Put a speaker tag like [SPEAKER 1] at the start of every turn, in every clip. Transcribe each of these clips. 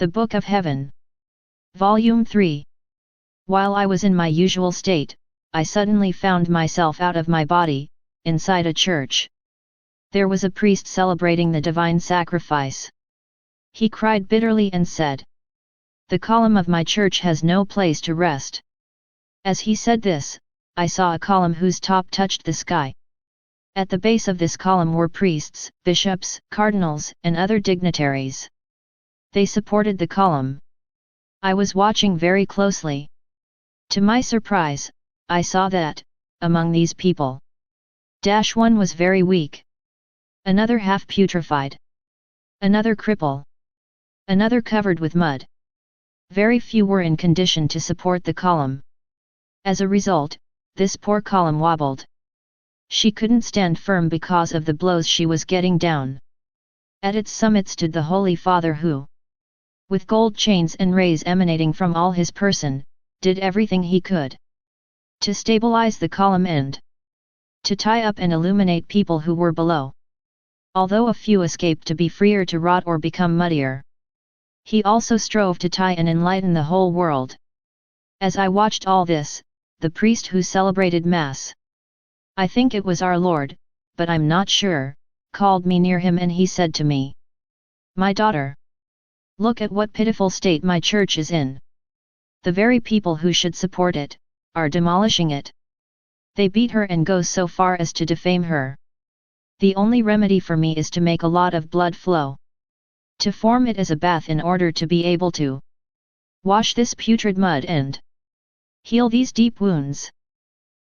[SPEAKER 1] The Book of Heaven. Volume 3. While I was in my usual state, I suddenly found myself out of my body, inside a church. There was a priest celebrating the divine sacrifice. He cried bitterly and said, "The column of my church has no place to rest." As he said this, I saw a column whose top touched the sky. At the base of this column were priests, bishops, cardinals, and other dignitaries. They supported the column. I was watching very closely. To my surprise, I saw that, among these people, one was very weak, another half putrefied, another cripple, another covered with mud. Very few were in condition to support the column. As a result, this poor column wobbled. She couldn't stand firm because of the blows she was getting down. At its summit stood the Holy Father who, with gold chains and rays emanating from all his person, did everything he could to stabilize the column and to tie up and illuminate people who were below. Although a few escaped to be freer to rot or become muddier, he also strove to tie and enlighten the whole world. As I watched all this, the priest who celebrated Mass, I think it was our Lord, but I'm not sure, called me near him and he said to me, "My daughter, look at what pitiful state my church is in. The very people who should support it, are demolishing it. They beat her and go so far as to defame her. The only remedy for me is to make a lot of blood flow, to form it as a bath in order to be able to wash this putrid mud and heal these deep wounds.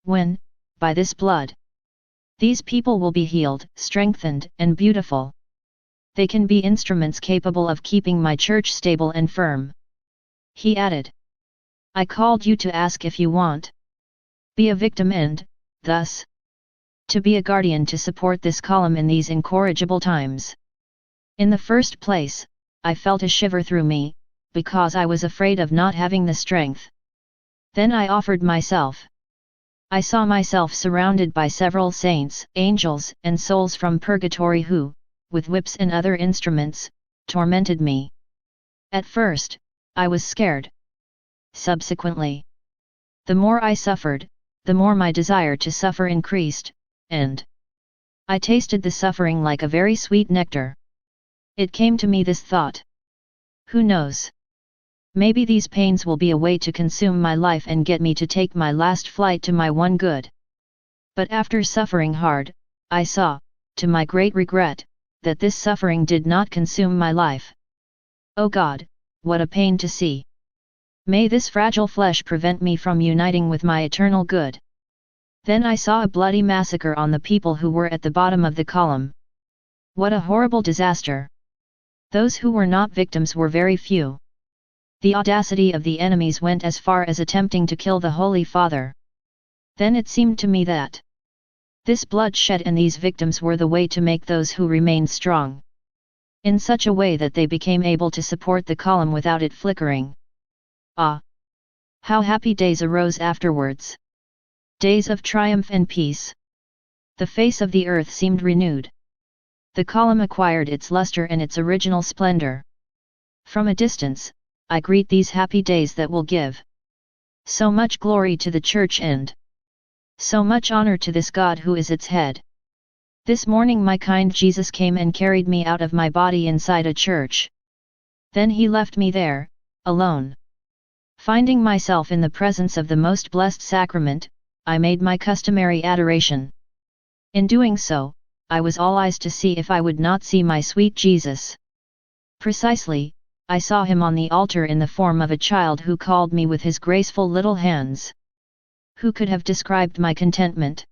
[SPEAKER 1] When, by this blood, these people will be healed, strengthened, and beautiful, they can be instruments capable of keeping my church stable and firm." He added, "I called you to ask if you want be a victim and, thus, to be a guardian to support this column in these incorrigible times." In the first place, I felt a shiver through me, because I was afraid of not having the strength. Then I offered myself. I saw myself surrounded by several saints, angels, and souls from purgatory who, with whips and other instruments, tormented me. At first, I was scared. Subsequently, the more I suffered, the more my desire to suffer increased, and I tasted the suffering like a very sweet nectar. It came to me this thought: who knows? Maybe these pains will be a way to consume my life and get me to take my last flight to my one good. But after suffering hard, I saw, to my great regret, that this suffering did not consume my life. Oh God, what a pain to see! May this fragile flesh prevent me from uniting with my eternal good. Then I saw a bloody massacre on the people who were at the bottom of the column. What a horrible disaster! Those who were not victims were very few. The audacity of the enemies went as far as attempting to kill the Holy Father. Then it seemed to me that this bloodshed and these victims were the way to make those who remained strong, in such a way that they became able to support the column without it flickering. Ah! How happy days arose afterwards! Days of triumph and peace. The face of the earth seemed renewed. The column acquired its luster and its original splendor. From a distance, I greet these happy days that will give so much glory to the Church and so much honor to this God who is its head. This morning my kind Jesus came and carried me out of my body inside a church. Then he left me there, alone. Finding myself in the presence of the most blessed sacrament, I made my customary adoration. In doing so, I was all eyes to see if I would not see my sweet Jesus. Precisely, I saw him on the altar in the form of a child who called me with his graceful little hands. Who could have described my contentment?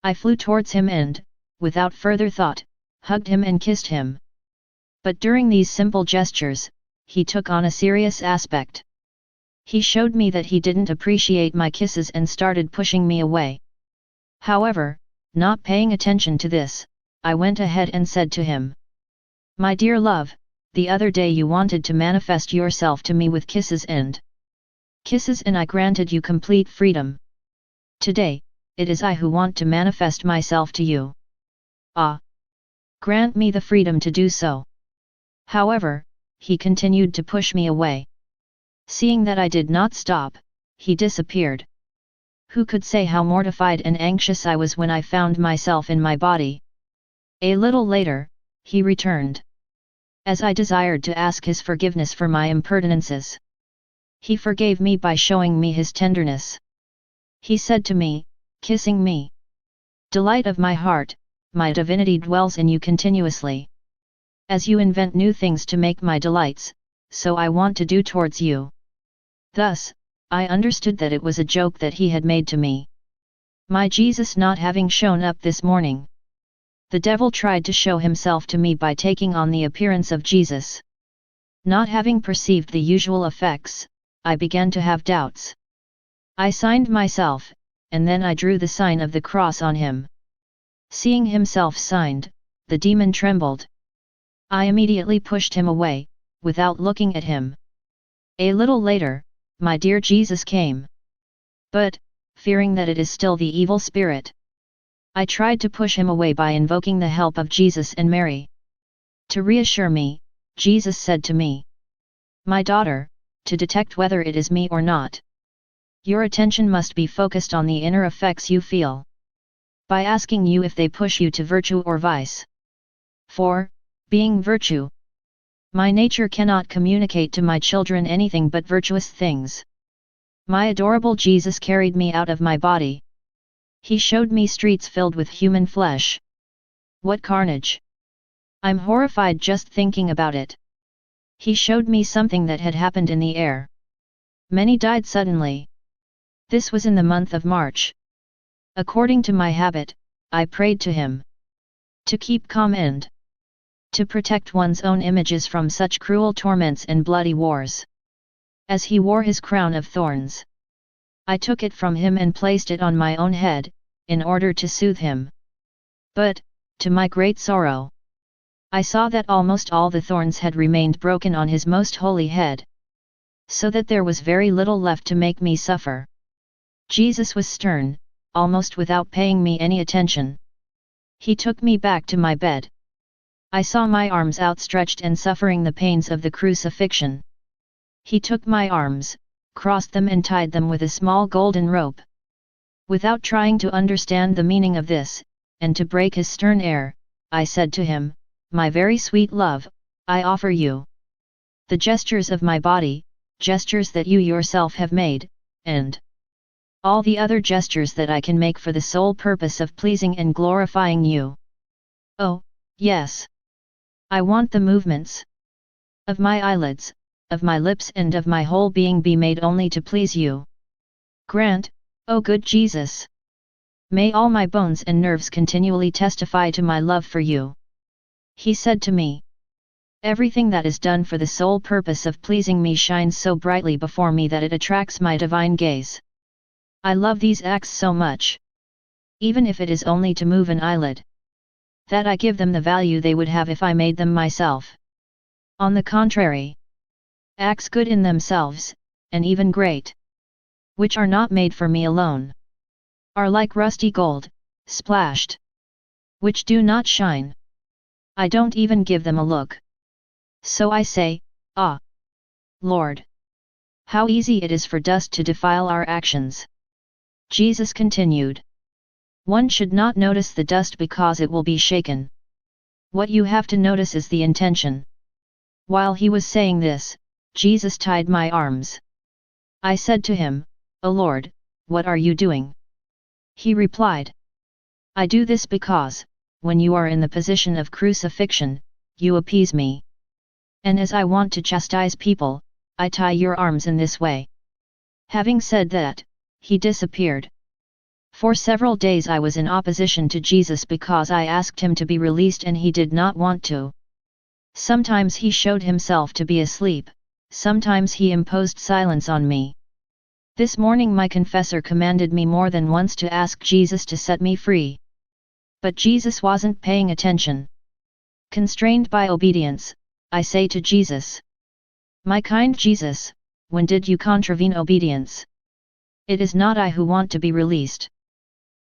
[SPEAKER 1] I flew towards him and, without further thought, hugged him and kissed him. But during these simple gestures, he took on a serious aspect. He showed me that he didn't appreciate my kisses and started pushing me away. However, not paying attention to this, I went ahead and said to him, "My dear love, the other day you wanted to manifest yourself to me with kisses and I granted you complete freedom. Today, it is I who want to manifest myself to you. Ah! Grant me the freedom to do so. However, he continued to push me away. Seeing that I did not stop, he disappeared. Who could say how mortified and anxious I was when I found myself in my body? A little later, he returned. As I desired to ask his forgiveness for my impertinences, he forgave me by showing me his tenderness. He said to me, kissing me, "Delight of my heart, my divinity dwells in you continuously. As you invent new things to make my delights, so I want to do towards you." Thus, I understood that it was a joke that he had made to me. My Jesus not having shown up this morning, the devil tried to show himself to me by taking on the appearance of Jesus. Not having perceived the usual effects, I began to have doubts. I signed myself, and then I drew the sign of the cross on him. Seeing himself signed, the demon trembled. I immediately pushed him away, without looking at him. A little later, my dear Jesus came. But, fearing that it is still the evil spirit, I tried to push him away by invoking the help of Jesus and Mary. To reassure me, Jesus said to me, "My daughter, to detect whether it is me or not, your attention must be focused on the inner effects you feel, by asking you if they push you to virtue or vice. For, being virtue, my nature cannot communicate to my children anything but virtuous things." My adorable Jesus carried me out of my body. He showed me streets filled with human flesh. What carnage! I'm horrified just thinking about it. He showed me something that had happened in the air. Many died suddenly. This was in the month of March. According to my habit, I prayed to him to keep calm and to protect one's own images from such cruel torments and bloody wars. As he wore his crown of thorns, I took it from him and placed it on my own head, in order to soothe him. But, to my great sorrow, I saw that almost all the thorns had remained broken on his most holy head, so that there was very little left to make me suffer. Jesus was stern, almost without paying me any attention. He took me back to my bed. I saw my arms outstretched and suffering the pains of the crucifixion. He took my arms, crossed them and tied them with a small golden rope. Without trying to understand the meaning of this, and to break his stern air, I said to him, "My very sweet love, I offer you the gestures of my body, gestures that you yourself have made, and all the other gestures that I can make for the sole purpose of pleasing and glorifying you. Oh, yes. I want the movements of my eyelids, of my lips and of my whole being be made only to please you. Grant, O good Jesus. May all my bones and nerves continually testify to my love for you." He said to me, "Everything that is done for the sole purpose of pleasing me shines so brightly before me that it attracts my divine gaze. I love these acts so much, even if it is only to move an eyelid, that I give them the value they would have if I made them myself. On the contrary, acts good in themselves, and even great, which are not made for me alone, are like rusty gold, splashed, which do not shine. I don't even give them a look. So I say, ah, Lord, how easy it is for dust to defile our actions." Jesus continued, "One should not notice the dust because it will be shaken. What you have to notice is the intention." While he was saying this, Jesus tied my arms. I said to him, "O Lord, what are you doing?" He replied, "I do this because, when you are in the position of crucifixion, you appease me. And as I want to chastise people, I tie your arms in this way." Having said that, he disappeared. For several days I was in opposition to Jesus because I asked him to be released and he did not want to. Sometimes he showed himself to be asleep, sometimes he imposed silence on me. This morning my confessor commanded me more than once to ask Jesus to set me free. But Jesus wasn't paying attention. Constrained by obedience, I say to Jesus, "My kind Jesus, when did you contravene obedience? It is not I who want to be released.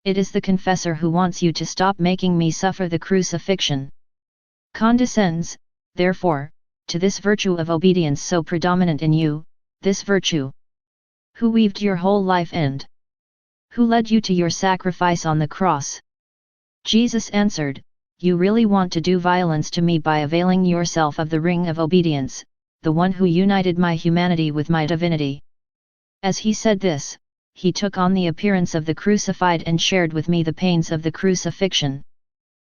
[SPEAKER 1] It is the confessor who wants you to stop making me suffer the crucifixion." Condescends, therefore, to this virtue of obedience so predominant in you, this virtue. Who weaved your whole life and who led you to your sacrifice on the cross? Jesus answered, you really want to do violence to me by availing yourself of the ring of obedience, the one who united my humanity with my divinity. As he said this, he took on the appearance of the crucified and shared with me the pains of the crucifixion.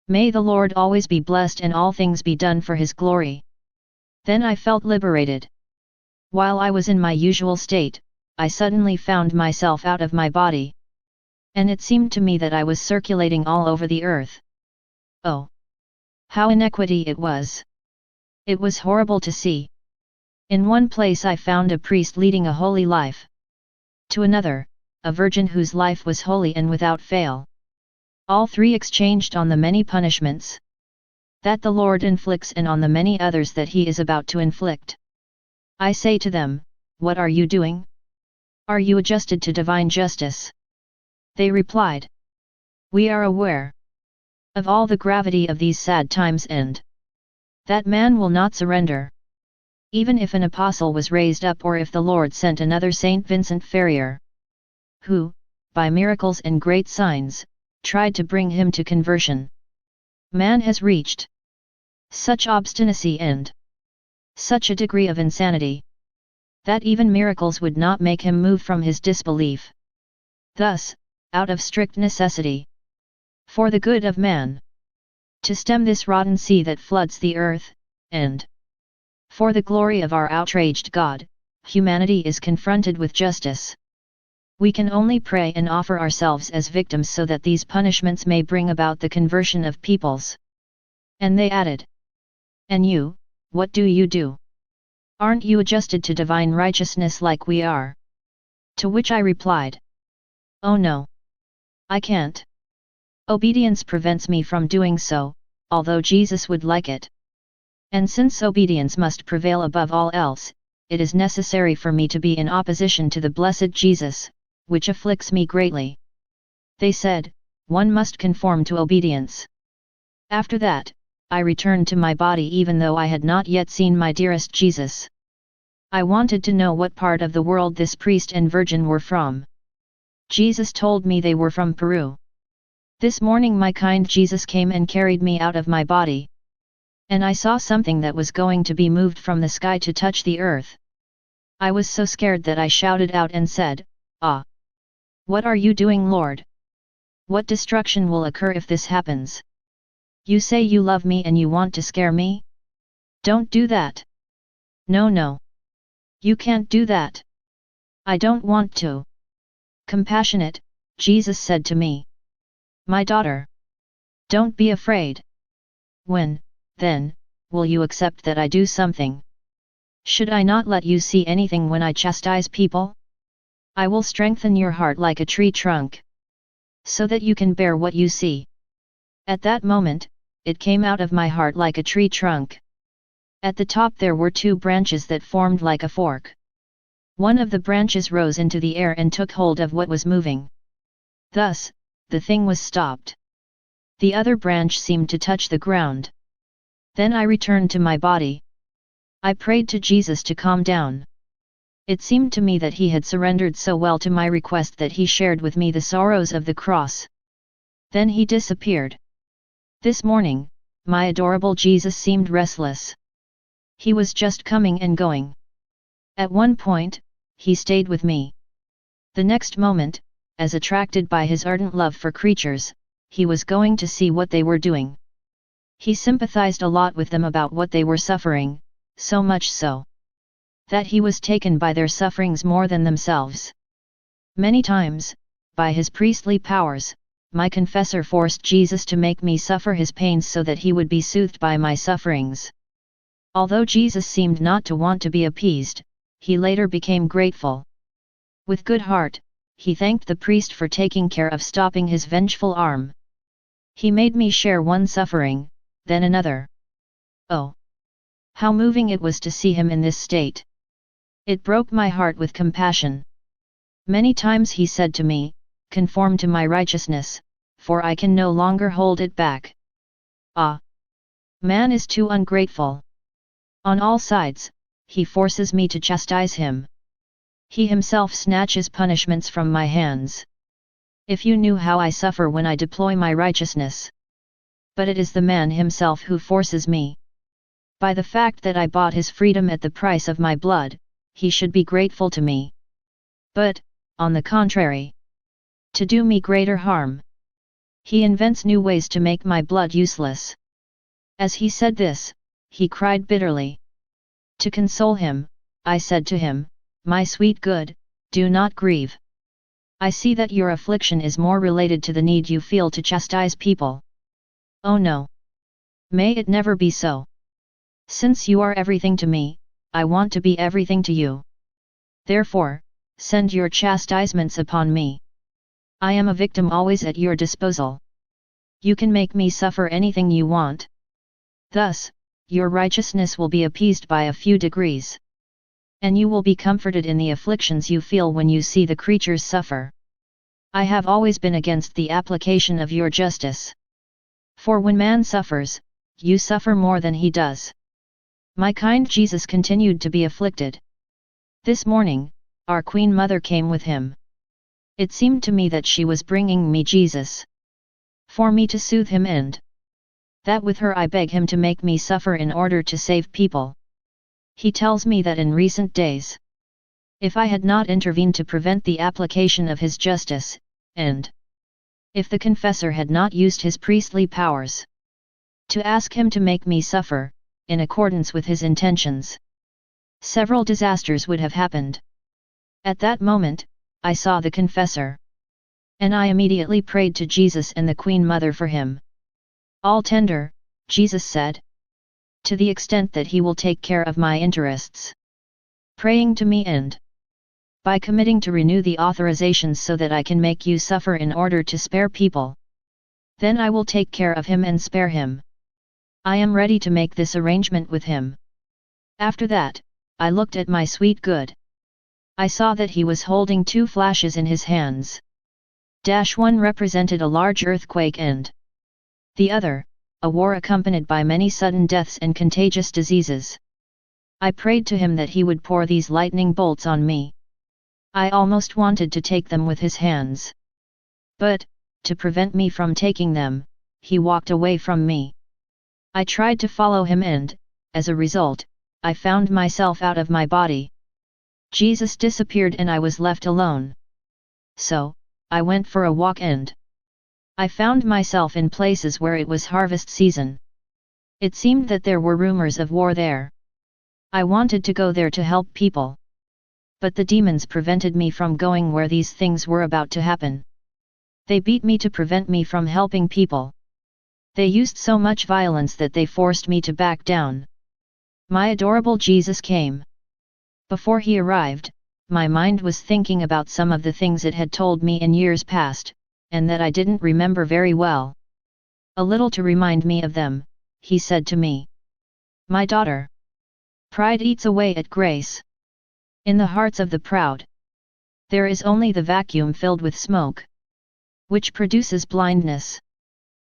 [SPEAKER 1] May the Lord always be blessed and all things be done for his glory. Then I felt liberated. While I was in my usual state, I suddenly found myself out of my body. And it seemed to me that I was circulating all over the earth. Oh! How inequity it was! It was horrible to see. In one place I found a priest leading a holy life. To another, a virgin whose life was holy and without fail. All three exchanged on the many punishments that the Lord inflicts and on the many others that he is about to inflict. I say to them, what are you doing? Are you adjusted to divine justice? They replied, we are aware of all the gravity of these sad times and that man will not surrender. Even if an apostle was raised up or if the Lord sent another Saint Vincent Ferrier, who, by miracles and great signs, tried to bring him to conversion. Man has reached such obstinacy and such a degree of insanity that even miracles would not make him move from his disbelief. Thus, out of strict necessity, for the good of man, to stem this rotten sea that floods the earth, and for the glory of our outraged God, humanity is confronted with justice. We can only pray and offer ourselves as victims so that these punishments may bring about the conversion of peoples. And they added, and you, what do you do? Aren't you adjusted to divine righteousness like we are? To which I replied, oh no! I can't. Obedience prevents me from doing so, although Jesus would like it. And since obedience must prevail above all else, it is necessary for me to be in opposition to the blessed Jesus, which afflicts me greatly. They said, one must conform to obedience. After that, I returned to my body even though I had not yet seen my dearest Jesus. I wanted to know what part of the world this priest and virgin were from. Jesus told me they were from Peru. This morning my kind Jesus came and carried me out of my body. And I saw something that was going to be moved from the sky to touch the earth. I was so scared that I shouted out and said, ah! What are you doing, Lord? What destruction will occur if this happens? You say you love me and you want to scare me? Don't do that. No, no. You can't do that. I don't want to. Compassionate, Jesus said to me. My daughter. Don't be afraid. When, then, will you accept that I do something? Should I not let you see anything when I chastise people? I will strengthen your heart like a tree trunk, so that you can bear what you see. At that moment, it came out of my heart like a tree trunk. At the top there were two branches that formed like a fork. One of the branches rose into the air and took hold of what was moving. Thus, the thing was stopped. The other branch seemed to touch the ground. Then I returned to my body. I prayed to Jesus to calm down. It seemed to me that he had surrendered so well to my request that he shared with me the sorrows of the cross. Then he disappeared. This morning, my adorable Jesus seemed restless. He was just coming and going. At one point, he stayed with me. The next moment, as attracted by his ardent love for creatures, he was going to see what they were doing. He sympathized a lot with them about what they were suffering, so much so that he was taken by their sufferings more than themselves. Many times, by his priestly powers, my confessor forced Jesus to make me suffer his pains so that he would be soothed by my sufferings. Although Jesus seemed not to want to be appeased, he later became grateful. With good heart, he thanked the priest for taking care of stopping his vengeful arm. He made me share one suffering, then another. Oh! How moving it was to see him in this state! It broke my heart with compassion. Many times he said to me, conform to my righteousness, for I can no longer hold it back. Ah! Man is too ungrateful. On all sides, he forces me to chastise him. He himself snatches punishments from my hands. If you knew how I suffer when I deploy my righteousness. But it is the man himself who forces me. By the fact that I bought his freedom at the price of my blood, he should be grateful to me. But, on the contrary, to do me greater harm, he invents new ways to make my blood useless. As he said this, he cried bitterly. To console him, I said to him, "My sweet good, do not grieve. I see that your affliction is more related to the need you feel to chastise people. Oh no! May it never be so. Since you are everything to me, I want to be everything to you. Therefore, send your chastisements upon me. I am a victim always at your disposal. You can make me suffer anything you want. Thus, your righteousness will be appeased by a few degrees. And you will be comforted in the afflictions you feel when you see the creatures suffer. I have always been against the application of your justice. For when man suffers, you suffer more than he does." My kind Jesus continued to be afflicted. This morning, our Queen Mother came with him. It seemed to me that she was bringing me Jesus, for me to soothe him, and that with her I beg him to make me suffer in order to save people. He tells me that in recent days, if I had not intervened to prevent the application of his justice, and if the confessor had not used his priestly powers to ask him to make me suffer, in accordance with his intentions, several disasters would have happened. At that moment, I saw the confessor, and I immediately prayed to Jesus and the Queen Mother for him. "All tender," Jesus said, "to the extent that he will take care of my interests. Praying to me and by committing to renew the authorizations so that I can make you suffer in order to spare people. Then I will take care of him and spare him. I am ready to make this arrangement with him." After that, I looked at my sweet good. I saw that he was holding two flashes in his hands. One represented a large earthquake and the other, a war accompanied by many sudden deaths and contagious diseases. I prayed to him that he would pour these lightning bolts on me. I almost wanted to take them with his hands. But, to prevent me from taking them, he walked away from me. I tried to follow him and, as a result, I found myself out of my body. Jesus disappeared and I was left alone. So, I went for a walk and I found myself in places where it was harvest season. It seemed that there were rumors of war there. I wanted to go there to help people. But the demons prevented me from going where these things were about to happen. They beat me to prevent me from helping people. They used so much violence that they forced me to back down. My adorable Jesus came. Before he arrived, my mind was thinking about some of the things it had told me in years past, and that I didn't remember very well. A little to remind me of them, he said to me, "My daughter, pride eats away at grace. In the hearts of the proud, there is only the vacuum filled with smoke, which produces blindness.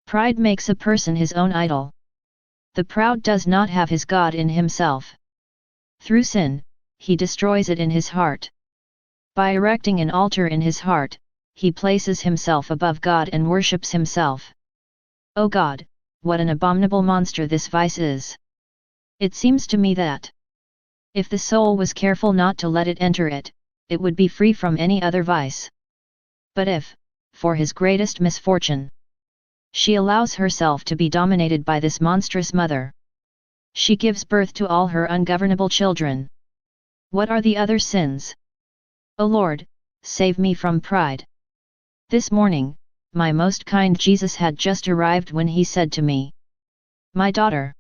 [SPEAKER 1] Pride makes a person his own idol. The proud does not have his God in himself. Through sin, he destroys it in his heart. By erecting an altar in his heart, he places himself above God and worships himself. O God, what an abominable monster this vice is! It seems to me that if the soul was careful not to let it enter it, it would be free from any other vice. But if, for his greatest misfortune, she allows herself to be dominated by this monstrous mother, she gives birth to all her ungovernable children. What are the other sins? O Lord, save me from pride." This morning, my most kind Jesus had just arrived when he said to me, "My daughter,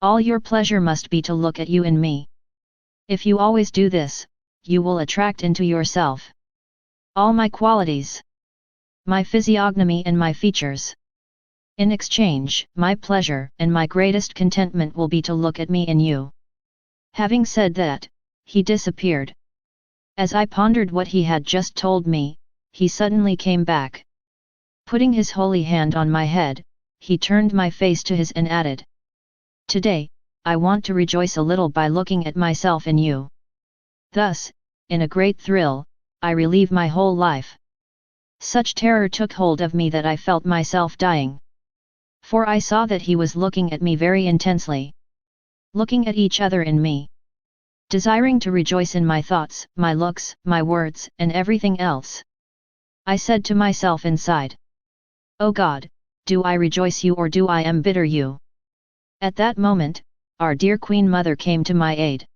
[SPEAKER 1] all your pleasure must be to look at you and me. If you always do this, you will attract into yourself all my qualities, my physiognomy and my features. In exchange, my pleasure and my greatest contentment will be to look at me in you." Having said that, he disappeared. As I pondered what he had just told me, he suddenly came back. Putting his holy hand on my head, he turned my face to his and added, "Today, I want to rejoice a little by looking at myself in you. Thus, in a great thrill, I relieve my whole life. Such terror took hold of me that I felt myself dying. For I saw that he was looking at me very intensely. Looking at each other in me. Desiring to rejoice in my thoughts, my looks, my words, and everything else. I said to myself inside. O God, do I rejoice you or do I embitter you? At that moment, our dear Queen Mother came to my aid.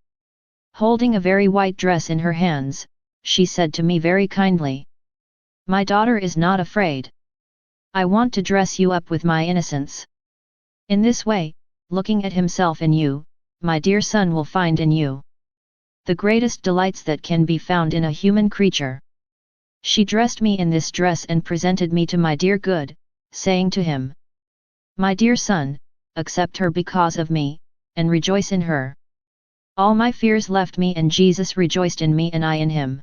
[SPEAKER 1] Holding a very white dress in her hands, she said to me very kindly. My daughter is not afraid. I want to dress you up with my innocence. In this way, looking at himself in you, my dear son will find in you the greatest delights that can be found in a human creature. She dressed me in this dress and presented me to my dear good, saying to him, my dear son, accept her because of me, and rejoice in her. All my fears left me and Jesus rejoiced in me and I in him.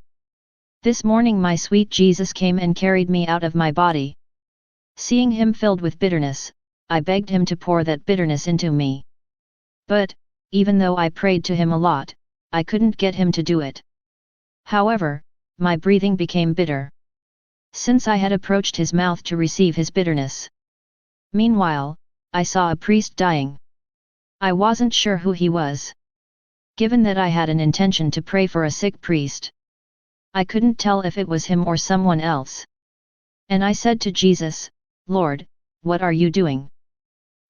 [SPEAKER 1] This morning my sweet Jesus came and carried me out of my body. Seeing him filled with bitterness, I begged him to pour that bitterness into me. But, even though I prayed to him a lot, I couldn't get him to do it. However, my breathing became bitter. Since I had approached his mouth to receive his bitterness. Meanwhile, I saw a priest dying. I wasn't sure who he was. Given that I had an intention to pray for a sick priest, I couldn't tell if it was him or someone else. And I said to Jesus, Lord, what are you doing?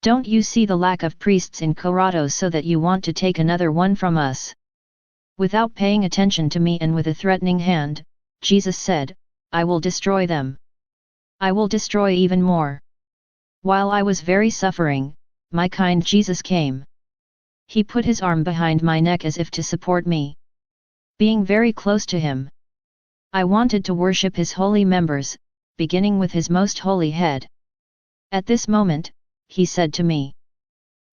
[SPEAKER 1] Don't you see the lack of priests in Colorado so that you want to take another one from us? Without paying attention to me and with a threatening hand, Jesus said, I will destroy them. I will destroy even more. While I was very suffering, my kind Jesus came. He put his arm behind my neck as if to support me. Being very close to him, I wanted to worship his holy members, beginning with his most holy head. At this moment, he said to me,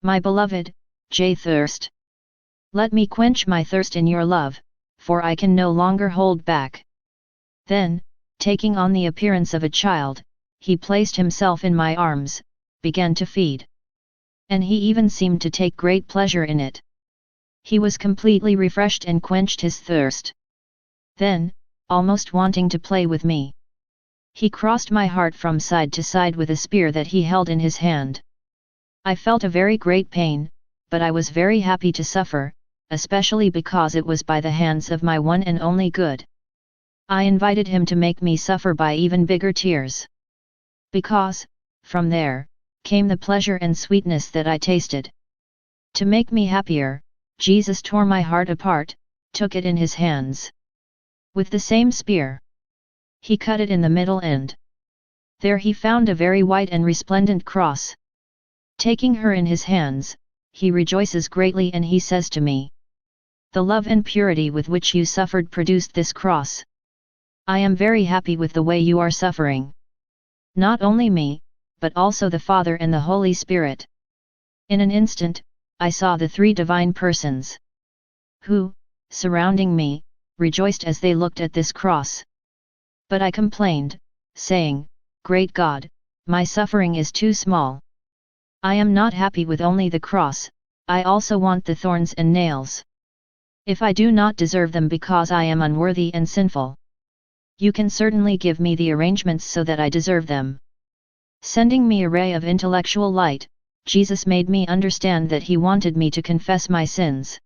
[SPEAKER 1] my beloved, J. thirst. Let me quench my thirst in your love, for I can no longer hold back. Then, taking on the appearance of a child, he placed himself in my arms, began to feed. And he even seemed to take great pleasure in it. He was completely refreshed and quenched his thirst. Then, almost wanting to play with me, he crossed my heart from side to side with a spear that he held in his hand. I felt a very great pain, but I was very happy to suffer, especially because it was by the hands of my one and only good. I invited him to make me suffer by even bigger tears. Because, from there, came the pleasure and sweetness that I tasted. To make me happier, Jesus tore my heart apart, took it in his hands. With the same spear, he cut it in the middle and there he found a very white and resplendent cross. Taking her in his hands, he rejoices greatly and he says to me, the love and purity with which you suffered produced this cross. I am very happy with the way you are suffering. Not only me, but also the Father and the Holy Spirit. In an instant, I saw the three divine persons, who, surrounding me, rejoiced as they looked at this cross. But I complained, saying, Great God, my suffering is too small. I am not happy with only the cross, I also want the thorns and nails. If I do not deserve them because I am unworthy and sinful, you can certainly give me the arrangements so that I deserve them. Sending me a ray of intellectual light, Jesus made me understand that he wanted me to confess my sins.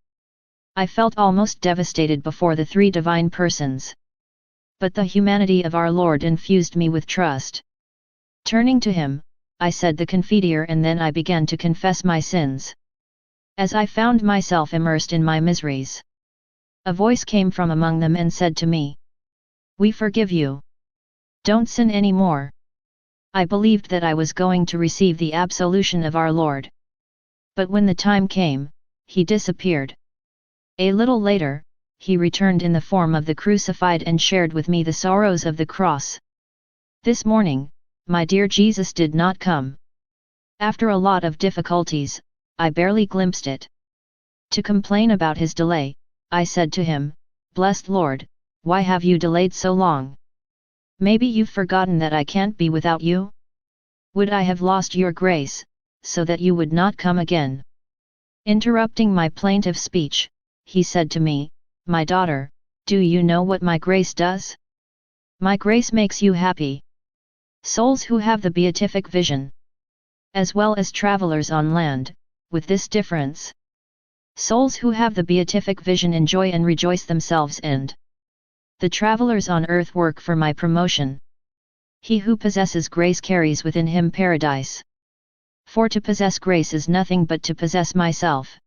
[SPEAKER 1] I felt almost devastated before the three divine persons. But the humanity of our Lord infused me with trust. Turning to him, I said the Confiteor and then I began to confess my sins. As I found myself immersed in my miseries, a voice came from among them and said to me, We forgive you. Don't sin any more. I believed that I was going to receive the absolution of our Lord. But when the time came, he disappeared. A little later, he returned in the form of the crucified and shared with me the sorrows of the cross. This morning, my dear Jesus did not come. After a lot of difficulties, I barely glimpsed it. To complain about his delay, I said to him, Blessed Lord, why have you delayed so long? Maybe you've forgotten that I can't be without you? Would I have lost your grace, so that you would not come again? Interrupting my plaintive speech, he said to me, "My daughter, do you know what my grace does? My grace makes you happy." Souls who have the beatific vision, as well as travelers on land, with this difference. Souls who have the beatific vision enjoy and rejoice themselves, and the travelers on earth work for my promotion. He who possesses grace carries within him paradise. For to possess grace is nothing but to possess myself.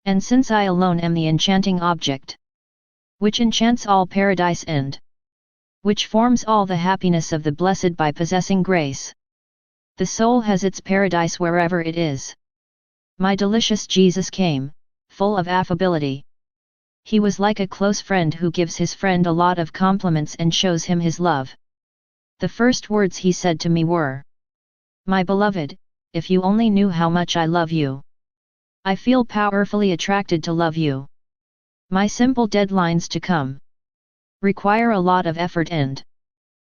[SPEAKER 1] And since I alone am the enchanting object, which enchants all paradise and which forms all the happiness of the blessed by possessing grace, the soul has its paradise wherever it is. My delicious Jesus came, full of affability. He was like a close friend who gives his friend a lot of compliments and shows him his love. The first words he said to me were, "My beloved, if you only knew how much I love you. I feel powerfully attracted to love you. My simple deadlines to come require a lot of effort and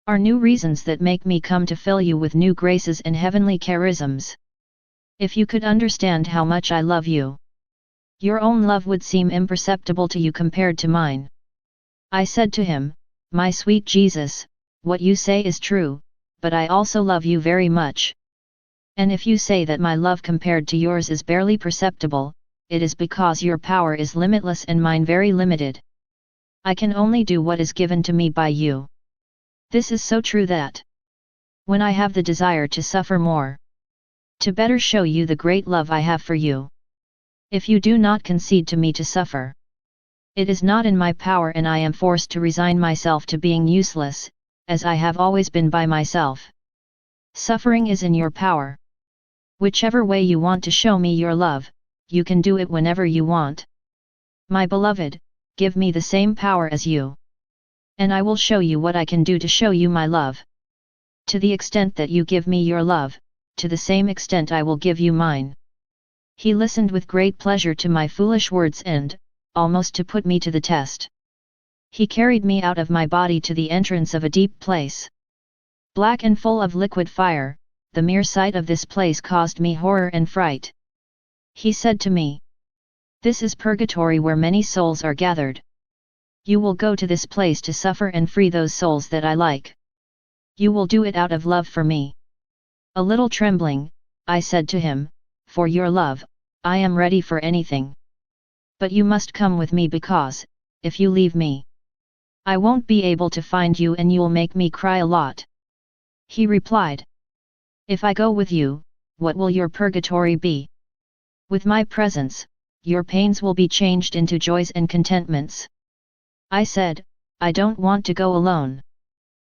[SPEAKER 1] are new reasons that make me come to fill you with new graces and heavenly charisms. If you could understand how much I love you, your own love would seem imperceptible to you compared to mine." I said to him, "My sweet Jesus, what you say is true, but I also love you very much. And if you say that my love compared to yours is barely perceptible, it is because your power is limitless and mine very limited. I can only do what is given to me by you. This is so true that when I have the desire to suffer more, to better show you the great love I have for you, if you do not concede to me to suffer, it is not in my power and I am forced to resign myself to being useless, as I have always been by myself. Suffering is in your power. Whichever way you want to show me your love, you can do it whenever you want. My beloved, give me the same power as you, and I will show you what I can do to show you my love. To the extent that you give me your love, to the same extent I will give you mine." He listened with great pleasure to my foolish words and, almost to put me to the test, he carried me out of my body to the entrance of a deep place, black and full of liquid fire. The mere sight of this place caused me horror and fright. He said to me, "This is purgatory where many souls are gathered. You will go to this place to suffer and free those souls that I like. You will do it out of love for me." A little trembling, I said to him, "For your love, I am ready for anything. But you must come with me because, if you leave me, I won't be able to find you and you'll make me cry a lot." He replied, "If I go with you, what will your purgatory be? With my presence, your pains will be changed into joys and contentments." I said, "I don't want to go alone.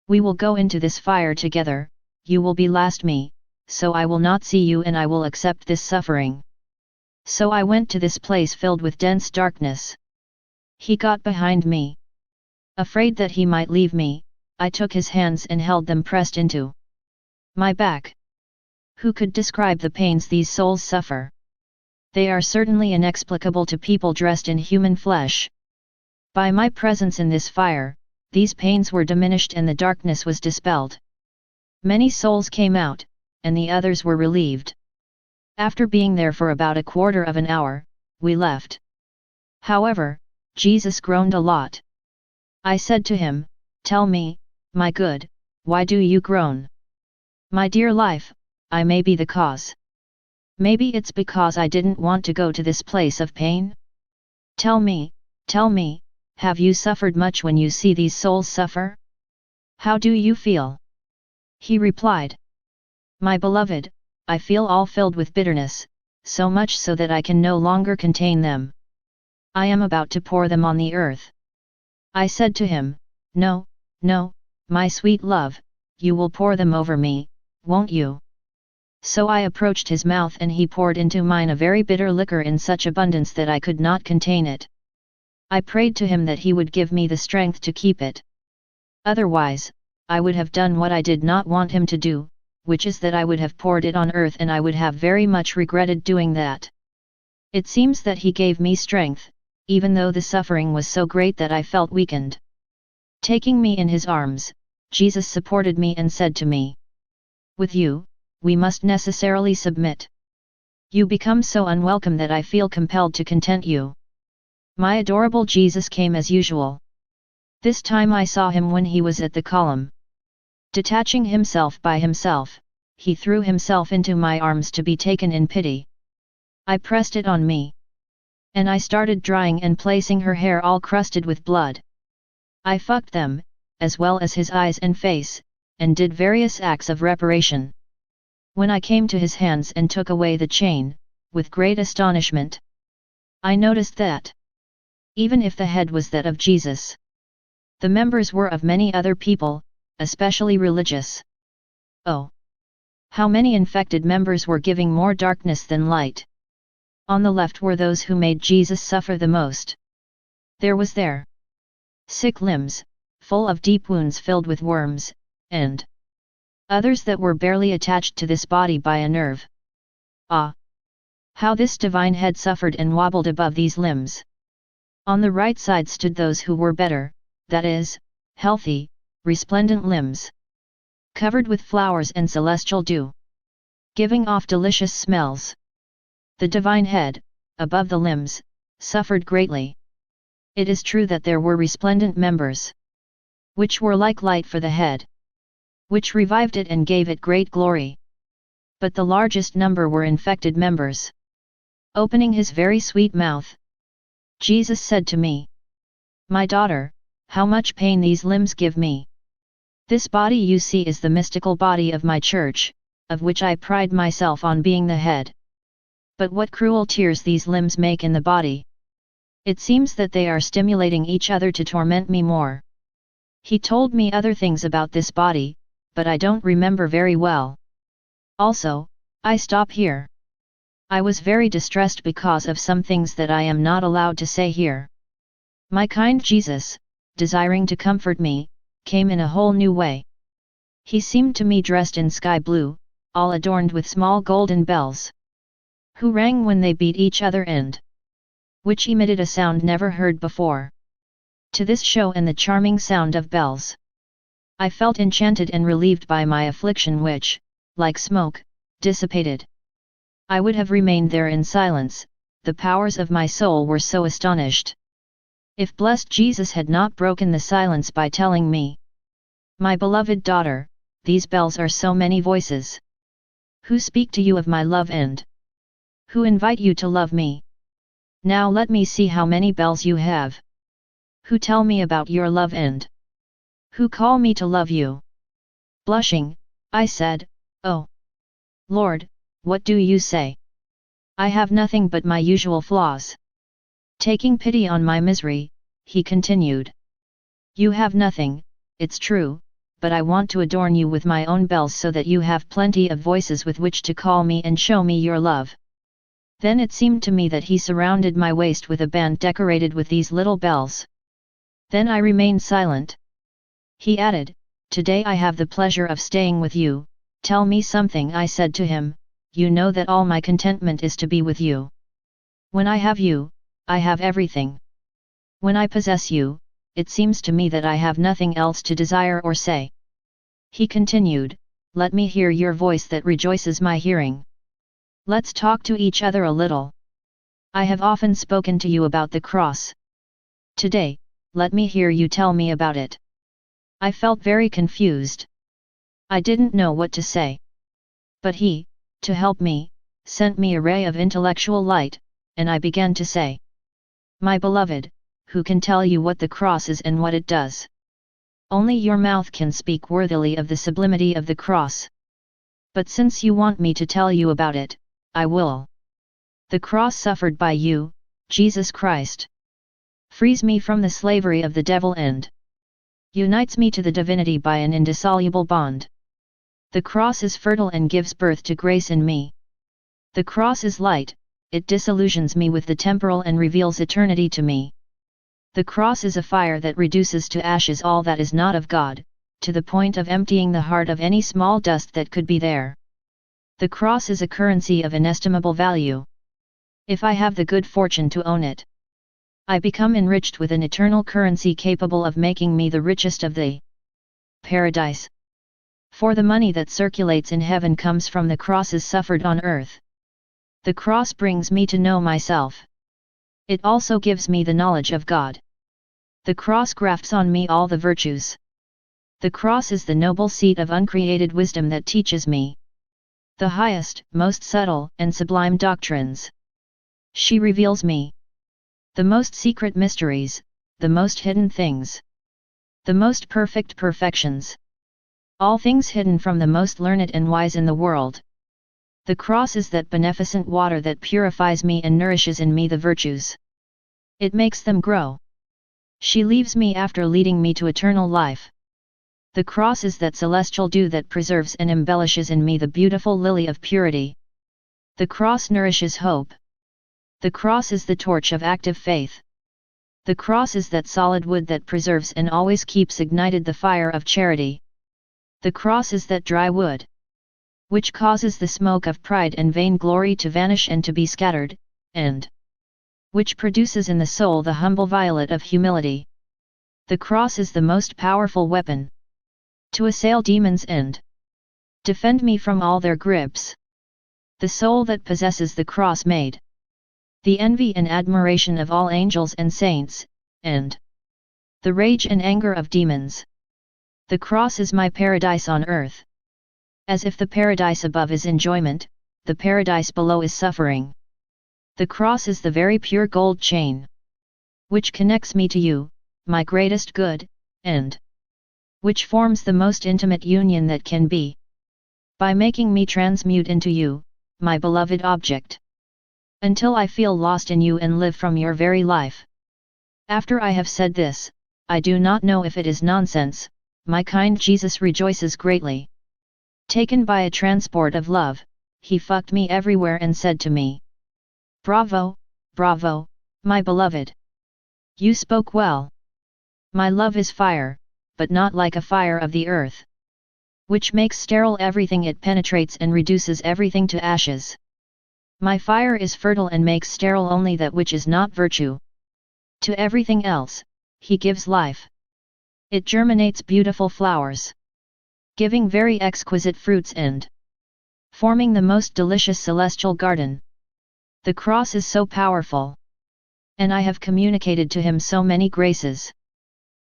[SPEAKER 1] We will go into this fire together, you will be last me, so I will not see you and I will accept this suffering." So I went to this place filled with dense darkness. He got behind me. Afraid that he might leave me, I took his hands and held them pressed into my back. Who could describe the pains these souls suffer? They are certainly inexplicable to people dressed in human flesh. By my presence in this fire, these pains were diminished and the darkness was dispelled. Many souls came out, and the others were relieved. After being there for about a quarter of an hour, we left. However, Jesus groaned a lot. I said to him, "Tell me, my good, why do you groan? My dear life, I may be the cause. Maybe it's because I didn't want to go to this place of pain? Tell me, have you suffered much when you see these souls suffer? How do you feel?" He replied, "My beloved, I feel all filled with bitterness, so much so that I can no longer contain them. I am about to pour them on the earth." I said to him, No, my sweet love, you will pour them over me, won't you?" So I approached his mouth and he poured into mine a very bitter liquor in such abundance that I could not contain it. I prayed to him that he would give me the strength to keep it. Otherwise, I would have done what I did not want him to do, which is that I would have poured it on earth and I would have very much regretted doing that. It seems that he gave me strength, even though the suffering was so great that I felt weakened. Taking me in his arms, Jesus supported me and said to me, "With you, we must necessarily submit. You become so unwelcome that I feel compelled to content you. My adorable Jesus came as usual. This time I saw him when he was at the column. Detaching himself by himself, he threw himself into my arms to be taken in pity. I pressed it on me. And I started drying and placing her hair all crusted with blood. I fucked them, as well as his eyes and face, and did various acts of reparation. When I came to his hands and took away the chain, with great astonishment, I noticed that, even if the head was that of Jesus, the members were of many other people, especially religious. Oh! How many infected members were giving more darkness than light! On the left were those who made Jesus suffer the most. There was their sick limbs, full of deep wounds filled with worms, and others that were barely attached to this body by a nerve. Ah! How this divine head suffered and wobbled above these limbs! On the right side stood those who were better, that is, healthy, resplendent limbs, covered with flowers and celestial dew, giving off delicious smells. The divine head, above the limbs, suffered greatly. It is true that there were resplendent members, which were like light for the head, which revived it and gave it great glory. But the largest number were infected members. Opening his very sweet mouth, Jesus said to me, "My daughter, how much pain these limbs give me. This body you see is the mystical body of my church, of which I pride myself on being the head. But what cruel tears these limbs make in the body! It seems that they are stimulating each other to torment me more." He told me other things about this body, but I don't remember very well. Also, I stop here. I was very distressed because of some things that I am not allowed to say here. My kind Jesus, desiring to comfort me, came in a whole new way. He seemed to me dressed in sky blue, all adorned with small golden bells, who rang when they beat each other and which emitted a sound never heard before. To this show and the charming sound of bells, I felt enchanted and relieved by my affliction which, like smoke, dissipated. I would have remained there in silence, the powers of my soul were so astonished, if blessed Jesus had not broken the silence by telling me, "My beloved daughter, these bells are so many voices, who speak to you of my love and who invite you to love me. Now let me see how many bells you have, who tell me about your love and who call me to love you." Blushing, I said, "Oh, Lord, what do you say? I have nothing but my usual flaws." Taking pity on my misery, he continued, "You have nothing, it's true, but I want to adorn you with my own bells so that you have plenty of voices with which to call me and show me your love." Then it seemed to me that he surrounded my waist with a band decorated with these little bells. Then I remained silent. He added, "Today I have the pleasure of staying with you. Tell me something," I said to him. "You know that all my contentment is to be with you. When I have you, I have everything. When I possess you, it seems to me that I have nothing else to desire or say." He continued, "Let me hear your voice that rejoices my hearing. Let's talk to each other a little. I have often spoken to you about the cross. Today, let me hear you tell me about it." I felt very confused. I didn't know what to say. But he, to help me, sent me a ray of intellectual light, and I began to say, "My beloved, who can tell you what the cross is and what it does? Only your mouth can speak worthily of the sublimity of the cross. But since you want me to tell you about it, I will. The cross suffered by you, Jesus Christ, frees me from the slavery of the devil and unites me to the divinity by an indissoluble bond. The cross is fertile and gives birth to grace in me. The cross is light, it disillusions me with the temporal and reveals eternity to me. The cross is a fire that reduces to ashes all that is not of God, to the point of emptying the heart of any small dust that could be there. The cross is a currency of inestimable value. If I have the good fortune to own it, I become enriched with an eternal currency capable of making me the richest of the paradise. For the money that circulates in heaven comes from the crosses suffered on earth. The cross brings me to know myself. It also gives me the knowledge of God. The cross grafts on me all the virtues. The cross is the noble seat of uncreated wisdom that teaches me the highest, most subtle, and sublime doctrines. She reveals me the most secret mysteries, the most hidden things, the most perfect perfections. All things hidden from the most learned and wise in the world. The cross is that beneficent water that purifies me and nourishes in me the virtues. It makes them grow. She leaves me after leading me to eternal life. The cross is that celestial dew that preserves and embellishes in me the beautiful lily of purity. The cross nourishes hope. The cross is the torch of active faith. The cross is that solid wood that preserves and always keeps ignited the fire of charity. The cross is that dry wood which causes the smoke of pride and vainglory to vanish and to be scattered, and which produces in the soul the humble violet of humility. The cross is the most powerful weapon to assail demons and defend me from all their grips. The soul that possesses the cross made the envy and admiration of all angels and saints, and the rage and anger of demons. The cross is my paradise on earth. As if the paradise above is enjoyment, the paradise below is suffering. The cross is the very pure gold chain which connects me to you, my greatest good, and which forms the most intimate union that can be, by making me transmute into you, my beloved object, until I feel lost in you and live from your very life. After I have said this, I do not know if it is nonsense, my kind Jesus rejoices greatly. Taken by a transport of love, he fucked me everywhere and said to me, "Bravo, bravo, my beloved. You spoke well. My love is fire, but not like a fire of the earth, which makes sterile everything it penetrates and reduces everything to ashes. My fire is fertile and makes sterile only that which is not virtue. To everything else, he gives life. It germinates beautiful flowers, giving very exquisite fruits and forming the most delicious celestial garden. The cross is so powerful, and I have communicated to him so many graces,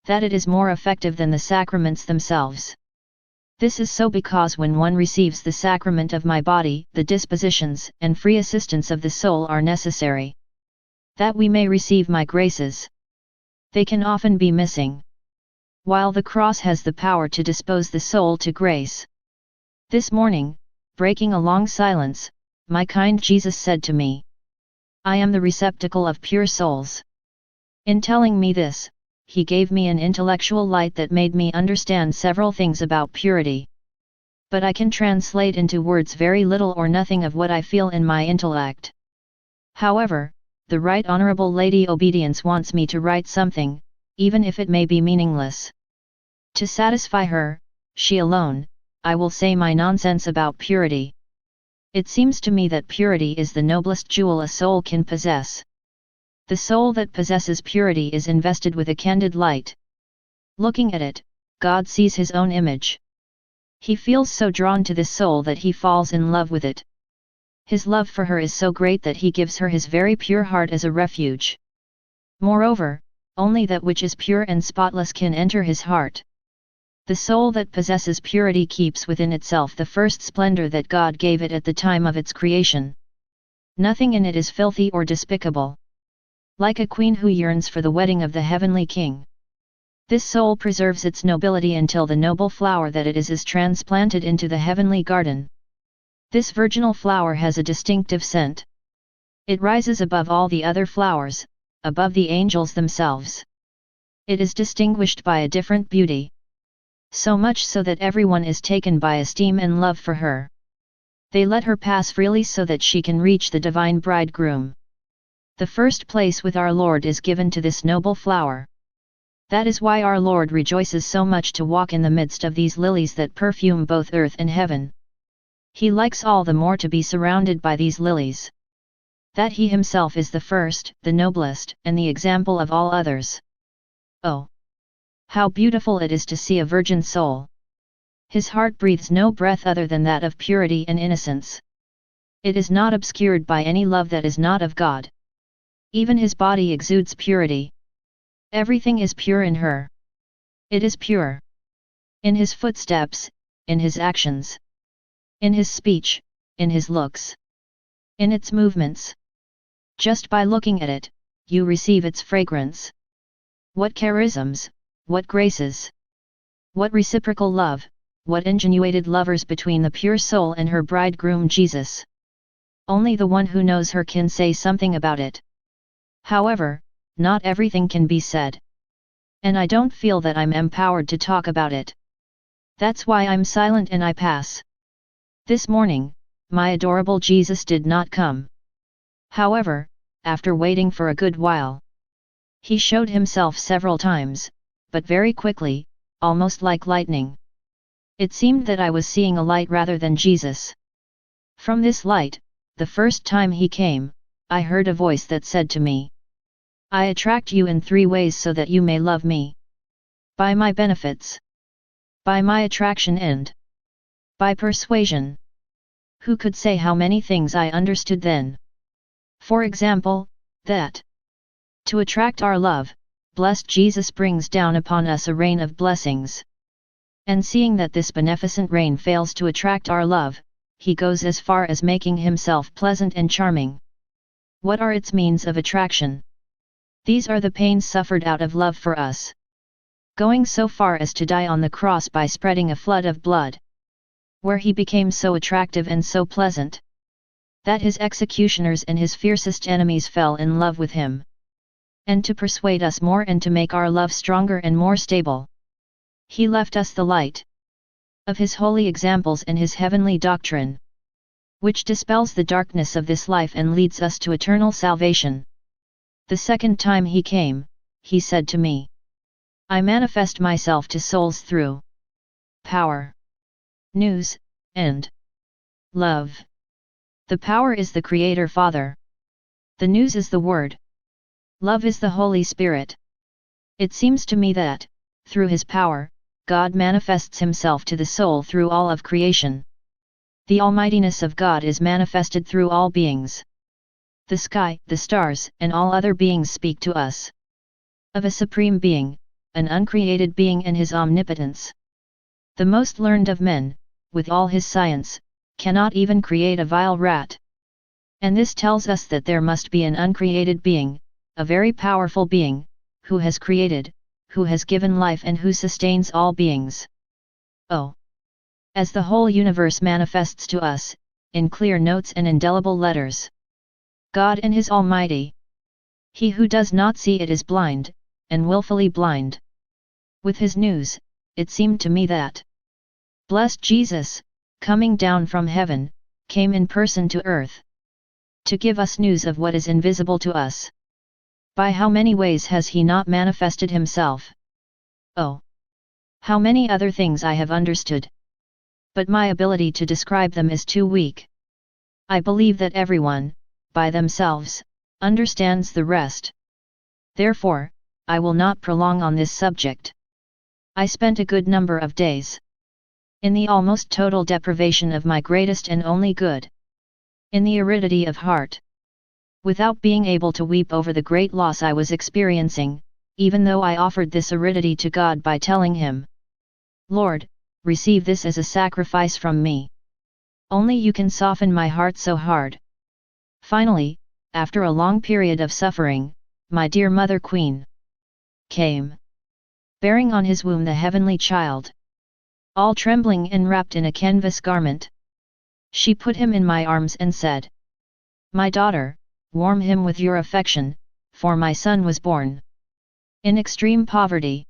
[SPEAKER 1] that it is more effective than the sacraments themselves. This is so because when one receives the sacrament of my body, the dispositions and free assistance of the soul are necessary, that we may receive my graces. They can often be missing, while the cross has the power to dispose the soul to grace. This morning, breaking a long silence, my kind Jesus said to me, "I am the receptacle of pure souls." In telling me this, he gave me an intellectual light that made me understand several things about purity. But I can translate into words very little or nothing of what I feel in my intellect. However, the Right Honourable Lady Obedience wants me to write something, even if it may be meaningless. To satisfy her, she alone, I will say my nonsense about purity. It seems to me that purity is the noblest jewel a soul can possess. The soul that possesses purity is invested with a candid light. Looking at it, God sees his own image. He feels so drawn to this soul that he falls in love with it. His love for her is so great that he gives her his very pure heart as a refuge. Moreover, only that which is pure and spotless can enter his heart. The soul that possesses purity keeps within itself the first splendor that God gave it at the time of its creation. Nothing in it is filthy or despicable. Like a queen who yearns for the wedding of the heavenly king, this soul preserves its nobility until the noble flower that it is transplanted into the heavenly garden. This virginal flower has a distinctive scent. It rises above all the other flowers, above the angels themselves. It is distinguished by a different beauty. So much so that everyone is taken by esteem and love for her. They let her pass freely so that she can reach the divine bridegroom. The first place with our Lord is given to this noble flower. That is why our Lord rejoices so much to walk in the midst of these lilies that perfume both earth and heaven. He likes all the more to be surrounded by these lilies. That he himself is the first, the noblest, and the example of all others. Oh! How beautiful it is to see a virgin soul! His heart breathes no breath other than that of purity and innocence. It is not obscured by any love that is not of God. Even his body exudes purity. Everything is pure in her. It is pure. In his footsteps, in his actions, in his speech, in his looks, in its movements. Just by looking at it, you receive its fragrance. What charisms, what graces! What reciprocal love, what ingenuated lovers between the pure soul and her bridegroom Jesus! Only the one who knows her can say something about it. However, not everything can be said. And I don't feel that I'm empowered to talk about it. That's why I'm silent and I pass. This morning, my adorable Jesus did not come. However, after waiting for a good while, he showed himself several times, but very quickly, almost like lightning. It seemed that I was seeing a light rather than Jesus. From this light, the first time he came, I heard a voice that said to me, I attract you in 3 ways so that you may love me. By my benefits, by my attraction, and by persuasion. Who could say how many things I understood then? For example, that to attract our love, blessed Jesus brings down upon us a rain of blessings. And seeing that this beneficent rain fails to attract our love, he goes as far as making himself pleasant and charming. What are its means of attraction? These are the pains suffered out of love for us. Going so far as to die on the cross by spreading a flood of blood. Where he became so attractive and so pleasant, that his executioners and his fiercest enemies fell in love with him. And to persuade us more and to make our love stronger and more stable, he left us the light of his holy examples and his heavenly doctrine, which dispels the darkness of this life and leads us to eternal salvation. The second time he came, he said to me, I manifest myself to souls through power, news, and love. The power is the Creator Father. The news is the Word. Love is the Holy Spirit. It seems to me that, through his power, God manifests himself to the soul through all of creation. The almightiness of God is manifested through all beings. The sky, the stars, and all other beings speak to us of a supreme being, an uncreated being and his omnipotence. The most learned of men, with all his science, cannot even create a vile rat. And this tells us that there must be an uncreated being, a very powerful being, who has created, who has given life and who sustains all beings. Oh! As the whole universe manifests to us, in clear notes and indelible letters. God and his Almighty. He who does not see it is blind, and willfully blind. With his news, it seemed to me that blessed Jesus, coming down from heaven, came in person to earth, to give us news of what is invisible to us. By how many ways has he not manifested himself? Oh! How many other things I have understood! But my ability to describe them is too weak. I believe that everyone, by themselves, understands the rest. Therefore, I will not prolong on this subject. I spent a good number of days in the almost total deprivation of my greatest and only good, in the aridity of heart, without being able to weep over the great loss I was experiencing, even though I offered this aridity to God by telling him, Lord, receive this as a sacrifice from me. Only you can soften my heart so hard. Finally, after a long period of suffering, my dear Mother Queen came, bearing on his womb the heavenly child, all trembling and wrapped in a canvas garment. She put him in my arms and said, My daughter, warm him with your affection, for my son was born in extreme poverty,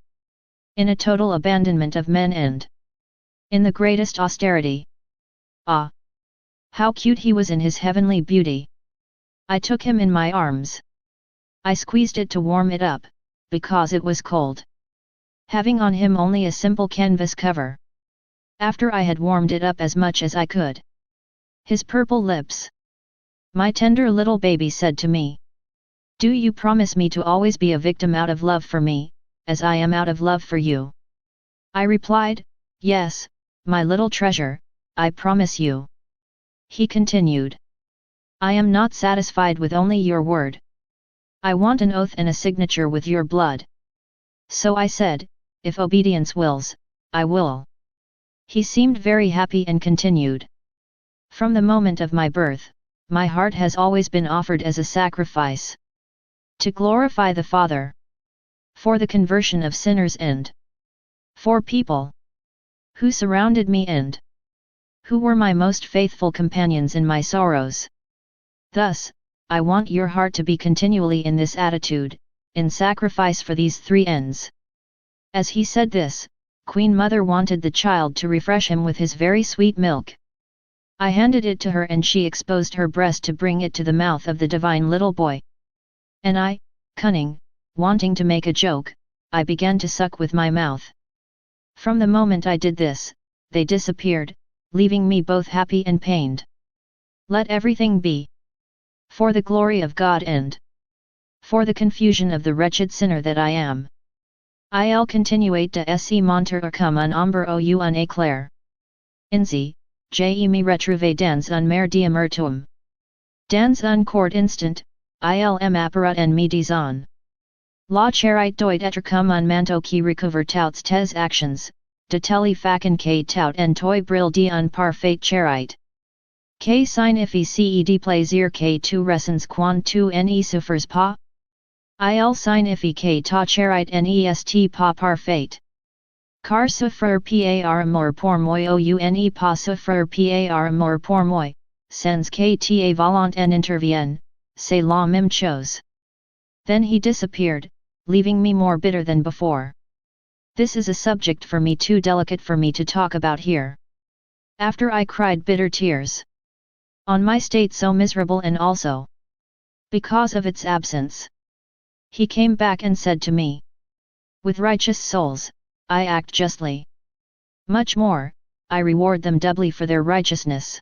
[SPEAKER 1] in a total abandonment of men and in the greatest austerity. Ah! How cute he was in his heavenly beauty! I took him in my arms. I squeezed it to warm it up, because it was cold, having on him only a simple canvas cover. After I had warmed it up as much as I could, his purple lips, my tender little baby, said to me, Do you promise me to always be a victim out of love for me, as I am out of love for you? I replied, Yes, my little treasure, I promise you. He continued, I am not satisfied with only your word. I want an oath and a signature with your blood. So I said, if obedience wills, I will. He seemed very happy and continued. From the moment of my birth, my heart has always been offered as a sacrifice. To glorify the Father. For the conversion of sinners and for people who surrounded me and who were my most faithful companions in my sorrows. Thus, I want your heart to be continually in this attitude, in sacrifice for these three ends. As he said this, Queen Mother wanted the child to refresh him with his very sweet milk. I handed it to her and she exposed her breast to bring it to the mouth of the divine little boy. And I, cunning, wanting to make a joke, I began to suck with my mouth. From the moment I did this, they disappeared, leaving me both happy and pained. Let everything be for the glory of God and for the confusion of the wretched sinner that I am. Il continuate de se monter comme un ombre ou un éclair. Ainsi, je me retrouve dans un mer d'amertume. Dans un court instant, il m'apparat en me disant. La charite doit être comme un manteau qui recouvre toutes tes actions, de telle façon que tout en toi brille d'un parfait charite. Que signifie de plaisir que tu ressens quand tu ne souffres pas? Il signifie que ta charite n'est pas parfaite. Car souffrir par amour pour moi ou ne pas souffrir par amour pour moi, sans que ta volonté en intervienne, c'est la même chose. Then he disappeared, leaving me more bitter than before. This is a subject for me too delicate for me to talk about here. After I cried bitter tears on my state so miserable and also because of its absence, he came back and said to me, with righteous souls, I act justly. Much more, I reward them doubly for their righteousness.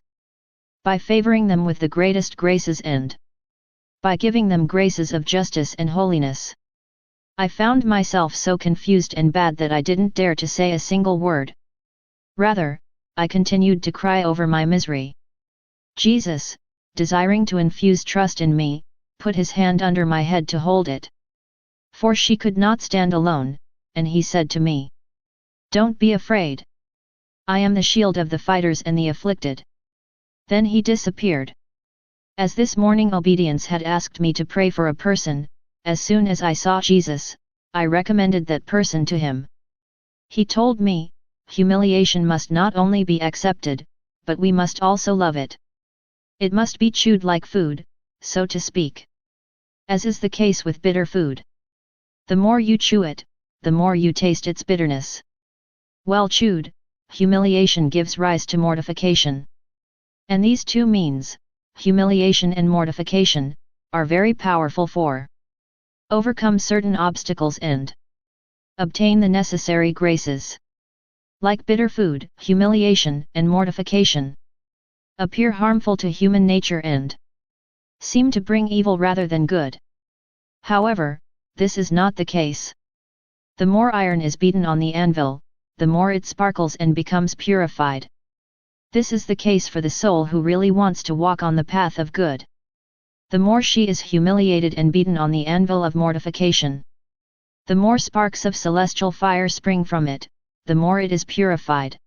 [SPEAKER 1] By favoring them with the greatest graces and by giving them graces of justice and holiness. I found myself so confused and bad that I didn't dare to say a single word. Rather, I continued to cry over my misery. Jesus, desiring to infuse trust in me, put his hand under my head to hold it. For she could not stand alone, and he said to me, don't be afraid. I am the shield of the fighters and the afflicted. Then he disappeared. As this morning obedience had asked me to pray for a person, as soon as I saw Jesus, I recommended that person to him. He told me, humiliation must not only be accepted, but we must also love it. It must be chewed like food, so to speak. As is the case with bitter food. The more you chew it, the more you taste its bitterness. Well chewed, humiliation gives rise to mortification. And these two means, humiliation and mortification, are very powerful for overcome certain obstacles and obtain the necessary graces. Like bitter food, humiliation and mortification appear harmful to human nature and seem to bring evil rather than good. However, this is not the case. The more iron is beaten on the anvil, the more it sparkles and becomes purified. This is the case for the soul who really wants to walk on the path of good. The more she is humiliated and beaten on the anvil of mortification, the more sparks of celestial fire spring from it, the more it is purified.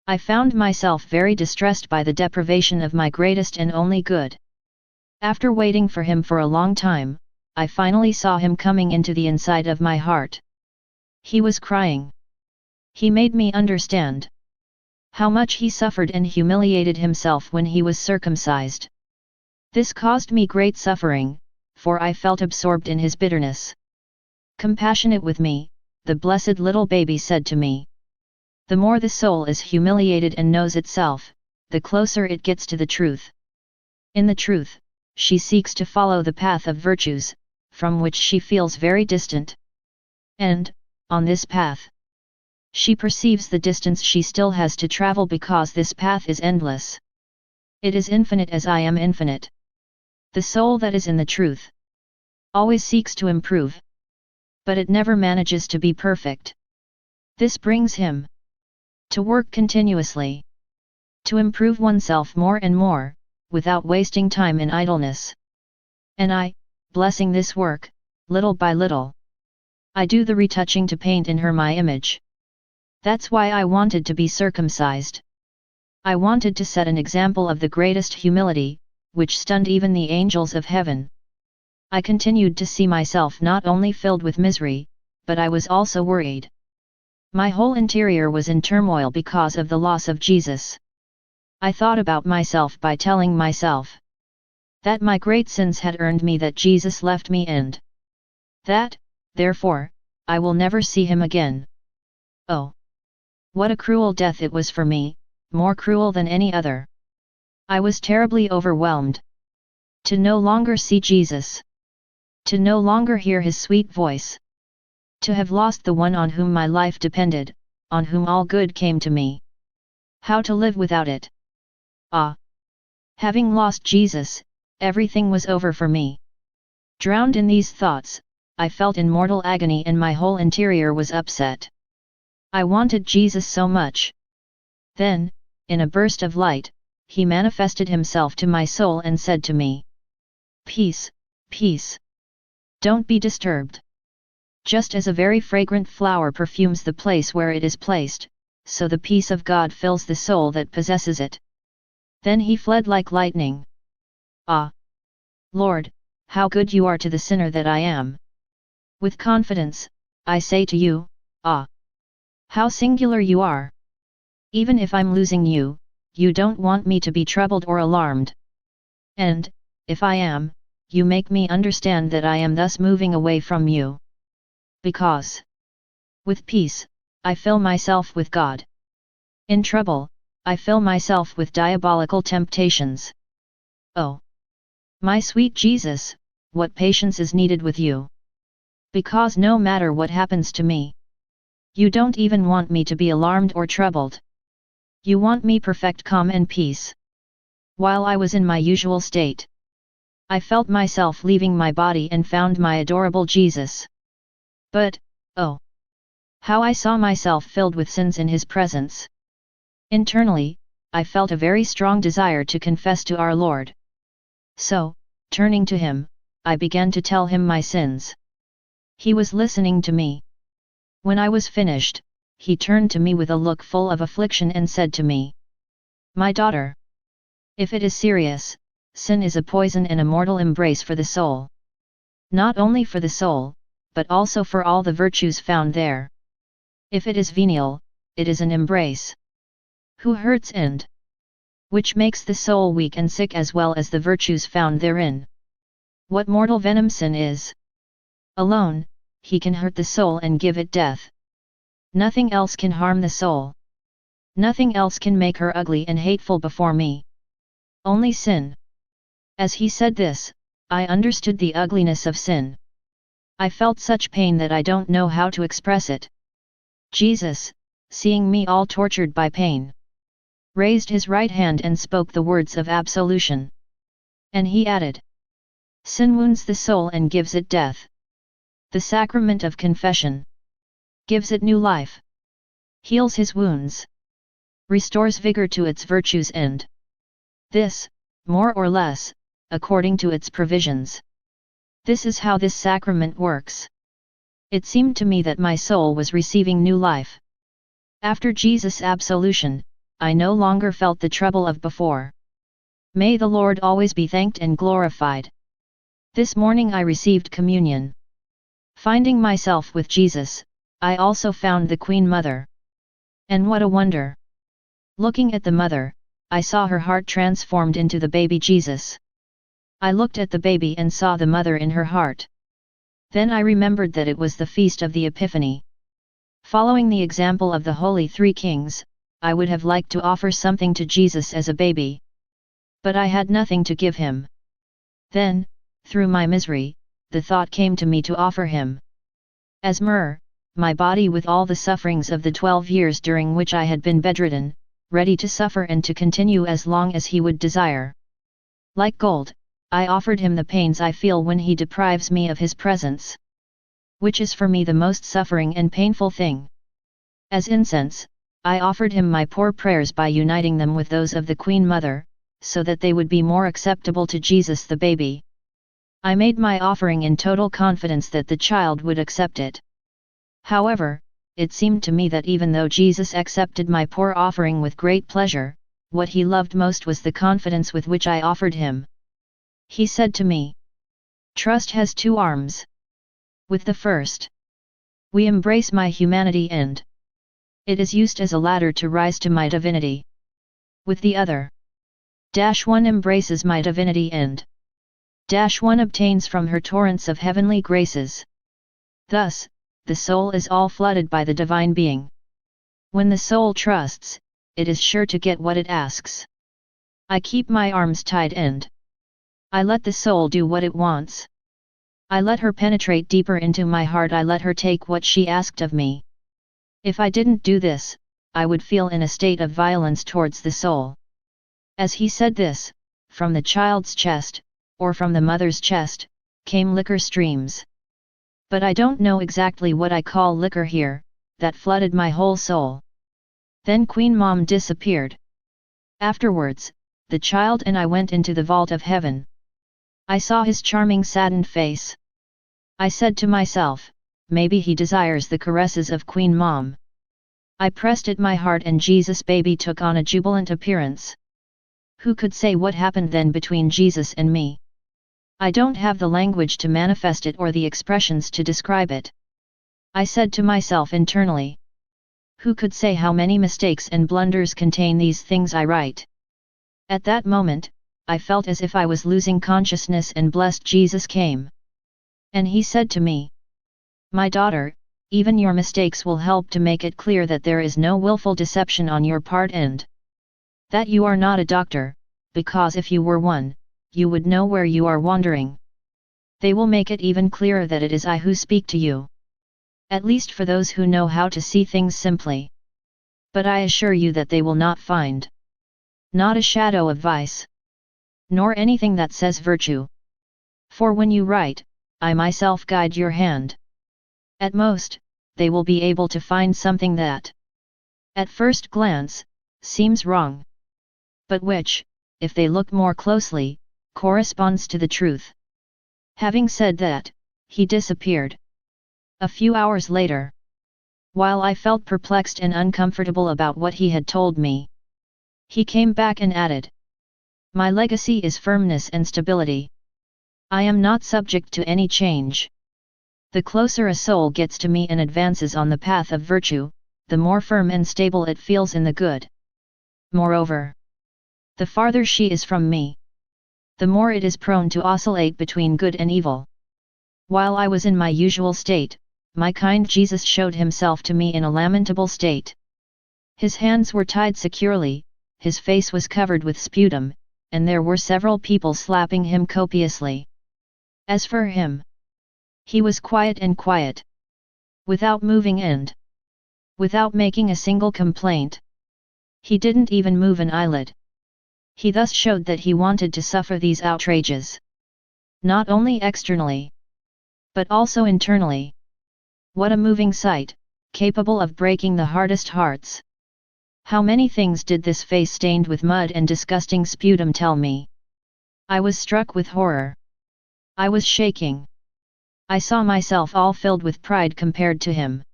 [SPEAKER 1] I found myself very distressed by the deprivation of my greatest and only good. After waiting for him for a long time, I finally saw him coming into the inside of my heart. He was crying. He made me understand how much he suffered and humiliated himself when he was circumcised. This caused me great suffering, for I felt absorbed in his bitterness. Compassionate with me, the blessed little baby said to me, the more the soul is humiliated and knows itself, the closer it gets to the truth. In the truth, she seeks to follow the path of virtues, from which she feels very distant. And, on this path, she perceives the distance she still has to travel because this path is endless. It is infinite as I am infinite. The soul that is in the truth always seeks to improve, but it never manages to be perfect. This brings him to work continuously to improve oneself more and more, without wasting time in idleness. And I, blessing this work, little by little, I do the retouching to paint in her my image. That's why I wanted to be circumcised. I wanted to set an example of the greatest humility, which stunned even the angels of heaven. I continued to see myself not only filled with misery, but I was also worried. My whole interior was in turmoil because of the loss of Jesus. I thought about myself by telling myself that my great sins had earned me that Jesus left me and that, therefore, I will never see him again. Oh! What a cruel death it was for me, more cruel than any other. I was terribly overwhelmed. To no longer see Jesus. To no longer hear his sweet voice. To have lost the one on whom my life depended, on whom all good came to me. How to live without it? Ah! Having lost Jesus, everything was over for me. Drowned in these thoughts, I felt in mortal agony and my whole interior was upset. I wanted Jesus so much. Then, in a burst of light, he manifested himself to my soul and said to me, "Peace, peace. Don't be disturbed. Just as a very fragrant flower perfumes the place where it is placed, so the peace of God fills the soul that possesses it." Then he fled like lightning. Ah! Lord, how good you are to the sinner that I am. With confidence, I say to you, ah! How singular you are. Even if I'm losing you, you don't want me to be troubled or alarmed. And, if I am, you make me understand that I am thus moving away from you. Because, with peace, I fill myself with God. In trouble, I fill myself with diabolical temptations. Oh! My sweet Jesus, what patience is needed with you. Because no matter what happens to me, you don't even want me to be alarmed or troubled. You want me perfect calm and peace. While I was in my usual state, I felt myself leaving my body and found my adorable Jesus. But, oh! How I saw myself filled with sins in his presence. Internally, I felt a very strong desire to confess to our Lord. So, turning to him, I began to tell him my sins. He was listening to me. When I was finished, he turned to me with a look full of affliction and said to me, "My daughter, if it is serious, sin is a poison and a mortal embrace for the soul. Not only for the soul, but also for all the virtues found there. If it is venial, it is an embrace who hurts and which makes the soul weak and sick as well as the virtues found therein. What mortal venom sin is! Alone, he can hurt the soul and give it death. Nothing else can harm the soul. Nothing else can make her ugly and hateful before me. Only sin." As he said this, I understood the ugliness of sin. I felt such pain that I don't know how to express it. Jesus, seeing me all tortured by pain, raised his right hand and spoke the words of absolution. And he added, "Sin wounds the soul and gives it death. The sacrament of confession gives it new life, heals his wounds, restores vigor to its virtues and this, more or less, according to its provisions. This is how this sacrament works." It seemed to me that my soul was receiving new life. After Jesus' absolution, I no longer felt the trouble of before. May the Lord always be thanked and glorified. This morning I received communion. Finding myself with Jesus, I also found the Queen Mother. And what a wonder! Looking at the Mother, I saw her heart transformed into the baby Jesus. I looked at the baby and saw the Mother in her heart. Then I remembered that it was the Feast of the Epiphany. Following the example of the Holy Three Kings, I would have liked to offer something to Jesus as a baby. But I had nothing to give him. Then, through my misery, the thought came to me to offer him as myrrh, my body with all the sufferings of the 12 years during which I had been bedridden, ready to suffer and to continue as long as he would desire. Like gold, I offered him the pains I feel when he deprives me of his presence, which is for me the most suffering and painful thing. As incense, I offered him my poor prayers by uniting them with those of the Queen Mother, so that they would be more acceptable to Jesus the baby. I made my offering in total confidence that the child would accept it. However, it seemed to me that even though Jesus accepted my poor offering with great pleasure, what he loved most was the confidence with which I offered him. He said to me, "Trust has two arms. With the first, we embrace my humanity and it is used as a ladder to rise to my divinity. With the other, one embraces my divinity and one obtains from her torrents of heavenly graces. Thus, the soul is all flooded by the divine being. When the soul trusts, it is sure to get what it asks. I keep my arms tied and I let the soul do what it wants. I let her penetrate deeper into my heart. I let her take what she asked of me. If I didn't do this, I would feel in a state of violence towards the soul." As he said this, from the child's chest, or from the mother's chest, came liquor streams. But I don't know exactly what I call liquor here, that flooded my whole soul. Then Queen Mom disappeared. Afterwards, the child and I went into the vault of heaven. I saw his charming saddened face. I said to myself, maybe he desires the caresses of Queen Mom. I pressed at my heart and Jesus baby took on a jubilant appearance. Who could say what happened then between Jesus and me? I don't have the language to manifest it or the expressions to describe it. I said to myself internally. Who could say how many mistakes and blunders contain these things I write? At that moment, I felt as if I was losing consciousness and blessed Jesus came. And he said to me, "My daughter, even your mistakes will help to make it clear that there is no willful deception on your part and that you are not a doctor, because if you were one, you would know where you are wandering. They will make it even clearer that it is I who speak to you. At least for those who know how to see things simply. But I assure you that they will not find not a shadow of vice, nor anything that says virtue. For when you write, I myself guide your hand. At most, they will be able to find something that, at first glance, seems wrong. But which, if they look more closely, corresponds to the truth." Having said that, he disappeared. A few hours later, while I felt perplexed and uncomfortable about what he had told me, he came back and added, "My legacy is firmness and stability. I am not subject to any change. The closer a soul gets to me and advances on the path of virtue, the more firm and stable it feels in the good. Moreover, the farther she is from me, the more it is prone to oscillate between good and evil. While I was in my usual state, my kind Jesus showed himself to me in a lamentable state. His hands were tied securely, his face was covered with sputum, and there were several people slapping him copiously. As for him, he was quiet and quiet, without moving and without making a single complaint. He didn't even move an eyelid. He thus showed that he wanted to suffer these outrages, not only externally, but also internally. What a moving sight, capable of breaking the hardest hearts. How many things did this face stained with mud and disgusting sputum tell me? I was struck with horror. I was shaking. I saw myself all filled with pride compared to him.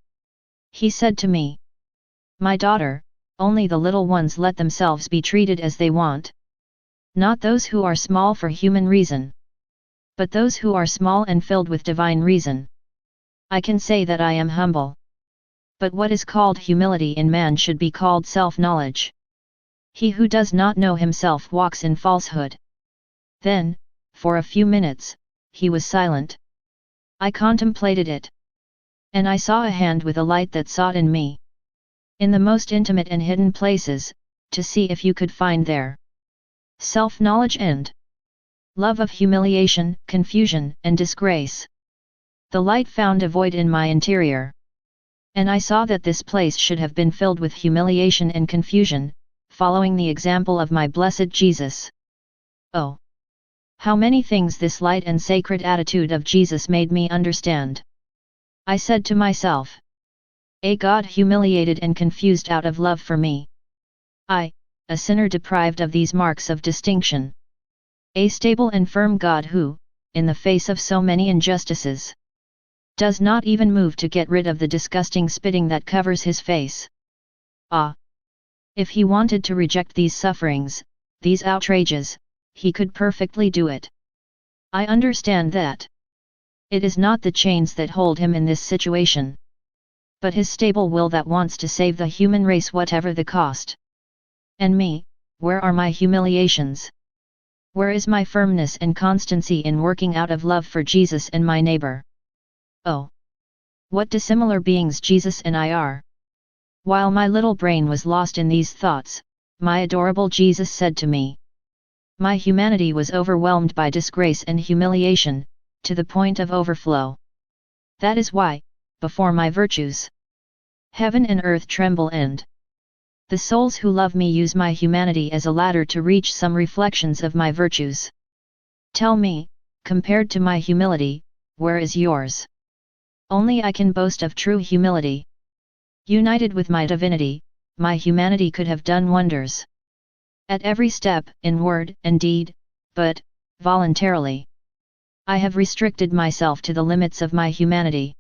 [SPEAKER 1] He said to me, "My daughter, only the little ones let themselves be treated as they want. Not those who are small for human reason, but those who are small and filled with divine reason. I can say that I am humble. But what is called humility in man should be called self-knowledge. He who does not know himself walks in falsehood." Then, for a few minutes, he was silent. I contemplated it. And I saw a hand with a light that sought in me, in the most intimate and hidden places, to see if you could find there self-knowledge and love of humiliation, confusion, and disgrace. The light found a void in my interior. And I saw that this place should have been filled with humiliation and confusion, following the example of my blessed Jesus. Oh! How many things this light and sacred attitude of Jesus made me understand. I said to myself, "A God humiliated and confused out of love for me. I, a sinner deprived of these marks of distinction. A stable and firm God who, in the face of so many injustices, does not even move to get rid of the disgusting spitting that covers his face. Ah! If he wanted to reject these sufferings, these outrages, he could perfectly do it. I understand that. It is not the chains that hold him in this situation, but his stable will that wants to save the human race whatever the cost. And me, where are my humiliations? Where is my firmness and constancy in working out of love for Jesus and my neighbor? Oh! What dissimilar beings Jesus and I are! While my little brain was lost in these thoughts, my adorable Jesus said to me, my humanity was overwhelmed by disgrace and humiliation, to the point of overflow. That is why, before my virtues, heaven and earth tremble, and the souls who love me use my humanity as a ladder to reach some reflections of my virtues. Tell me, compared to my humility, where is yours? Only I can boast of true humility. United with my divinity, my humanity could have done wonders. At every step, in word and deed, but, voluntarily, I have restricted myself to the limits of my humanity.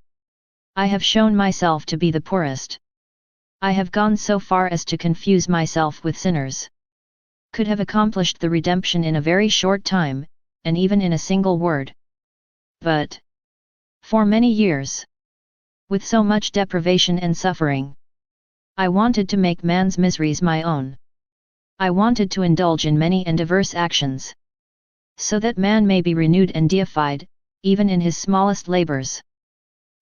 [SPEAKER 1] I have shown myself to be the poorest. I have gone so far as to confuse myself with sinners. Could have accomplished the redemption in a very short time, and even in a single word. But, for many years, with so much deprivation and suffering, I wanted to make man's miseries my own. I wanted to indulge in many and diverse actions, so that man may be renewed and deified, even in his smallest labors.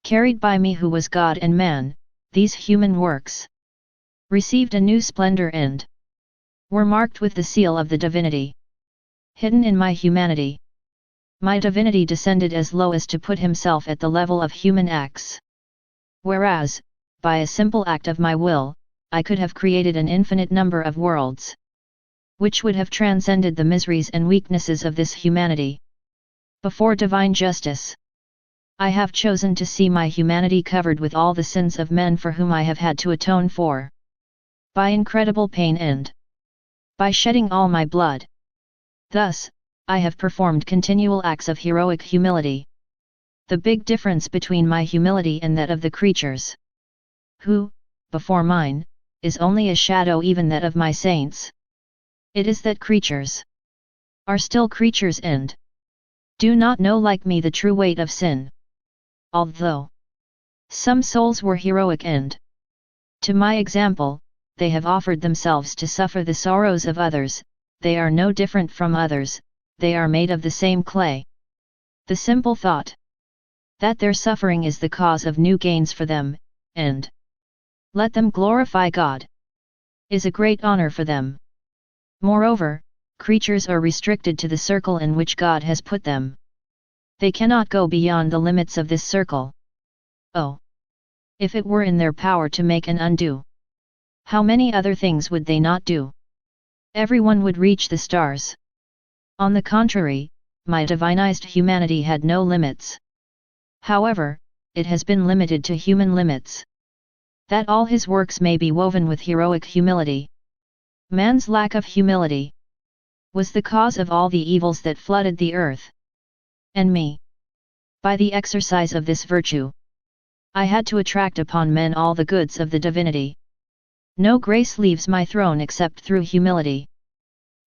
[SPEAKER 1] Carried by me who was God and man, these human works received a new splendor and were marked with the seal of the divinity. Hidden in my humanity, my divinity descended as low as to put himself at the level of human acts. Whereas, by a simple act of my will, I could have created an infinite number of worlds, which would have transcended the miseries and weaknesses of this humanity. Before divine justice, I have chosen to see my humanity covered with all the sins of men for whom I have had to atone for, by incredible pain and by shedding all my blood. Thus, I have performed continual acts of heroic humility. The big difference between my humility and that of the creatures, who, before mine, is only a shadow even that of my saints. It is that creatures are still creatures and do not know like me the true weight of sin. Although some souls were heroic and, to my example, they have offered themselves to suffer the sorrows of others, they are no different from others, they are made of the same clay. The simple thought that their suffering is the cause of new gains for them, and let them glorify God, is a great honor for them. Moreover, creatures are restricted to the circle in which God has put them. They cannot go beyond the limits of this circle. Oh! If it were in their power to make and undo, how many other things would they not do? Everyone would reach the stars. On the contrary, my divinized humanity had no limits. However, it has been limited to human limits, that all his works may be woven with heroic humility. Man's lack of humility was the cause of all the evils that flooded the earth. And me, by the exercise of this virtue, I had to attract upon men all the goods of the divinity. No grace leaves my throne except through humility.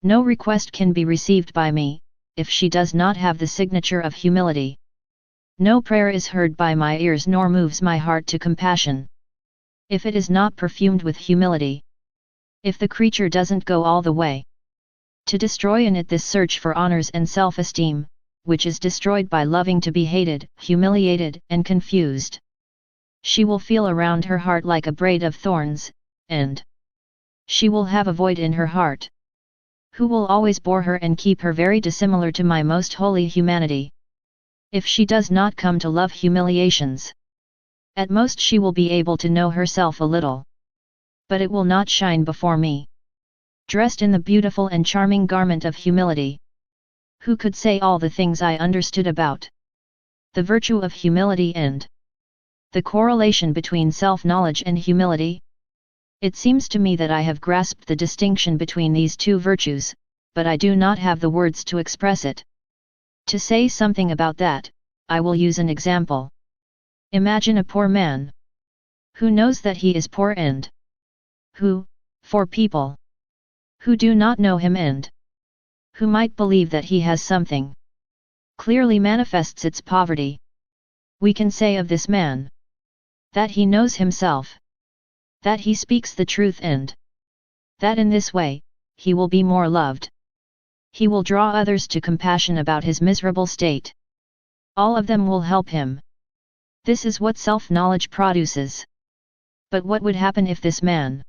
[SPEAKER 1] No request can be received by me, if she does not have the signature of humility. No prayer is heard by my ears nor moves my heart to compassion, if it is not perfumed with humility. If the creature doesn't go all the way to destroy in it this search for honors and self-esteem, which is destroyed by loving to be hated, humiliated, and confused, she will feel around her heart like a braid of thorns, and she will have a void in her heart, who will always bore her and keep her very dissimilar to my most holy humanity. If she does not come to love humiliations, at most she will be able to know herself a little, but it will not shine before me, dressed in the beautiful and charming garment of humility. Who could say all the things I understood about the virtue of humility and the correlation between self-knowledge and humility? It seems to me that I have grasped the distinction between these two virtues, but I do not have the words to express it. To say something about that, I will use an example. Imagine a poor man who knows that he is poor and who, for people who do not know him and who might believe that he has something, clearly manifests its poverty. We can say of this man that he knows himself, that he speaks the truth and that in this way, he will be more loved. He will draw others to compassion about his miserable state. All of them will help him. This is what self-knowledge produces. But what would happen if this man,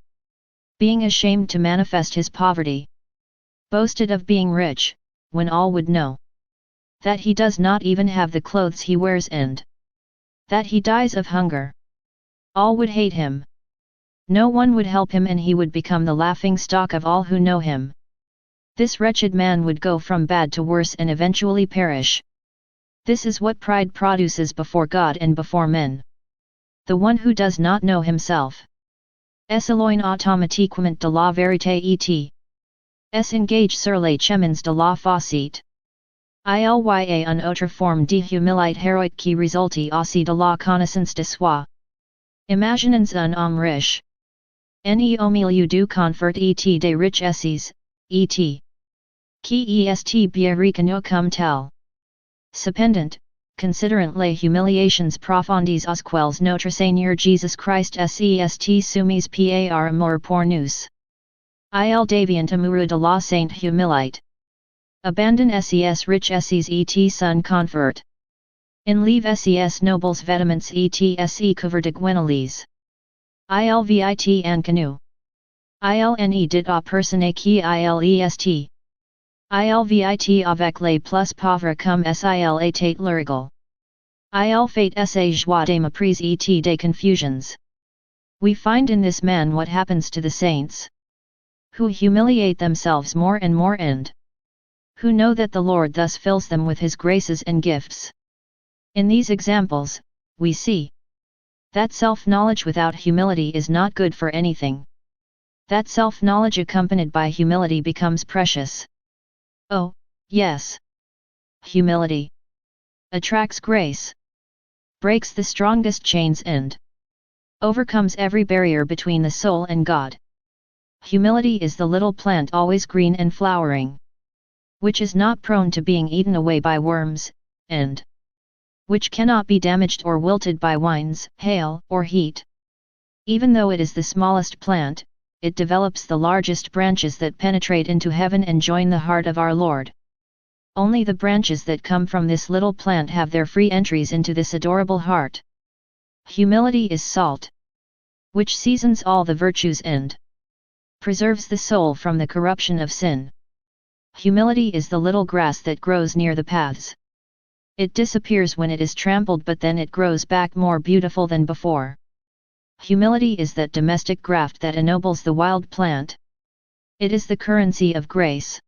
[SPEAKER 1] being ashamed to manifest his poverty, boasted of being rich, when all would know that he does not even have the clothes he wears and that he dies of hunger? All would hate him. No one would help him and he would become the laughing stock of all who know him. This wretched man would go from bad to worse and eventually perish. This is what pride produces before God and before men. The one who does not know himself est éloigné automatiquement de la vérité et est engagé sur les chemins de la fausseté. Il y a une autre forme de humilité héroïque qui résulte aussi de la connaissance de soi. Imaginons un homme riche. Ne au milieu du confort et des richesses, et qui est bien reconnu comme tel. Cependant, considérant les humiliations profondes auxquelles notre Seigneur Jésus Christ s'est soumis par amour pour nous. Il devient amoureux de la sainte humilité. Abandon ses richesses et son confort. Enlève ses nobles vêtements et se couvre de guenilles. Il vit en canu. Il ne dit à personne qui il est. Il vit avec les plus pauvres comme s'il était leur égal. Il fait ses joies de mépris et des confusions. We find in this man what happens to the saints, who humiliate themselves more and more and who know that the Lord thus fills them with his graces and gifts. In these examples, we see that self-knowledge without humility is not good for anything. That self-knowledge accompanied by humility becomes precious. Oh, yes. Humility attracts grace, breaks the strongest chains and overcomes every barrier between the soul and God. Humility is the little plant always green and flowering, which is not prone to being eaten away by worms, and which cannot be damaged or wilted by winds, hail, or heat. Even though it is the smallest plant, it develops the largest branches that penetrate into heaven and join the heart of our Lord. Only the branches that come from this little plant have their free entries into this adorable heart. Humility is salt, which seasons all the virtues and preserves the soul from the corruption of sin. Humility is the little grass that grows near the paths. It disappears when it is trampled, but then it grows back more beautiful than before. Humility is that domestic graft that ennobles the wild plant. It is the currency of grace.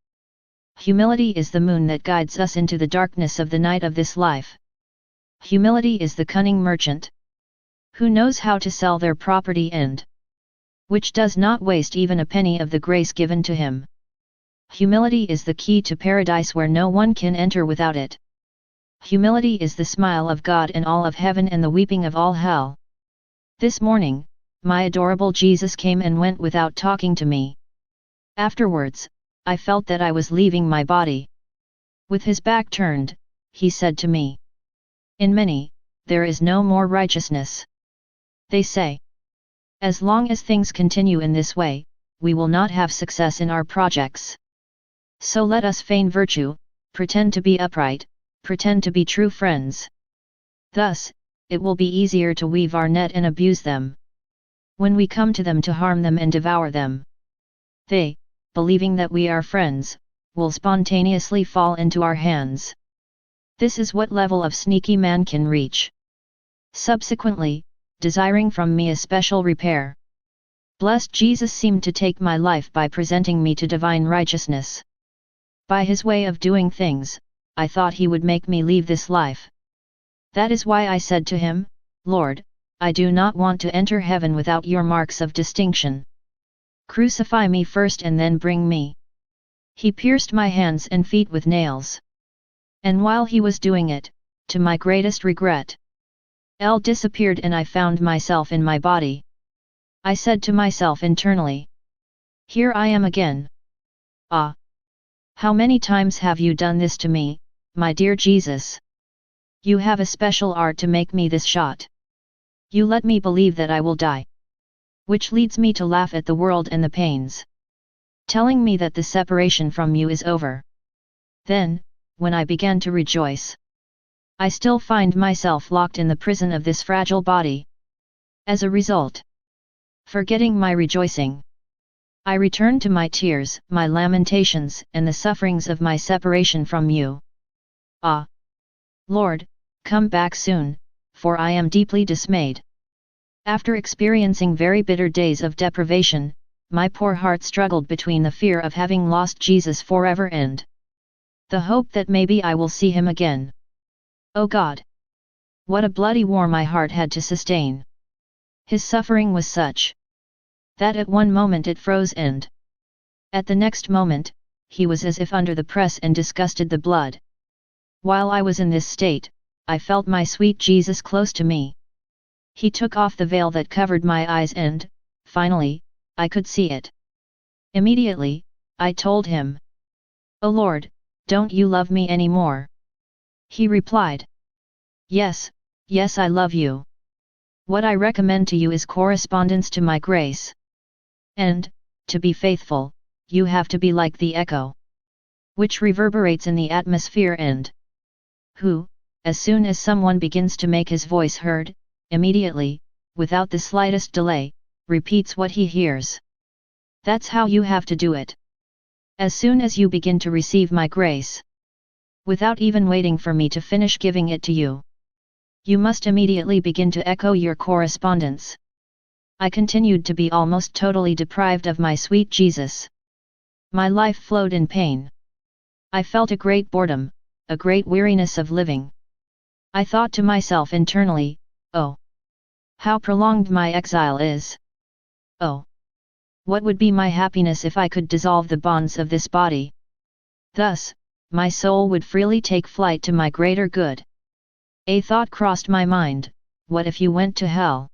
[SPEAKER 1] Humility is the moon that guides us into the darkness of the night of this life. Humility is the cunning merchant who knows how to sell their property and which does not waste even a penny of the grace given to him. Humility is the key to paradise where no one can enter without it. Humility is the smile of God in all of heaven and the weeping of all hell. This morning, my adorable Jesus came and went without talking to me. Afterwards, I felt that I was leaving my body. With his back turned, he said to me, "In many, there is no more righteousness." They say, as long as things continue in this way, we will not have success in our projects. So let us feign virtue, pretend to be upright, pretend to be true friends. Thus, it will be easier to weave our net and abuse them. When we come to them to harm them and devour them, they, believing that we are friends, will spontaneously fall into our hands. This is what level of sneaky man can reach. Subsequently, desiring from me a special repair, blessed Jesus seemed to take my life by presenting me to divine righteousness. By his way of doing things, I thought he would make me leave this life. That is why I said to him, "Lord, I do not want to enter heaven without your marks of distinction." Crucify me first and then bring me. He pierced my hands and feet with nails. And while he was doing it, to my greatest regret, L disappeared and I found myself in my body. I said to myself internally, "Here I am again. Ah! How many times have you done this to me, my dear Jesus? You have a special art to make me this shot. You let me believe that I will die. Which leads me to laugh at the world and the pains. Telling me that the separation from you is over. Then, when I began to rejoice, I still find myself locked in the prison of this fragile body. As a result, forgetting my rejoicing, I return to my tears, my lamentations, and the sufferings of my separation from you. Ah! Lord, come back soon, for I am deeply dismayed." After experiencing very bitter days of deprivation, my poor heart struggled between the fear of having lost Jesus forever and the hope that maybe I will see him again. Oh God! What a bloody war my heart had to sustain! His suffering was such that at one moment it froze and at the next moment, he was as if under the press and disgusted the blood. While I was in this state, I felt my sweet Jesus close to me. He took off the veil that covered my eyes and, finally, I could see it. Immediately, I told him, "O Lord, don't you love me anymore?" He replied, "Yes, yes, I love you. What I recommend to you is correspondence to my grace. And, to be faithful, you have to be like the echo, which reverberates in the atmosphere and who, as soon as someone begins to make his voice heard, immediately, without the slightest delay, repeats what he hears. That's how you have to do it. As soon as you begin to receive my grace, without even waiting for me to finish giving it to you, you must immediately begin to echo your correspondence." I continued to be almost totally deprived of my sweet Jesus. My life flowed in pain. I felt a great boredom, a great weariness of living. I thought to myself internally, "Oh! How prolonged my exile is! Oh! What would be my happiness if I could dissolve the bonds of this body? Thus, my soul would freely take flight to my greater good." A thought crossed my mind, what if you went to hell?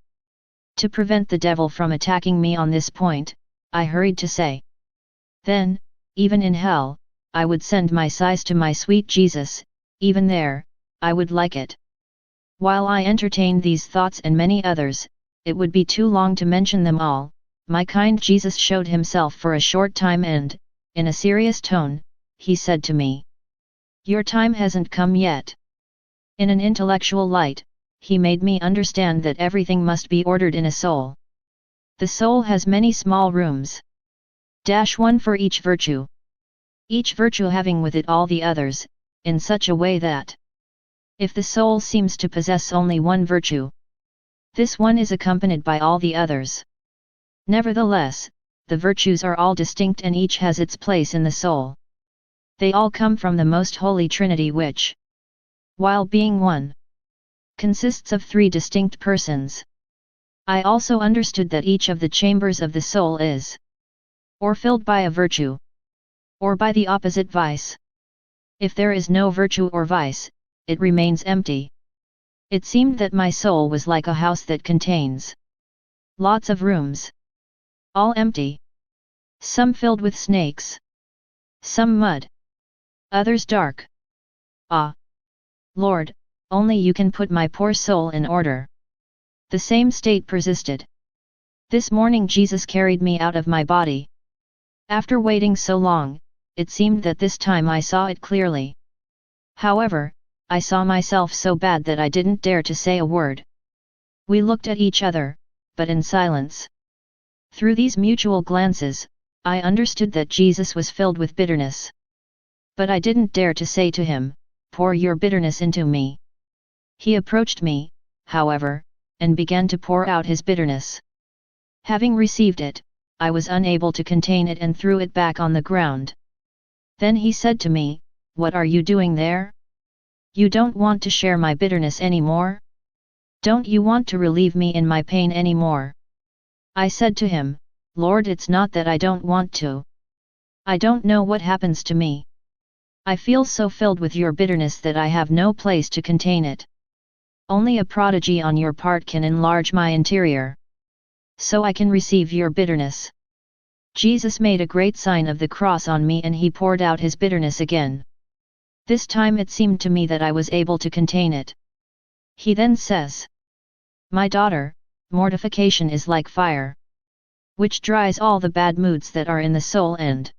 [SPEAKER 1] To prevent the devil from attacking me on this point, I hurried to say, "Then, even in hell, I would send my sighs to my sweet Jesus, even there, I would like it." While I entertained these thoughts and many others, it would be too long to mention them all, my kind Jesus showed himself for a short time and, in a serious tone, he said to me, "Your time hasn't come yet." In an intellectual light, he made me understand that everything must be ordered in a soul. The soul has many small rooms. One for each virtue. Each virtue having with it all the others, in such a way that, if the soul seems to possess only one virtue, this one is accompanied by all the others. Nevertheless, the virtues are all distinct and each has its place in the soul. They all come from the most holy Trinity which, while being one, consists of three distinct persons. I also understood that each of the chambers of the soul is or filled by a virtue, or by the opposite vice. If there is no virtue or vice, it remains empty. It seemed that my soul was like a house that contains lots of rooms, all empty. Some filled with snakes, some mud, others dark. Ah! Lord, only you can put my poor soul in order. The same state persisted. This morning Jesus carried me out of my body. After waiting so long, it seemed that this time I saw it clearly. However, I saw myself so bad that I didn't dare to say a word. We looked at each other, but in silence. Through these mutual glances, I understood that Jesus was filled with bitterness. But I didn't dare to say to him, "Pour your bitterness into me." He approached me, however, and began to pour out his bitterness. Having received it, I was unable to contain it and threw it back on the ground. Then he said to me, "What are you doing there? You don't want to share my bitterness anymore? Don't you want to relieve me in my pain anymore?" I said to him, Lord, it's not that I don't want to. I don't know what happens to me. I feel so filled with your bitterness that I have no place to contain it. Only a prodigy on your part can enlarge my interior, so I can receive your bitterness. Jesus made a great sign of the cross on me and he poured out his bitterness again. This time it seemed to me that I was able to contain it. He then says, "My daughter, mortification is like fire, which dries all the bad moods that are in the soul and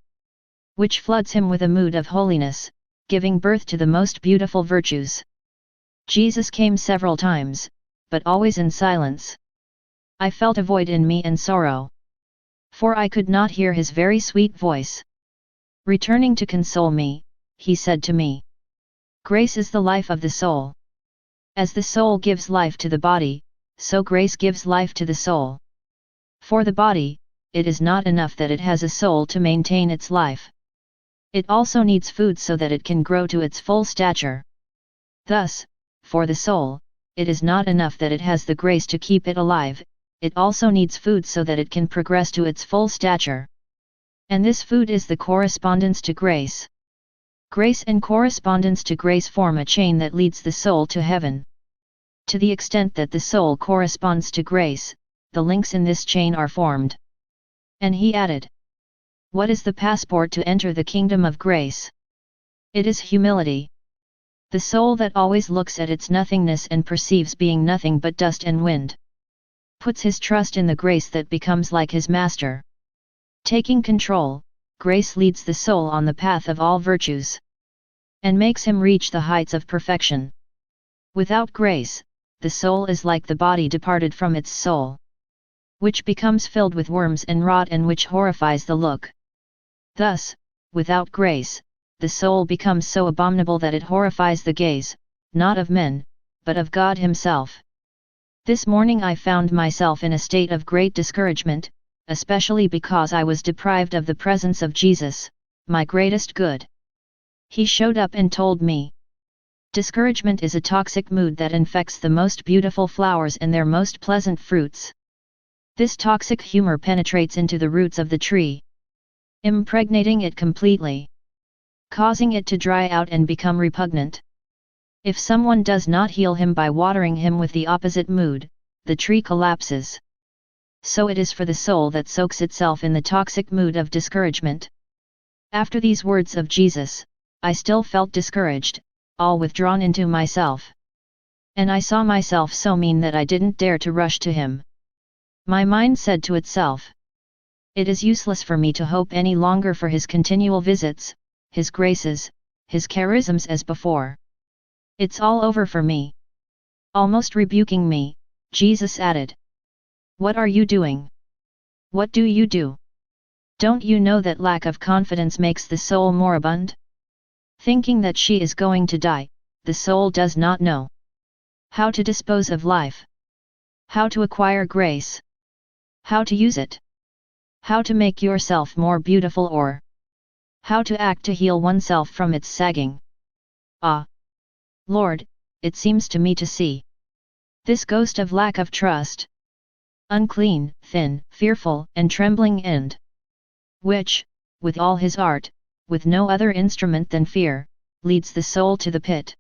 [SPEAKER 1] which floods him with a mood of holiness, giving birth to the most beautiful virtues." Jesus came several times, but always in silence. I felt a void in me and sorrow, for I could not hear his very sweet voice. Returning to console me, he said to me, "Grace is the life of the soul. As the soul gives life to the body, so grace gives life to the soul. For the body, it is not enough that it has a soul to maintain its life. It also needs food so that it can grow to its full stature. Thus, for the soul, it is not enough that it has the grace to keep it alive, it also needs food so that it can progress to its full stature. And this food is the correspondence to grace. Grace and correspondence to grace form a chain that leads the soul to heaven. To the extent that the soul corresponds to grace, the links in this chain are formed." And he added, "What is the passport to enter the kingdom of grace? It is humility. The soul that always looks at its nothingness and perceives being nothing but dust and wind, puts his trust in the grace that becomes like his master. Taking control, grace leads the soul on the path of all virtues, and makes him reach the heights of perfection. Without grace, the soul is like the body departed from its soul, which becomes filled with worms and rot and which horrifies the look. Thus, without grace, the soul becomes so abominable that it horrifies the gaze, not of men, but of God himself." This morning I found myself in a state of great discouragement, especially because I was deprived of the presence of Jesus, my greatest good. He showed up and told me, "Discouragement is a toxic mood that infects the most beautiful flowers and their most pleasant fruits. This toxic humor penetrates into the roots of the tree, impregnating it completely, causing it to dry out and become repugnant. If someone does not heal him by watering him with the opposite mood, the tree collapses. So it is for the soul that soaks itself in the toxic mood of discouragement." After these words of Jesus, I still felt discouraged, all withdrawn into myself. And I saw myself so mean that I didn't dare to rush to him. My mind said to itself, "It is useless for me to hope any longer for his continual visits, his graces, his charisms as before. It's all over for me." Almost rebuking me, Jesus added, "What are you doing? What do you do? Don't you know that lack of confidence makes the soul moribund? Thinking that she is going to die, the soul does not know how to dispose of life, how to acquire grace, how to use it, how to make yourself more beautiful, or how to act to heal oneself from its sagging. Ah, Lord, it seems to me to see this ghost of lack of trust, unclean, thin, fearful, and trembling, and which, with all his art, with no other instrument than fear, leads the soul to the pit.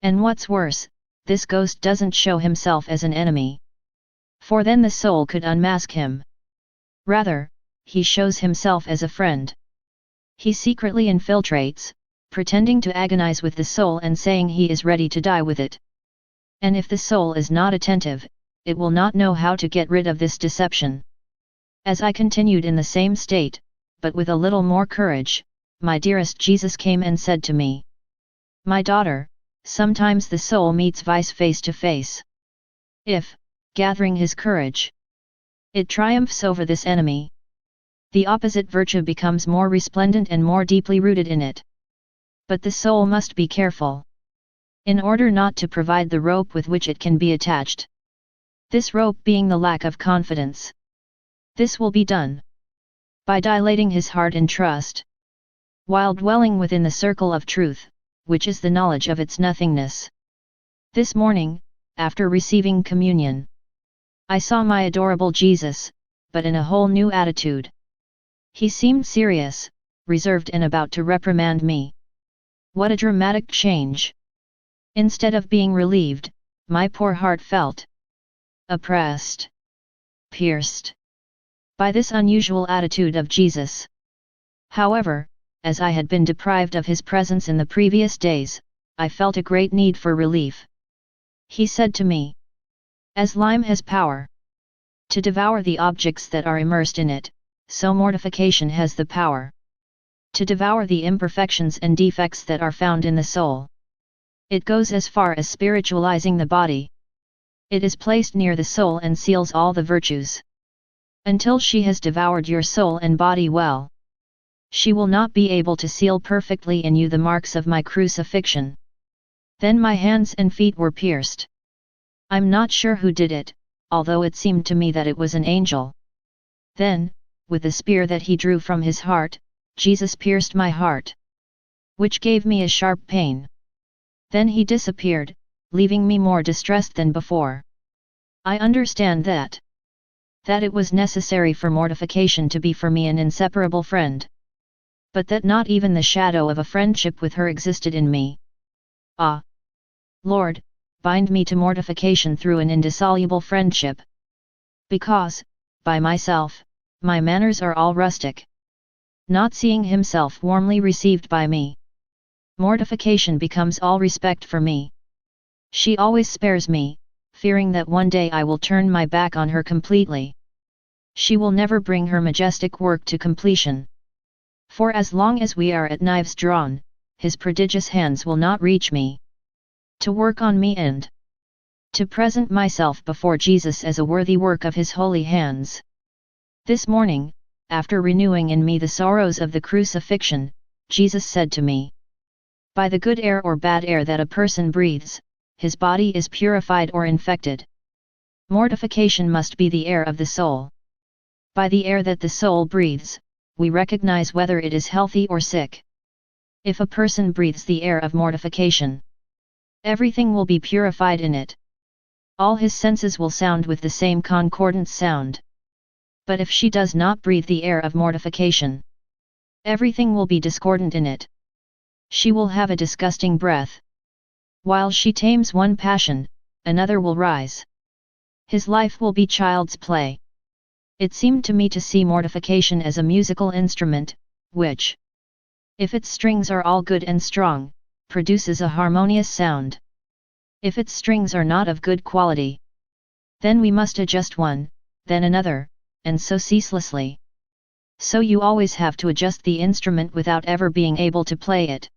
[SPEAKER 1] And what's worse, this ghost doesn't show himself as an enemy, for then the soul could unmask him. Rather, he shows himself as a friend. He secretly infiltrates, pretending to agonize with the soul and saying he is ready to die with it. And if the soul is not attentive, it will not know how to get rid of this deception." As I continued in the same state, but with a little more courage, my dearest Jesus came and said to me, "My daughter, sometimes the soul meets vice face to face. If, gathering his courage, it triumphs over this enemy, the opposite virtue becomes more resplendent and more deeply rooted in it. But the soul must be careful, in order not to provide the rope with which it can be attached. This rope being the lack of confidence. This will be done by dilating his heart in trust, while dwelling within the circle of truth, which is the knowledge of its nothingness." This morning, after receiving communion, I saw my adorable Jesus, but in a whole new attitude. He seemed serious, reserved and about to reprimand me. What a dramatic change! Instead of being relieved, my poor heart felt oppressed, pierced by this unusual attitude of Jesus. However, as I had been deprived of his presence in the previous days, I felt a great need for relief. He said to me, "As lime has power to devour the objects that are immersed in it, so mortification has the power to devour the imperfections and defects that are found in the soul. It goes as far as spiritualizing the body. It is placed near the soul and seals all the virtues. Until she has devoured your soul and body well, she will not be able to seal perfectly in you the marks of my crucifixion." Then my hands and feet were pierced. I'm not sure who did it, although it seemed to me that it was an angel. Then, with the spear that he drew from his heart, Jesus pierced my heart, which gave me a sharp pain. Then he disappeared, leaving me more distressed than before. I understand that it was necessary for mortification to be for me an inseparable friend. But that not even the shadow of a friendship with her existed in me. Ah! Lord, bind me to mortification through an indissoluble friendship. Because, by myself, my manners are all rustic. Not seeing himself warmly received by me, mortification becomes all respect for me. She always spares me, fearing that one day I will turn my back on her completely. She will never bring her majestic work to completion. For as long as we are at knives drawn, his prodigious hands will not reach me to work on me and to present myself before Jesus as a worthy work of his holy hands. This morning, after renewing in me the sorrows of the crucifixion, Jesus said to me, "By the good air or bad air that a person breathes, his body is purified or infected. Mortification must be the air of the soul. By the air that the soul breathes, we recognize whether it is healthy or sick. If a person breathes the air of mortification, everything will be purified in it. All his senses will sound with the same concordant sound. But if she does not breathe the air of mortification, everything will be discordant in it. She will have a disgusting breath. While she tames one passion, another will rise. His life will be child's play." It seemed to me to see mortification as a musical instrument, which, if its strings are all good and strong, produces a harmonious sound. If its strings are not of good quality, then we must adjust one, then another, and so ceaselessly. So you always have to adjust the instrument without ever being able to play it.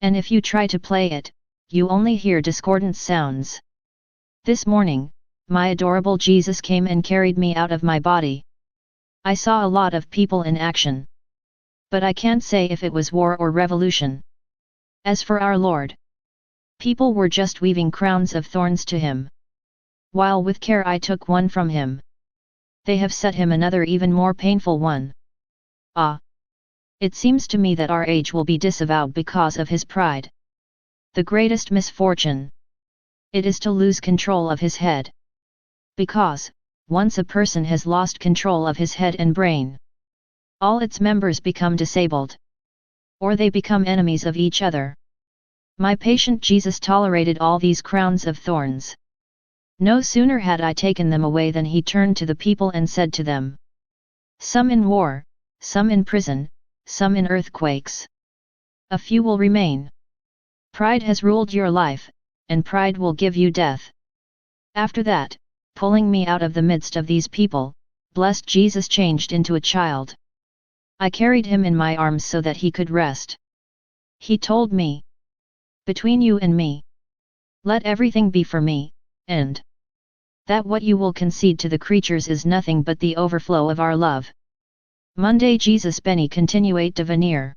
[SPEAKER 1] And if you try to play it, you only hear discordant sounds. This morning, my adorable Jesus came and carried me out of my body. I saw a lot of people in action. But I can't say if it was war or revolution. As for our Lord, people were just weaving crowns of thorns to him. While with care I took one from him, they have set him another even more painful one. Ah! It seems to me that our age will be disavowed because of his pride. The greatest misfortune, it is to lose control of his head. Because, once a person has lost control of his head and brain, all its members become disabled. Or they become enemies of each other. My patient Jesus tolerated all these crowns of thorns. No sooner had I taken them away than he turned to the people and said to them, "Some in war, some in prison, some in earthquakes. A few will remain. Pride has ruled your life, and pride will give you death." After that, pulling me out of the midst of these people, blessed Jesus changed into a child. I carried him in my arms so that he could rest. He told me, "Between you and me, let everything be for me, and that what you will concede to the creatures is nothing but the overflow of our love." Monday Jesus beni continuate devenir.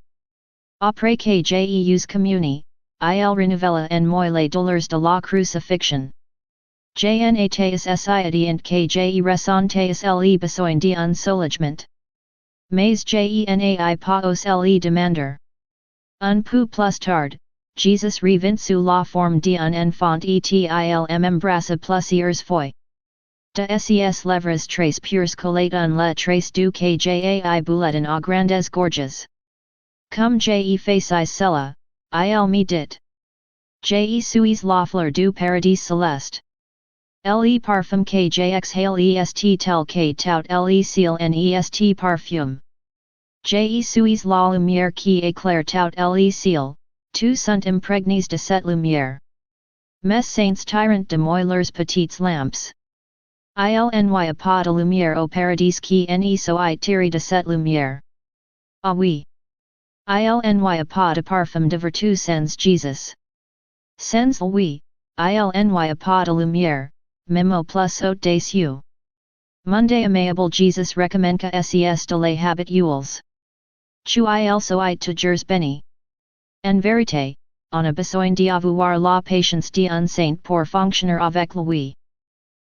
[SPEAKER 1] Après que Jeus communi, il renouvelle en moi les douleurs de la crucifixion. J'étais assaillant que je ressentais le besoin d'un soulagement. Mais je n'ai pas osé demander. Un peu plus tard, Jesus revint sous la forme d'un enfant et il m'embrassa plusieurs fois. De ses lèvres trace pures collate un le trace du que jai bouletin a grandes gorges. Comme je facis cela, il me dit. Je suis la fleur du paradis céleste. Le parfum que j'exhale est tel que tout le ciel est parfum. Je suis la lumière qui éclaire tout le ciel, tous sont imprégnés de cette lumière. Mes saints tirant de moi leurs petites lampes. Il n'y a pas de lumière au paradis qui ne soit tirée de cette lumière. Ah oui. Il n'y a pas de parfum de vertu sans Jesus. Sans lui, il n'y a pas de lumière, même au plus haut des cieux. Monde aimable Jesus recommande que ses de les habituels. Tu il soit toujours béni. En vérité, on a besoin d'avoir la patience d'un saint pour fonctionner avec lui.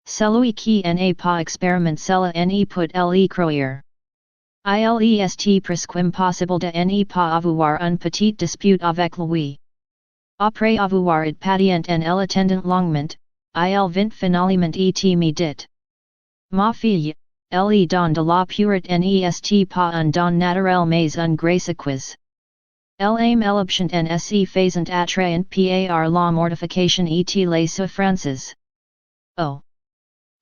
[SPEAKER 1] Celui qui n'a pas expérimenté cela ne peut le croire. Il est presque impossible de ne pas avoir un petit dispute avec lui. Après avoir été patient en l'attendant longuement, il vint finalement et me dit. Ma fille, le don de la purité n'est pas un don naturel mais un grâce acquise. L'âme l'obtient en se faisant attrayant par la mortification et les souffrances. Oh!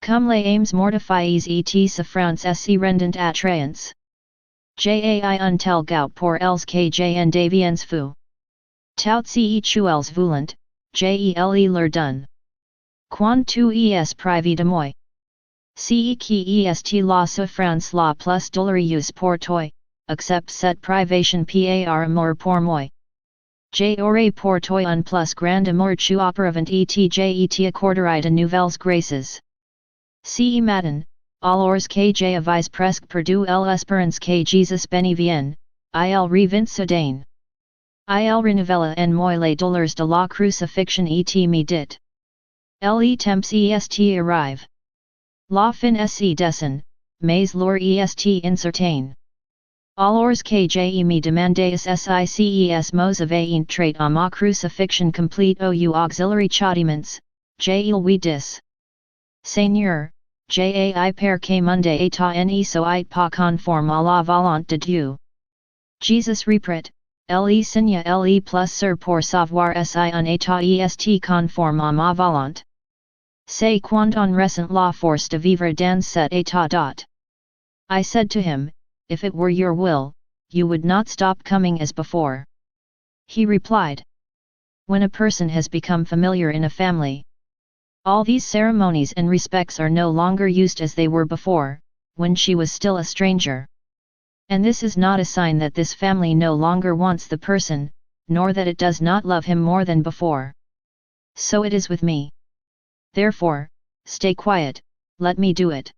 [SPEAKER 1] Comme les âmes mortifiées et souffrances se rendent attrayants. Jai un tel gout pour els que j'en deviens fou. Tout ce tu els voulent, je leur donne. Quand tu es privé de moi. Ce qui est la souffrance la plus douloureuse pour toi, accept cette privation par amour pour moi. J'aurai pour toi un plus grand amour tu auparavant et je accorderai de nouvelles grâces. Ce matin, alors que j'avais presque perdu l'espérance que Jesus béni vienne, il revint soudain. Il renouvela en moi les douleurs de la crucifixion et me dit. Le temps est arrive. La fin est descend, mais l'heure est incertaine. Alors que je me demandais SICES motivaient trait à ma crucifixion complete ou auxiliary châtiments, je lui dis. Seigneur, j'ai peur que monde état ne soit pas conforme à la volonté de Dieu. Jesus reprit, le signe le plus sûr pour savoir si un état est conforme à ma volonté. C'est quand on ressent la force de vivre dans cet état. I said to him, if it were your will, you would not stop coming as before. He replied. When a person has become familiar in a family, all these ceremonies and respects are no longer used as they were before, when she was still a stranger. And this is not a sign that this family no longer wants the person, nor that it does not love him more than before. So it is with me. Therefore, stay quiet, let me do it.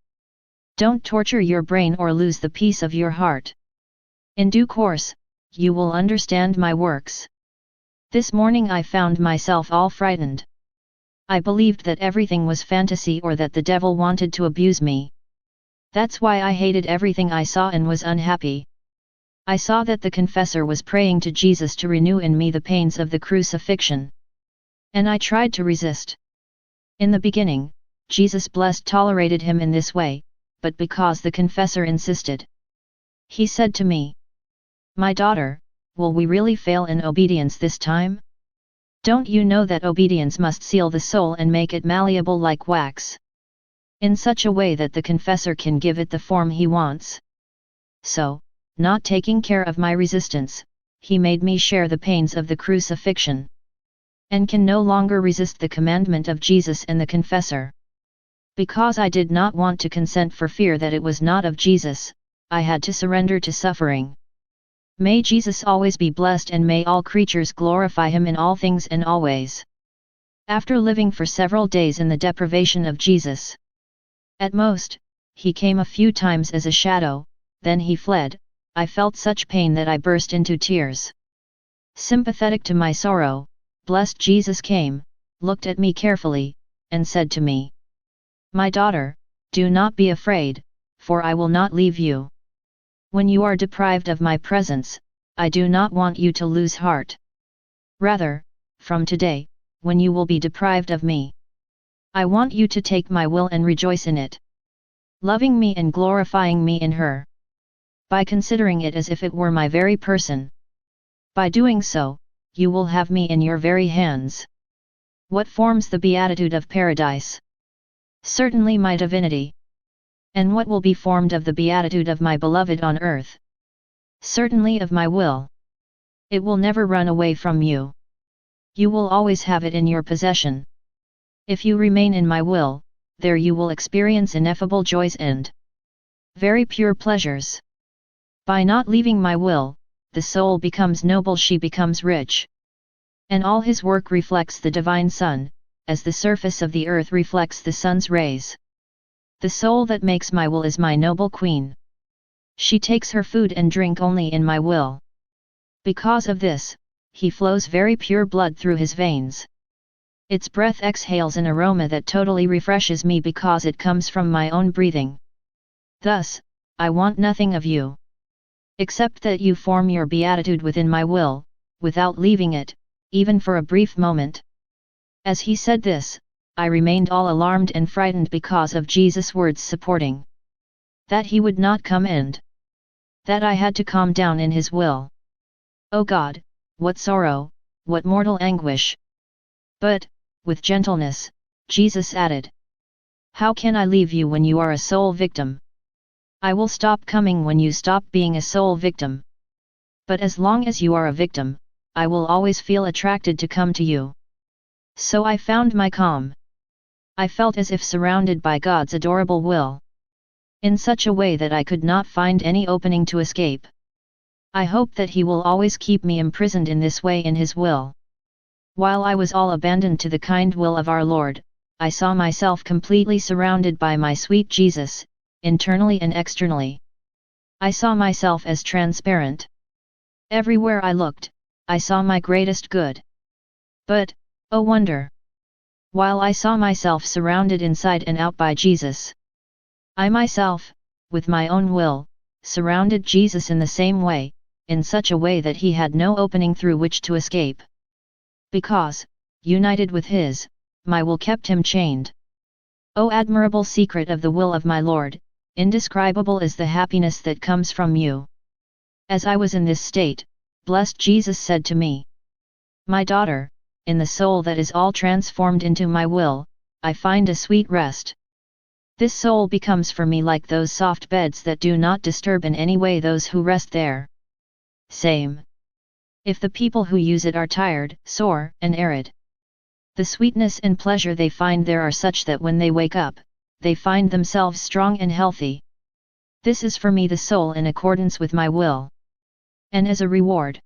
[SPEAKER 1] Don't torture your brain or lose the peace of your heart. In due course, you will understand my works. This morning I found myself all frightened. I believed that everything was fantasy or that the devil wanted to abuse me. That's why I hated everything I saw and was unhappy. I saw that the confessor was praying to Jesus to renew in me the pains of the crucifixion. And I tried to resist. In the beginning, Jesus blessed tolerated him in this way, but because the confessor insisted. He said to me, my daughter, will we really fail in obedience this time? Don't you know that obedience must seal the soul and make it malleable like wax? In such a way that the confessor can give it the form he wants. So, not taking care of my resistance, he made me share the pains of the crucifixion. And can no longer resist the commandment of Jesus and the confessor. Because I did not want to consent for fear that it was not of Jesus, I had to surrender to suffering. May Jesus always be blessed and may all creatures glorify him in all things and always. After living for several days in the deprivation of Jesus. At most, he came a few times as a shadow, then he fled. I felt such pain that I burst into tears. Sympathetic to my sorrow, blessed Jesus came, looked at me carefully, and said to me, my daughter, do not be afraid, for I will not leave you. When you are deprived of my presence, I do not want you to lose heart. Rather, from today, when you will be deprived of me, I want you to take my will and rejoice in it, loving me and glorifying me in her, by considering it as if it were my very person. By doing so, you will have me in your very hands. What forms the beatitude of paradise? Certainly my divinity. And what will be formed of the beatitude of my beloved on earth? Certainly of my will. It will never run away from you. You will always have it in your possession. If you remain in my will, there you will experience ineffable joys and very pure pleasures. By not leaving my will, the soul becomes noble, she becomes rich. And all his work reflects the divine sun, as the surface of the earth reflects the sun's rays. The soul that makes my will is my noble queen. She takes her food and drink only in my will. Because of this, he flows very pure blood through his veins. Its breath exhales an aroma that totally refreshes me because it comes from my own breathing. Thus, I want nothing of you, except that you form your beatitude within my will, without leaving it, even for a brief moment. As he said this, I remained all alarmed and frightened because of Jesus' words supporting that he would not come and that I had to calm down in his will. O God, what sorrow, what mortal anguish! But, with gentleness, Jesus added, how can I leave you when you are a soul victim? I will stop coming when you stop being a soul victim. But as long as you are a victim, I will always feel attracted to come to you. So I found my calm. I felt as if surrounded by God's adorable will, in such a way that I could not find any opening to escape. I hope that he will always keep me imprisoned in this way in his will. While I was all abandoned to the kind will of our Lord, I saw myself completely surrounded by my sweet Jesus, internally and externally. I saw myself as transparent. Everywhere I looked, I saw my greatest good. But, oh wonder! While I saw myself surrounded inside and out by Jesus, I myself, with my own will, surrounded Jesus in the same way, in such a way that he had no opening through which to escape. Because, united with his, my will kept him chained. O admirable secret of the will of my Lord, indescribable is the happiness that comes from you. As I was in this state, blessed Jesus said to me, my daughter, in the soul that is all transformed into my will, I find a sweet rest. This soul becomes for me like those soft beds that do not disturb in any way those who rest there. Same. If the people who use it are tired, sore, and arid, the sweetness and pleasure they find there are such that when they wake up, they find themselves strong and healthy. This is for me the soul in accordance with my will. And as a reward,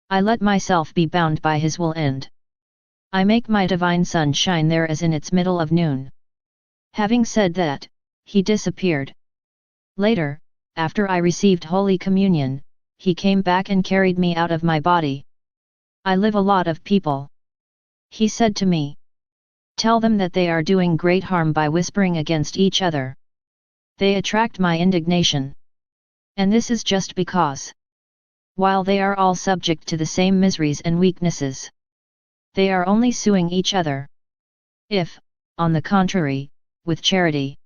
[SPEAKER 1] I let myself be bound by his will and I make my divine sun shine there as in its middle of noon. Having said that, he disappeared. Later, after I received Holy Communion, he came back and carried me out of my body. I live a lot of people. He said to me, tell them that they are doing great harm by whispering against each other. They attract my indignation. And this is just because, while they are all subject to the same miseries and weaknesses, they are only suing each other. If, on the contrary, with charity,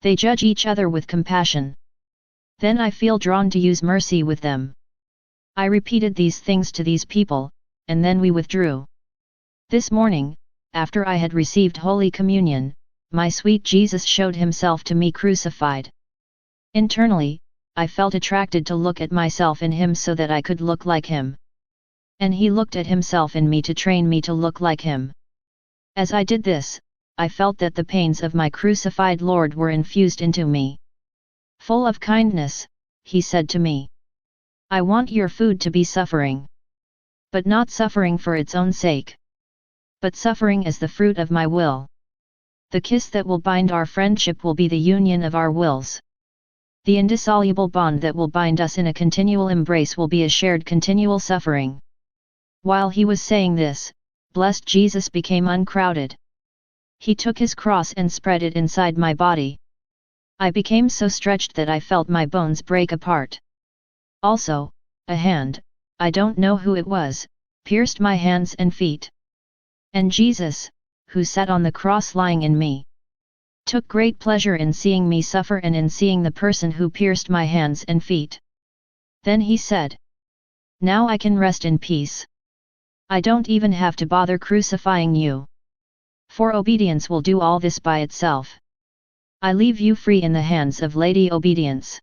[SPEAKER 1] they judge each other with compassion, then I feel drawn to use mercy with them. I repeated these things to these people, and then we withdrew. This morning, after I had received Holy Communion, my sweet Jesus showed himself to me crucified. Internally, I felt attracted to look at myself in him so that I could look like him. And he looked at himself in me to train me to look like him. As I did this, I felt that the pains of my crucified Lord were infused into me. Full of kindness, he said to me, I want your food to be suffering. But not suffering for its own sake, but suffering as the fruit of my will. The kiss that will bind our friendship will be the union of our wills. The indissoluble bond that will bind us in a continual embrace will be a shared continual suffering. While he was saying this, blessed Jesus became uncrowded. He took his cross and spread it inside my body. I became so stretched that I felt my bones break apart. Also, a hand, I don't know who it was, pierced my hands and feet. And Jesus, who sat on the cross lying in me, took great pleasure in seeing me suffer and in seeing the person who pierced my hands and feet. Then he said, "Now I can rest in peace. I don't even have to bother crucifying you. For obedience will do all this by itself. I leave you free in the hands of Lady Obedience."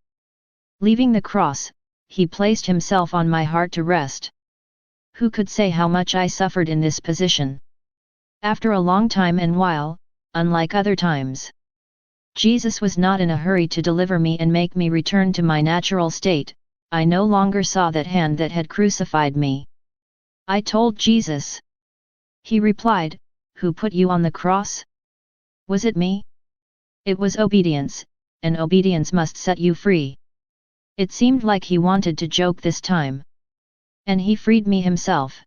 [SPEAKER 1] Leaving the cross, he placed himself on my heart to rest. Who could say how much I suffered in this position? After a long time and while, unlike other times, Jesus was not in a hurry to deliver me and make me return to my natural state. I no longer saw that hand that had crucified me. I told Jesus. He replied, "Who put you on the cross? Was it me?" It was obedience, and obedience must set you free. It seemed like he wanted to joke this time. And he freed me himself.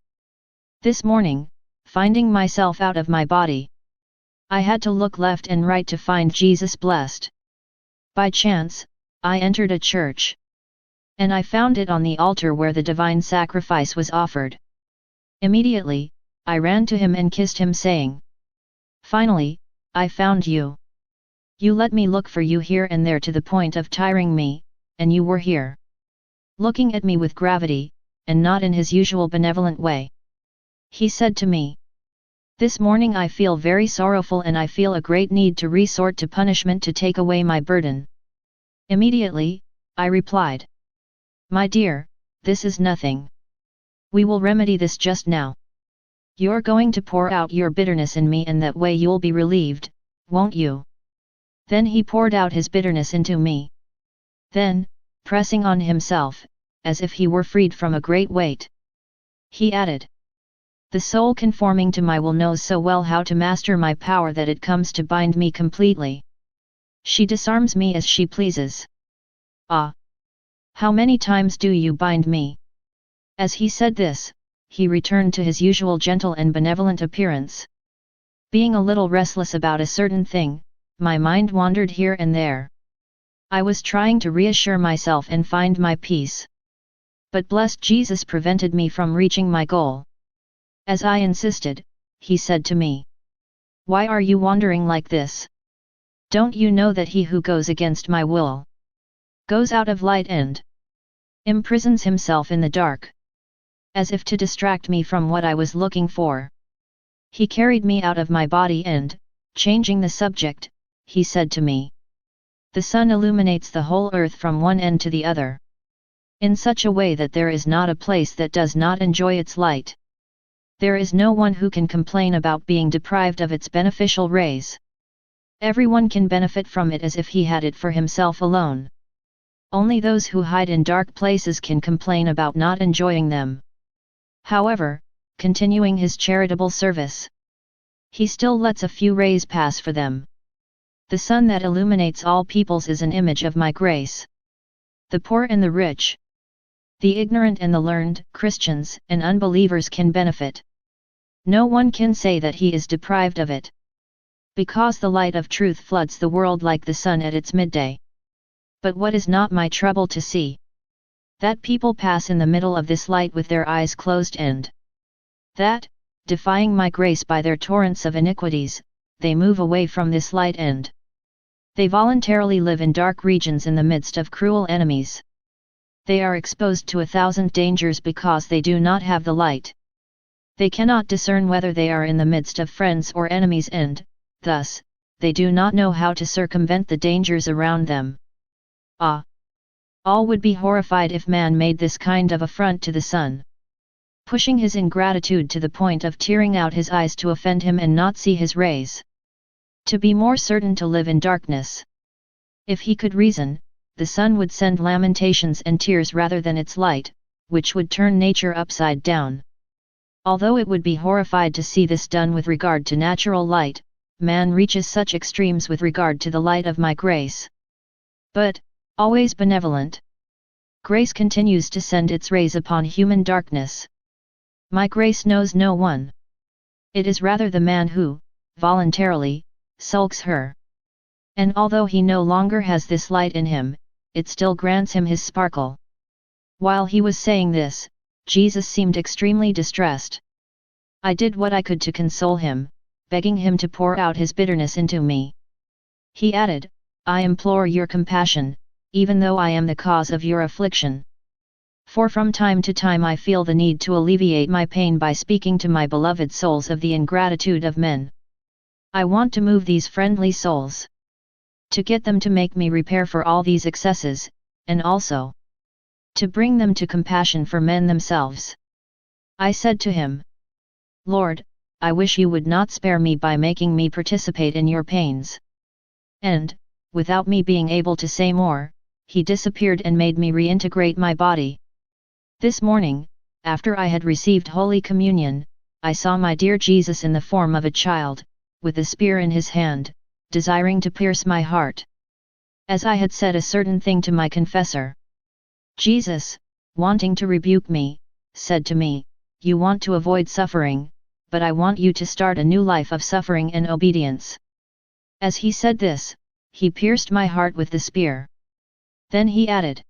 [SPEAKER 1] This morning, finding myself out of my body, I had to look left and right to find Jesus blessed. By chance, I entered a church. And I found it on the altar where the divine sacrifice was offered. Immediately, I ran to him and kissed him saying, "Finally, I found you. You let me look for you here and there to the point of tiring me, and you were here." Looking at me with gravity, and not in his usual benevolent way, he said to me, "This morning I feel very sorrowful and I feel a great need to resort to punishment to take away my burden." Immediately, I replied, "My dear, this is nothing. We will remedy this just now. You're going to pour out your bitterness in me and that way you'll be relieved, won't you?" Then he poured out his bitterness into me. Then, pressing on himself, as if he were freed from a great weight, he added, "The soul conforming to my will knows so well how to master my power that it comes to bind me completely. She disarms me as she pleases. Ah! How many times do you bind me?" As he said this, he returned to his usual gentle and benevolent appearance. Being a little restless about a certain thing, my mind wandered here and there. I was trying to reassure myself and find my peace. But blessed Jesus prevented me from reaching my goal. As I insisted, he said to me, "Why are you wandering like this? Don't you know that he who goes against my will goes out of light and imprisons himself in the dark?" As if to distract me from what I was looking for, he carried me out of my body and, changing the subject, he said to me, "The sun illuminates the whole earth from one end to the other, in such a way that there is not a place that does not enjoy its light. There is no one who can complain about being deprived of its beneficial rays. Everyone can benefit from it as if he had it for himself alone. Only those who hide in dark places can complain about not enjoying them." However, continuing his charitable service, he still lets a few rays pass for them. The sun that illuminates all peoples is an image of my grace. The poor and the rich, the ignorant and the learned, Christians and unbelievers can benefit. No one can say that he is deprived of it. Because the light of truth floods the world like the sun at its midday. But what is not my trouble to see? That people pass in the middle of this light with their eyes closed and that, defying my grace by their torrents of iniquities, they move away from this light and they voluntarily live in dark regions in the midst of cruel enemies. They are exposed to 1,000 dangers because they do not have the light. They cannot discern whether they are in the midst of friends or enemies and, thus, they do not know how to circumvent the dangers around them. Ah! All would be horrified if man made this kind of affront to the sun, pushing his ingratitude to the point of tearing out his eyes to offend him and not see his rays. To be more certain to live in darkness. If he could reason, the sun would send lamentations and tears rather than its light, which would turn nature upside down. Although it would be horrified to see this done with regard to natural light, man reaches such extremes with regard to the light of my grace. But, always benevolent, grace continues to send its rays upon human darkness. My grace knows no one. It is rather the man who, voluntarily, sulks her. And although he no longer has this light in him, it still grants him his sparkle. While he was saying this, Jesus seemed extremely distressed. I did what I could to console him, begging him to pour out his bitterness into me. He added, "I implore your compassion, even though I am the cause of your affliction. For from time to time I feel the need to alleviate my pain by speaking to my beloved souls of the ingratitude of men. I want to move these friendly souls, to get them to make me repair for all these excesses, and also to bring them to compassion for men themselves." I said to him, "Lord, I wish you would not spare me by making me participate in your pains." And, without me being able to say more, he disappeared and made me reintegrate my body. This morning, after I had received Holy Communion, I saw my dear Jesus in the form of a child, with a spear in his hand, desiring to pierce my heart. As I had said a certain thing to my confessor, Jesus, wanting to rebuke me, said to me, "You want to avoid suffering, but I want you to start a new life of suffering and obedience." As he said this, he pierced my heart with the spear. Then he added,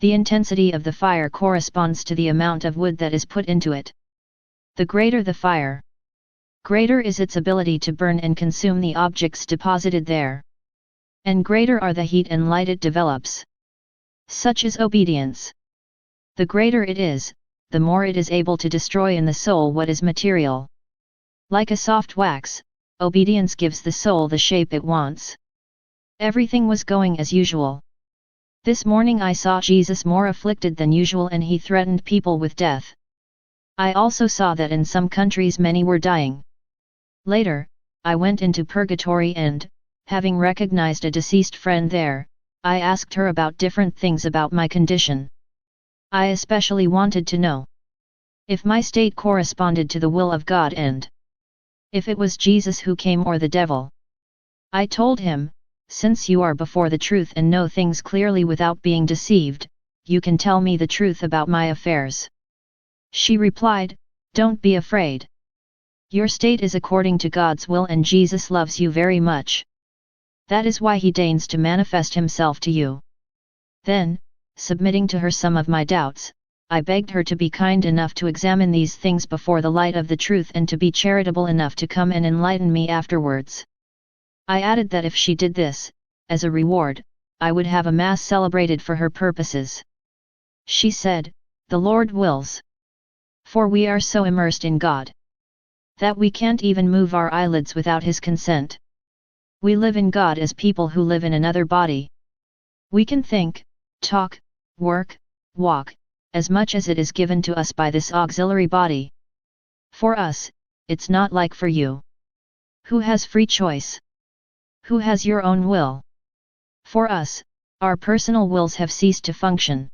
[SPEAKER 1] "The intensity of the fire corresponds to the amount of wood that is put into it. The greater the fire, greater is its ability to burn and consume the objects deposited there. And greater are the heat and light it develops. Such is obedience. The greater it is, the more it is able to destroy in the soul what is material. Like a soft wax, obedience gives the soul the shape it wants." Everything was going as usual. This morning I saw Jesus more afflicted than usual, and he threatened people with death. I also saw that in some countries many were dying. Later, I went into purgatory and, having recognized a deceased friend there, I asked her about different things about my condition. I especially wanted to know if my state corresponded to the will of God and if it was Jesus who came or the devil. I told him, "Since you are before the truth and know things clearly without being deceived, you can tell me the truth about my affairs." She replied, "Don't be afraid. Your state is according to God's will and Jesus loves you very much. That is why he deigns to manifest himself to you." Then, submitting to her some of my doubts, I begged her to be kind enough to examine these things before the light of the truth and to be charitable enough to come and enlighten me afterwards. I added that if she did this, as a reward, I would have a mass celebrated for her purposes. She said, "The Lord wills. For we are so immersed in God that we can't even move our eyelids without his consent. We live in God as people who live in another body. We can think, talk, work, walk, as much as it is given to us by this auxiliary body. For us, it's not like for you, who has free choice, who has your own will. For us, our personal wills have ceased to function.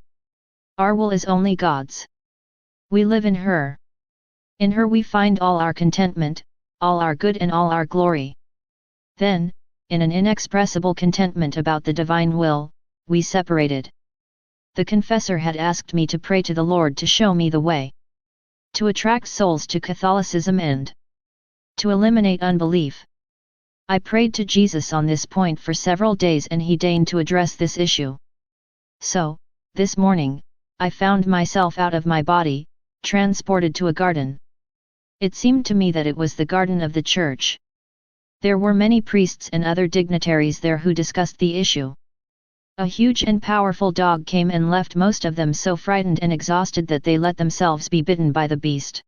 [SPEAKER 1] Our will is only God's. We live in her. In her we find all our contentment, all our good and all our glory." Then, in an inexpressible contentment about the divine will, we separated. The confessor had asked me to pray to the Lord to show me the way to attract souls to Catholicism and to eliminate unbelief. I prayed to Jesus on this point for several days and he deigned to address this issue. So, this morning, I found myself out of my body, transported to a garden. It seemed to me that it was the garden of the church. There were many priests and other dignitaries there who discussed the issue. A huge and powerful dog came and left most of them so frightened and exhausted that they let themselves be bitten by the beast.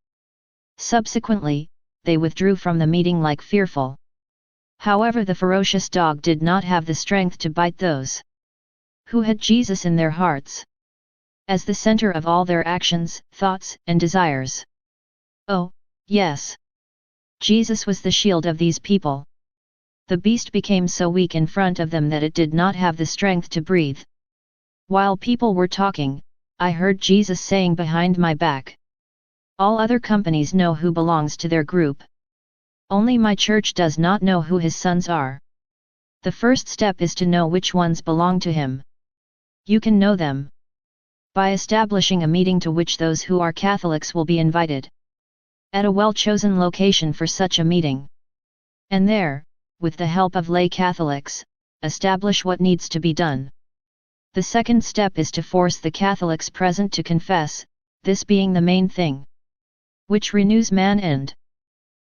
[SPEAKER 1] Subsequently, they withdrew from the meeting like fearful. However, the ferocious dog did not have the strength to bite those who had Jesus in their hearts as the center of all their actions, thoughts, and desires. Oh, yes. Jesus was the shield of these people. The beast became so weak in front of them that it did not have the strength to breathe. While people were talking, I heard Jesus saying behind my back, "All other companies know who belongs to their group. Only my church does not know who his sons are. The first step is to know which ones belong to him. You can know them by establishing a meeting to which those who are Catholics will be invited at a well-chosen location for such a meeting. And there, with the help of lay Catholics, establish what needs to be done. The second step is to force the Catholics present to confess, this being the main thing which renews man and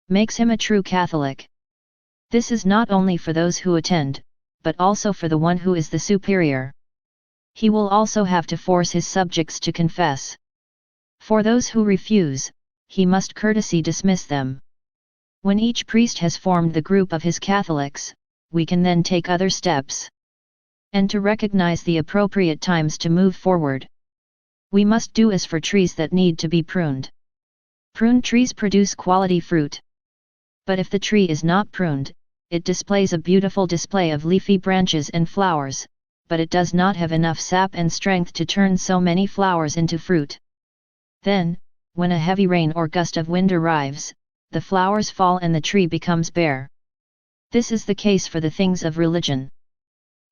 [SPEAKER 1] makes him a true Catholic. This is not only for those who attend, but also for the one who is the superior. He will also have to force his subjects to confess. For those who refuse, he must courteously dismiss them. When each priest has formed the group of his Catholics, we can then take other steps. And to recognize the appropriate times to move forward. We must do as for trees that need to be pruned. Pruned trees produce quality fruit. But if the tree is not pruned, it displays a beautiful display of leafy branches and flowers, but it does not have enough sap and strength to turn so many flowers into fruit. Then, when a heavy rain or gust of wind arrives, the flowers fall and the tree becomes bare. This is the case for the things of religion.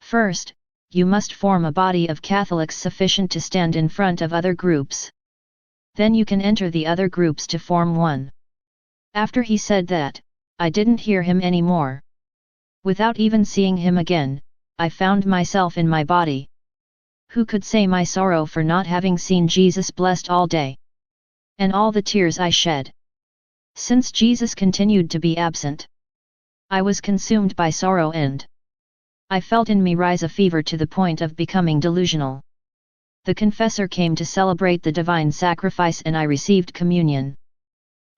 [SPEAKER 1] First, you must form a body of Catholics sufficient to stand in front of other groups. Then you can enter the other groups to form one. After he said that, I didn't hear him anymore. Without even seeing him again, I found myself in my body. Who could say my sorrow for not having seen Jesus blessed all day? And all the tears I shed. Since Jesus continued to be absent, I was consumed by sorrow and I felt in me rise a fever to the point of becoming delusional. The confessor came to celebrate the divine sacrifice and I received communion.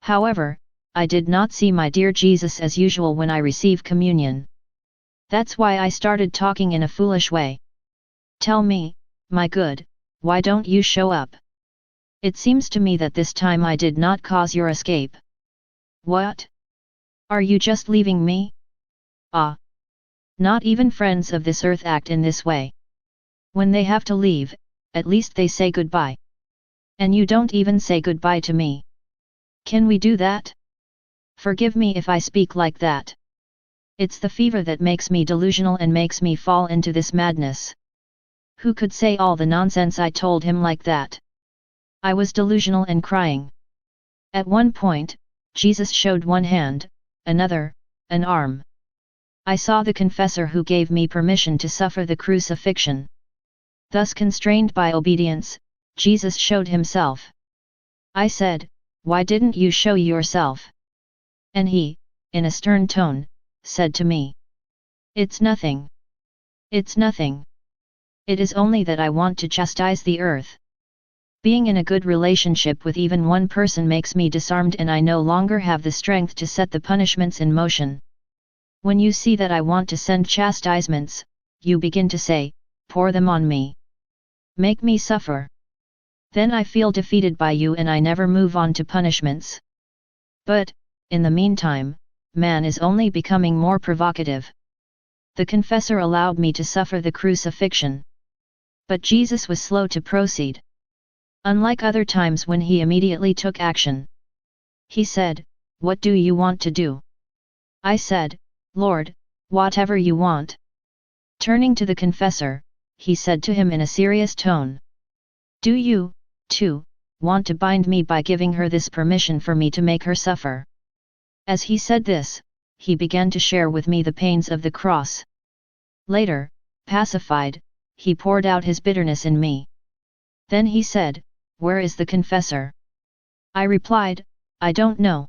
[SPEAKER 1] However, I did not see my dear Jesus as usual when I received communion. That's why I started talking in a foolish way. Tell me, my good, why don't you show up? It seems to me that this time I did not cause your escape. What? Are you just leaving me? Ah! Not even friends of this earth act in this way. When they have to leave, at least they say goodbye. And you don't even say goodbye to me. Can we do that? Forgive me if I speak like that. It's the fever that makes me delusional and makes me fall into this madness. Who could say all the nonsense I told him like that? I was delusional and crying. At one point, Jesus showed one hand, another, an arm. I saw the confessor who gave me permission to suffer the crucifixion. Thus constrained by obedience, Jesus showed himself. I said, "Why didn't you show yourself?" And he, in a stern tone, said to me, "It's nothing. It's nothing. It is only that I want to chastise the earth. Being in a good relationship with even one person makes me disarmed and I no longer have the strength to set the punishments in motion. When you see that I want to send chastisements, you begin to say, 'Pour them on me. Make me suffer.' Then I feel defeated by you and I never move on to punishments. But, in the meantime, man is only becoming more provocative. The confessor allowed me to suffer the crucifixion. But Jesus was slow to proceed. Unlike other times when he immediately took action. He said, 'What do you want to do?' I said, 'Lord, whatever you want.' Turning to the confessor, he said to him in a serious tone, 'Do you, too, want to bind me by giving her this permission for me to make her suffer?' As he said this, he began to share with me the pains of the cross. Later, pacified, he poured out his bitterness in me. Then he said, 'Where is the confessor?' I replied, 'I don't know.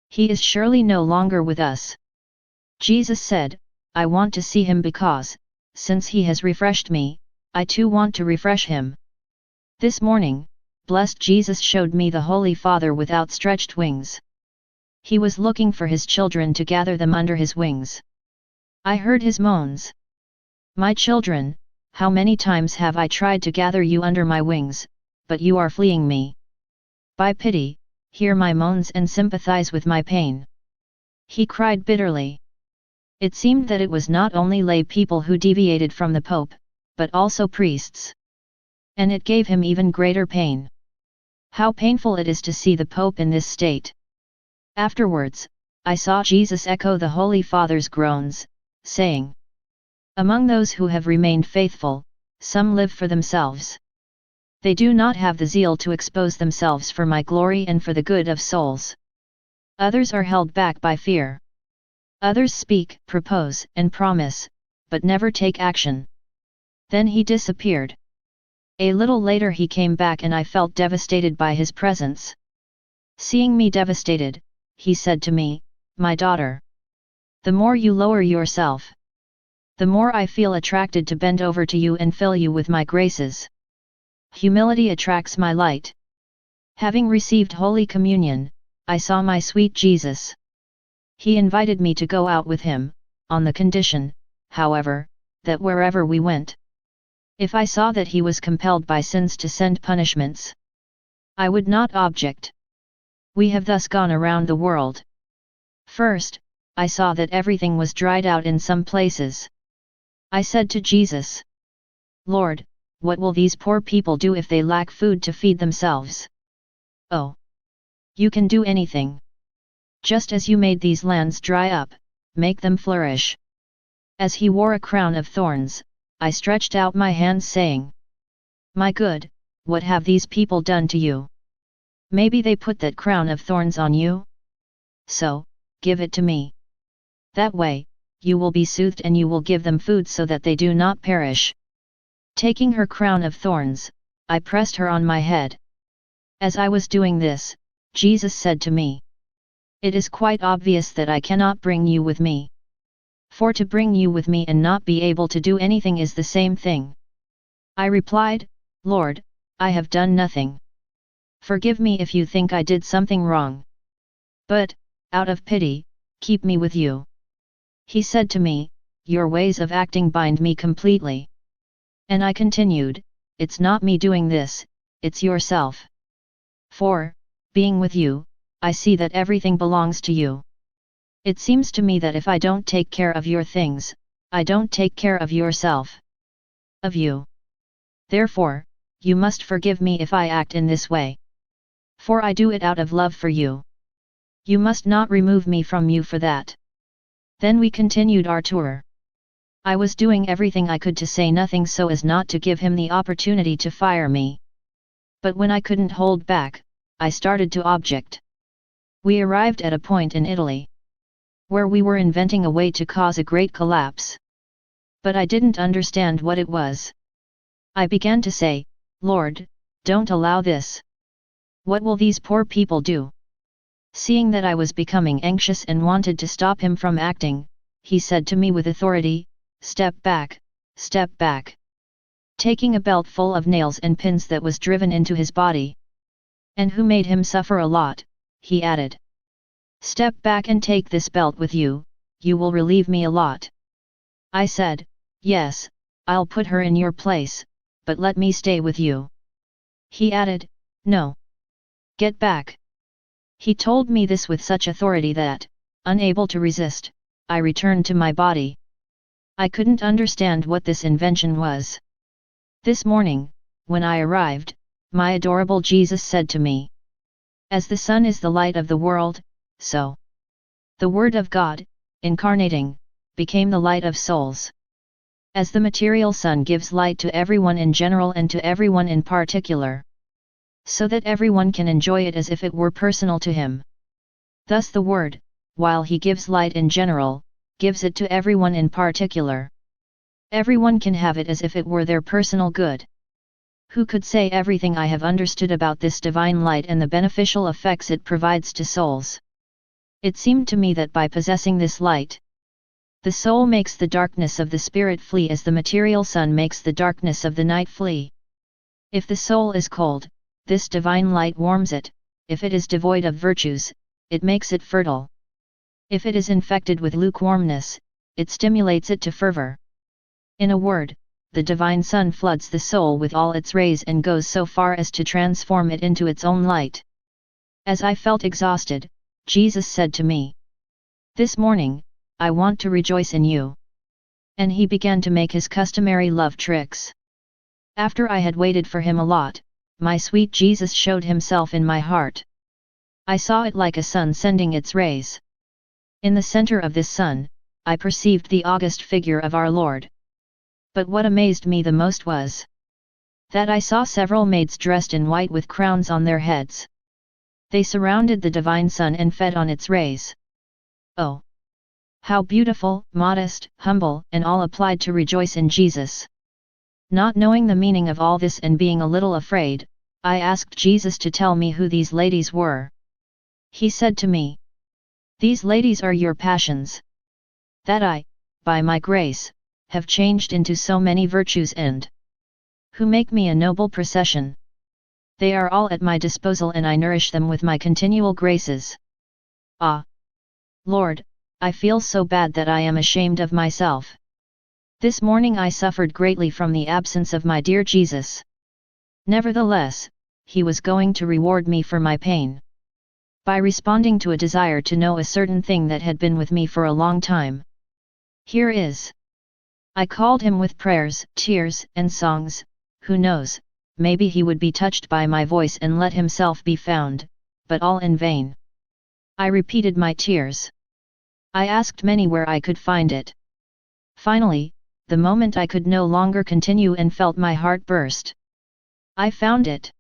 [SPEAKER 1] He is surely no longer with us.' Jesus said, 'I want to see him because, since he has refreshed me, I too want to refresh him.' This morning, blessed Jesus showed me the Holy Father with outstretched wings. He was looking for his children to gather them under his wings. I heard his moans. 'My children, how many times have I tried to gather you under my wings, but you are fleeing me. By pity, hear my moans and sympathize with my pain.' He cried bitterly. It seemed that it was not only lay people who deviated from the Pope, but also priests. And it gave him even greater pain. How painful it is to see the Pope in this state. Afterwards, I saw Jesus echo the Holy Father's groans, saying, 'Among those who have remained faithful, some live for themselves. They do not have the zeal to expose themselves for my glory and for the good of souls. Others are held back by fear. Others speak, propose, and promise, but never take action.' Then he disappeared. A little later he came back and I felt devastated by his presence. Seeing me devastated, he said to me, "My daughter, the more you lower yourself, the more I feel attracted to bend over to you and fill you with my graces. Humility attracts my light." Having received Holy Communion, I saw my sweet Jesus. He invited me to go out with him, on the condition, however, that wherever we went, if I saw that he was compelled by sins to send punishments, I would not object. We have thus gone around the world. First, I saw that everything was dried out in some places. I said to Jesus, "Lord, what will these poor people do if they lack food to feed themselves?" "Oh, you can do anything. Just as you made these lands dry up, make them flourish." As he wore a crown of thorns, I stretched out my hands saying, "My good, what have these people done to you? Maybe they put that crown of thorns on you? So, give it to me. That way, you will be soothed and you will give them food so that they do not perish." Taking her crown of thorns, I pressed her on my head. As I was doing this, Jesus said to me, "It is quite obvious that I cannot bring you with me. For to bring you with me and not be able to do anything is the same thing." I replied, "Lord, I have done nothing. Forgive me if you think I did something wrong. But, out of pity, keep me with you." He said to me, "Your ways of acting bind me completely." And I continued, "It's not me doing this, it's yourself. For, being with you, I see that everything belongs to you. It seems to me that if I don't take care of your things, I don't take care of yourself. Of you. Therefore, you must forgive me if I act in this way. For I do it out of love for you. You must not remove me from you for that." Then we continued our tour. I was doing everything I could to say nothing so as not to give him the opportunity to fire me. But when I couldn't hold back, I started to object. We arrived at a point in Italy where we were inventing a way to cause a great collapse. But I didn't understand what it was. I began to say, "Lord, don't allow this. What will these poor people do?" Seeing that I was becoming anxious and wanted to stop him from acting, he said to me with authority, "Step back, step back." Taking a belt full of nails and pins that was driven into his body, and who made him suffer a lot, he added, "Step back and take this belt with you, you will relieve me a lot." I said, "Yes, I'll put her in your place, but let me stay with you." He added, "No. Get back." He told me this with such authority that, unable to resist, I returned to my body. I couldn't understand what this invention was. This morning, when I arrived, my adorable Jesus said to me, "As the sun is the light of the world, so the Word of God, incarnating, became the light of souls. As the material sun gives light to everyone in general and to everyone in particular, so that everyone can enjoy it as if it were personal to him. Thus the Word, while he gives light in general, gives it to everyone in particular. Everyone can have it as if it were their personal good." Who could say everything I have understood about this divine light and the beneficial effects it provides to souls? It seemed to me that by possessing this light, the soul makes the darkness of the spirit flee as the material sun makes the darkness of the night flee. If the soul is cold, this divine light warms it; if it is devoid of virtues, it makes it fertile. If it is infected with lukewarmness, it stimulates it to fervor. In a word, the divine sun floods the soul with all its rays and goes so far as to transform it into its own light. As I felt exhausted, Jesus said to me, "This morning, I want to rejoice in you." And he began to make his customary love tricks. After I had waited for him a lot, my sweet Jesus showed himself in my heart. I saw it like a sun sending its rays. In the center of this sun, I perceived the august figure of our Lord. But what amazed me the most was that I saw several maids dressed in white with crowns on their heads. They surrounded the divine sun and fed on its rays. Oh! How beautiful, modest, humble, and all applied to rejoice in Jesus. Not knowing the meaning of all this and being a little afraid, I asked Jesus to tell me who these ladies were. He said to me, These ladies are your passions. That I, by my grace, have changed into so many virtues and who make me a noble procession. They are all at my disposal and I nourish them with my continual graces. Ah! Lord, I feel so bad that I am ashamed of myself. This morning I suffered greatly from the absence of my dear Jesus. Nevertheless, he was going to reward me for my pain by responding to a desire to know a certain thing that had been with me for a long time. Here is. I called him with prayers, tears, and songs. Who knows, maybe he would be touched by my voice and let himself be found, but all in vain. I repeated my tears. I asked many where I could find it. Finally, the moment I could no longer continue and felt my heart burst. I found it.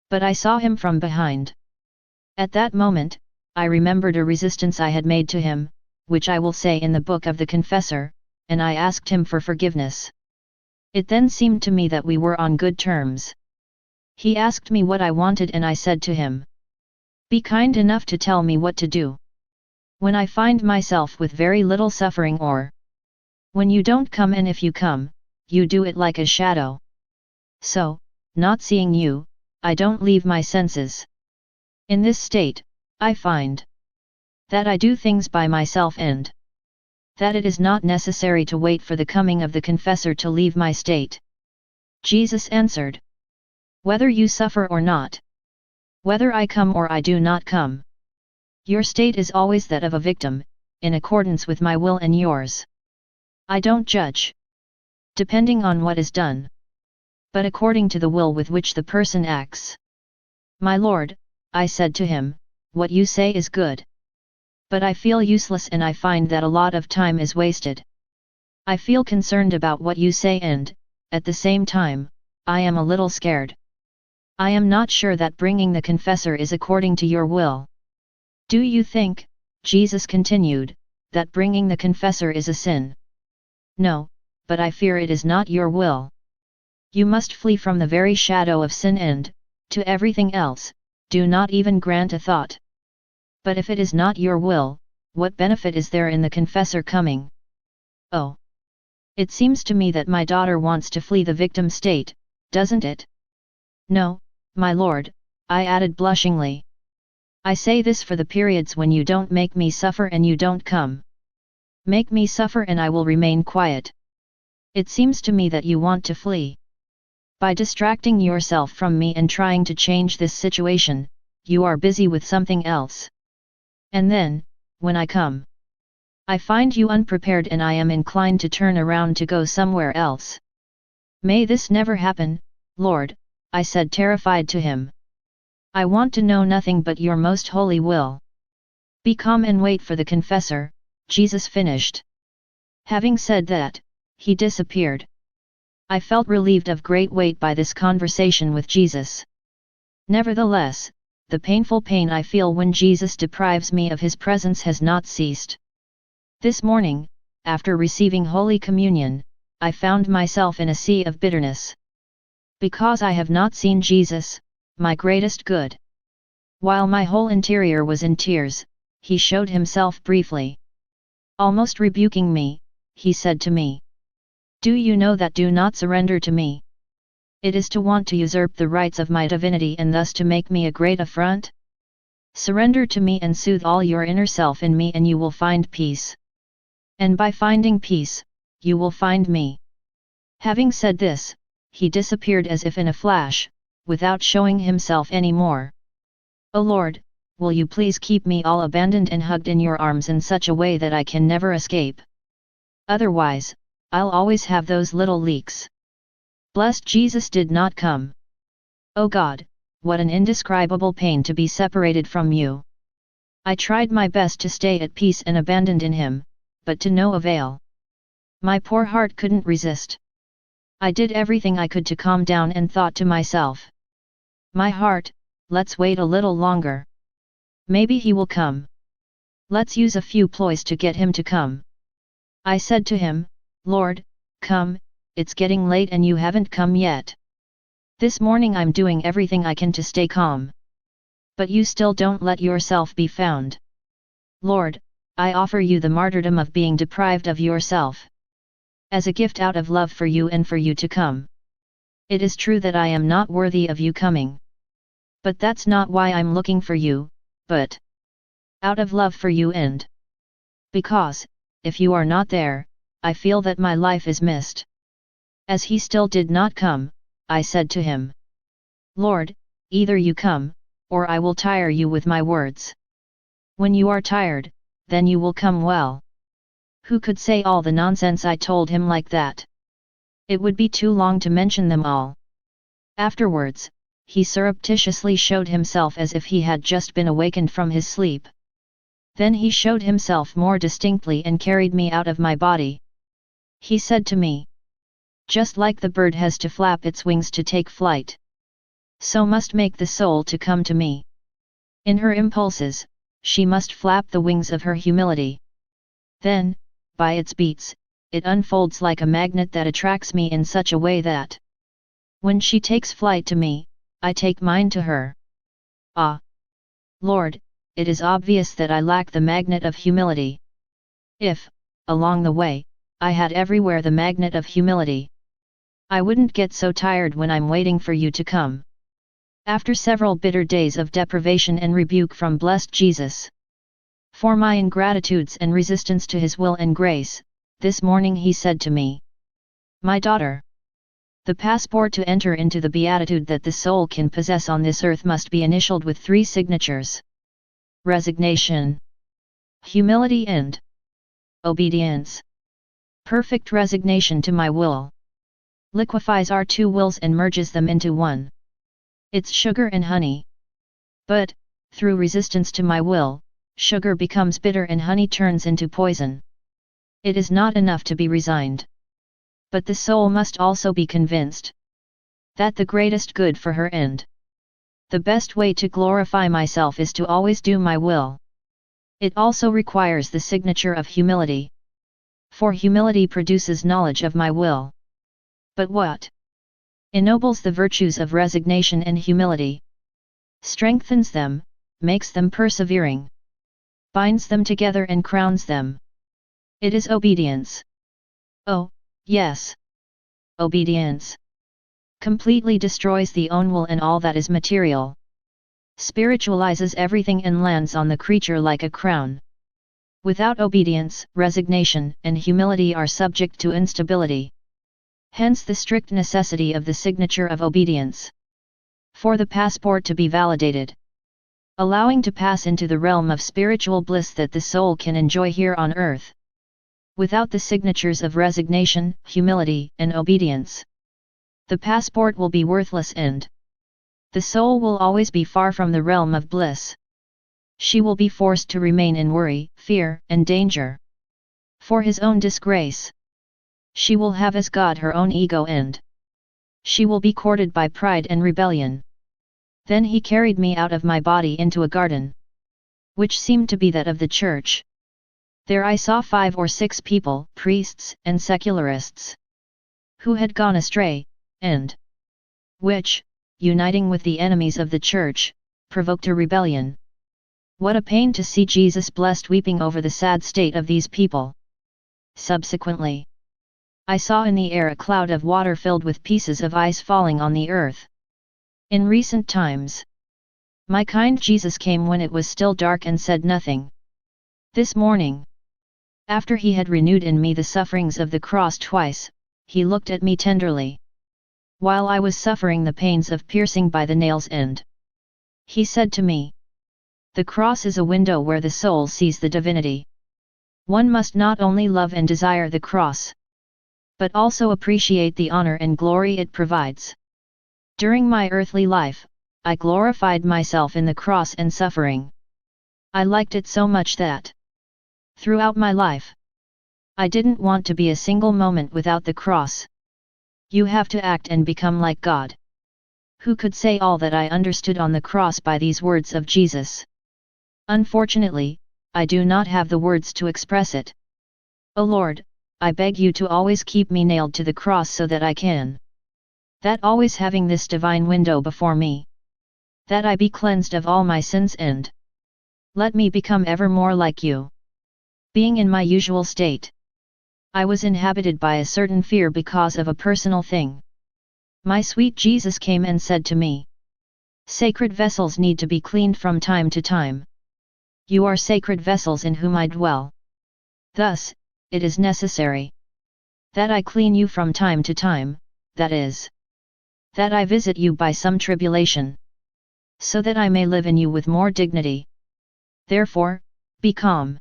[SPEAKER 1] But I saw him from behind. At that moment, I remembered a resistance I had made to him, which I will say in the book of the Confessor, and I asked him for forgiveness. It then seemed to me that we were on good terms. He asked me what I wanted and I said to him, "Be kind enough to tell me what to do. When I find myself with very little suffering or when you don't come and if you come, you do it like a shadow. So, not seeing you, I don't leave my senses. In this state, I find that I do things by myself and that it is not necessary to wait for the coming of the confessor to leave my state." Jesus answered, "Whether you suffer or not, whether I come or I do not come, your state is always that of a victim, in accordance with my will and yours. I don't judge, depending on what is done, but according to the will with which the person acts." "My Lord," I said to him, "what you say is good. But I feel useless and I find that a lot of time is wasted. I feel concerned about what you say and, at the same time, I am a little scared. I am not sure that bringing the confessor is according to your will." "Do you think," Jesus continued, "that bringing the confessor is a sin?" "No, but I fear it is not your will. You must flee from the very shadow of sin and, to everything else, do not even grant a thought. But if it is not your will, what benefit is there in the confessor coming?" "Oh! It seems to me that my daughter wants to flee the victim state, doesn't it?" "No, my lord," I added blushingly. "I say this for the periods when you don't make me suffer and you don't come. Make me suffer and I will remain quiet. It seems to me that you want to flee. By distracting yourself from me and trying to change this situation, you are busy with something else. And then, when I come, I find you unprepared and I am inclined to turn around to go somewhere else. May this never happen, Lord," I said terrified to him. "I want to know nothing but your most holy will. Be calm and wait for the confessor," Jesus finished. Having said that, he disappeared. I felt relieved of great weight by this conversation with Jesus. Nevertheless, the painful pain I feel when Jesus deprives me of his presence has not ceased. This morning, after receiving Holy Communion, I found myself in a sea of bitterness. Because I have not seen Jesus, my greatest good. While my whole interior was in tears, he showed himself briefly. Almost rebuking me, he said to me, "Do you know that do not surrender to me? It is to want to usurp the rights of my divinity and thus to make me a great affront? Surrender to me and soothe all your inner self in me and you will find peace. And by finding peace, you will find me." Having said this, he disappeared as if in a flash, without showing himself any more. "O Lord, will you please keep me all abandoned and hugged in your arms in such a way that I can never escape? Otherwise, I'll always have those little leaks." Blessed Jesus did not come. "O God, what an indescribable pain to be separated from you. I tried my best to stay at peace and abandoned in him, but to no avail. My poor heart couldn't resist. I did everything I could to calm down and thought to myself, my heart, let's wait a little longer. Maybe he will come. Let's use a few ploys to get him to come. I said to him, Lord, come, it's getting late and you haven't come yet. This morning I'm doing everything I can to stay calm. But you still don't let yourself be found. Lord, I offer you the martyrdom of being deprived of yourself. As a gift out of love for you and for you to come. It is true that I am not worthy of you coming. But that's not why I'm looking for you, but out of love for you and because, if you are not there, I feel that my life is missed. As he still did not come, I said to him, Lord, either you come, or I will tire you with my words. When you are tired, then you will come well. Who could say all the nonsense I told him like that? It would be too long to mention them all. Afterwards, he surreptitiously showed himself as if he had just been awakened from his sleep. Then he showed himself more distinctly and carried me out of my body. He said to me, just like the bird has to flap its wings to take flight, so must make the soul to come to me. In her impulses, she must flap the wings of her humility. Then, by its beats, it unfolds like a magnet that attracts me in such a way that, when she takes flight to me, I take mine to her. Ah! Lord, it is obvious that I lack the magnet of humility. If, along the way, I had everywhere the magnet of humility, I wouldn't get so tired when I'm waiting for you to come. After several bitter days of deprivation and rebuke from blessed Jesus, for my ingratitudes and resistance to his will and grace, this morning he said to me, my daughter, the passport to enter into the beatitude that the soul can possess on this earth must be initialed with 3 signatures: resignation, humility and obedience. Perfect resignation to my will liquefies our 2 wills and merges them into one. It's sugar and honey. But, through resistance to my will, sugar becomes bitter and honey turns into poison. It is not enough to be resigned. But the soul must also be convinced that the greatest good for her and the best way to glorify myself is to always do my will. It also requires the signature of humility. For humility produces knowledge of my will. But what ennobles the virtues of resignation and humility, strengthens them, makes them persevering, binds them together and crowns them? It is obedience. Oh, yes. Obedience completely destroys the own will and all that is material, spiritualizes everything and lands on the creature like a crown. Without obedience, resignation and humility are subject to instability. Hence the strict necessity of the signature of obedience. For the passport to be validated, allowing to pass into the realm of spiritual bliss that the soul can enjoy here on earth. Without the signatures of resignation, humility, and obedience, the passport will be worthless and the soul will always be far from the realm of bliss. She will be forced to remain in worry, fear, and danger. For his own disgrace. She will have as God her own ego and she will be courted by pride and rebellion. Then he carried me out of my body into a garden, which seemed to be that of the church. There I saw 5 or 6 people, priests and secularists, who had gone astray, and which, uniting with the enemies of the church, provoked a rebellion. What a pain to see Jesus blessed weeping over the sad state of these people. Subsequently, I saw in the air a cloud of water filled with pieces of ice falling on the earth. In recent times, my kind Jesus came when it was still dark and said nothing. This morning, after he had renewed in me the sufferings of the cross twice, he looked at me tenderly, while I was suffering the pains of piercing by the nails and he said to me, the cross is a window where the soul sees the divinity. One must not only love and desire the cross, but also appreciate the honor and glory it provides. During my earthly life, I glorified myself in the cross and suffering. I liked it so much that, throughout my life, I didn't want to be a single moment without the cross. You have to act and become like God. Who could say all that I understood on the cross by these words of Jesus? Unfortunately, I do not have the words to express it. O Lord, I beg you to always keep me nailed to the cross so that I can. That always having this divine window before me. That I be cleansed of all my sins and Let me become ever more like you. Being in my usual state, I was inhabited by a certain fear because of a personal thing. My sweet Jesus came and said to me, "Sacred vessels need to be cleaned from time to time. You are sacred vessels in whom I dwell. Thus, it is necessary that I clean you from time to time, that is, that I visit you by some tribulation, so that I may live in you with more dignity. Therefore, be calm."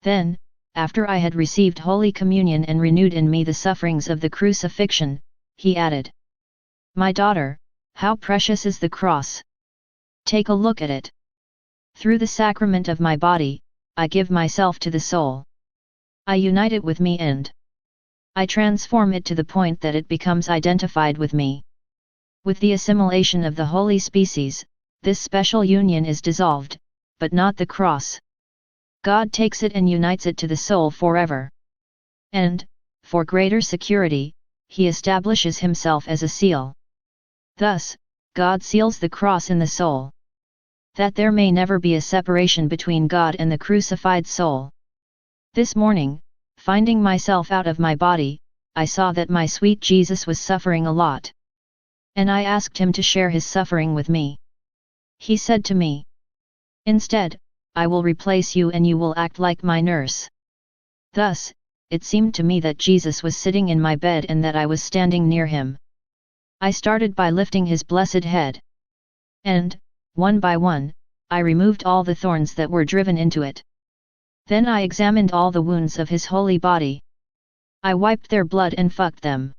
[SPEAKER 1] Then, after I had received Holy Communion and renewed in me the sufferings of the crucifixion, he added, "My daughter, how precious is the cross! Take a look at it. Through the sacrament of my body, I give myself to the soul. I unite it with me and I transform it to the point that it becomes identified with me. With the assimilation of the holy species, this special union is dissolved, but not the cross. God takes it and unites it to the soul forever. And, for greater security, he establishes himself as a seal. Thus, God seals the cross in the soul, that there may never be a separation between God and the crucified soul. This morning, finding myself out of my body, I saw that my sweet Jesus was suffering a lot. And I asked him to share his suffering with me. He said to me, "Instead, I will replace you and you will act like my nurse." Thus, it seemed to me that Jesus was sitting in my bed and that I was standing near him. I started by lifting his blessed head. And, one by one, I removed all the thorns that were driven into it. Then I examined all the wounds of his holy body. I wiped their blood and fucked them.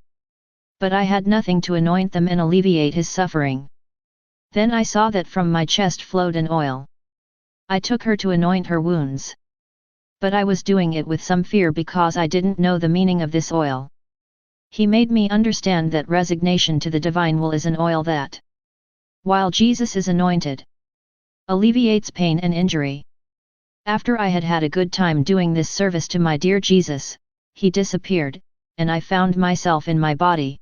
[SPEAKER 1] But I had nothing to anoint them and alleviate his suffering. Then I saw that from my chest flowed an oil. I took her to anoint her wounds. But I was doing it with some fear because I didn't know the meaning of this oil. He made me understand that resignation to the divine will is an oil that, while Jesus is anointed, alleviates pain and injury. After I had had a good time doing this service to my dear Jesus, he disappeared, and I found myself in my body.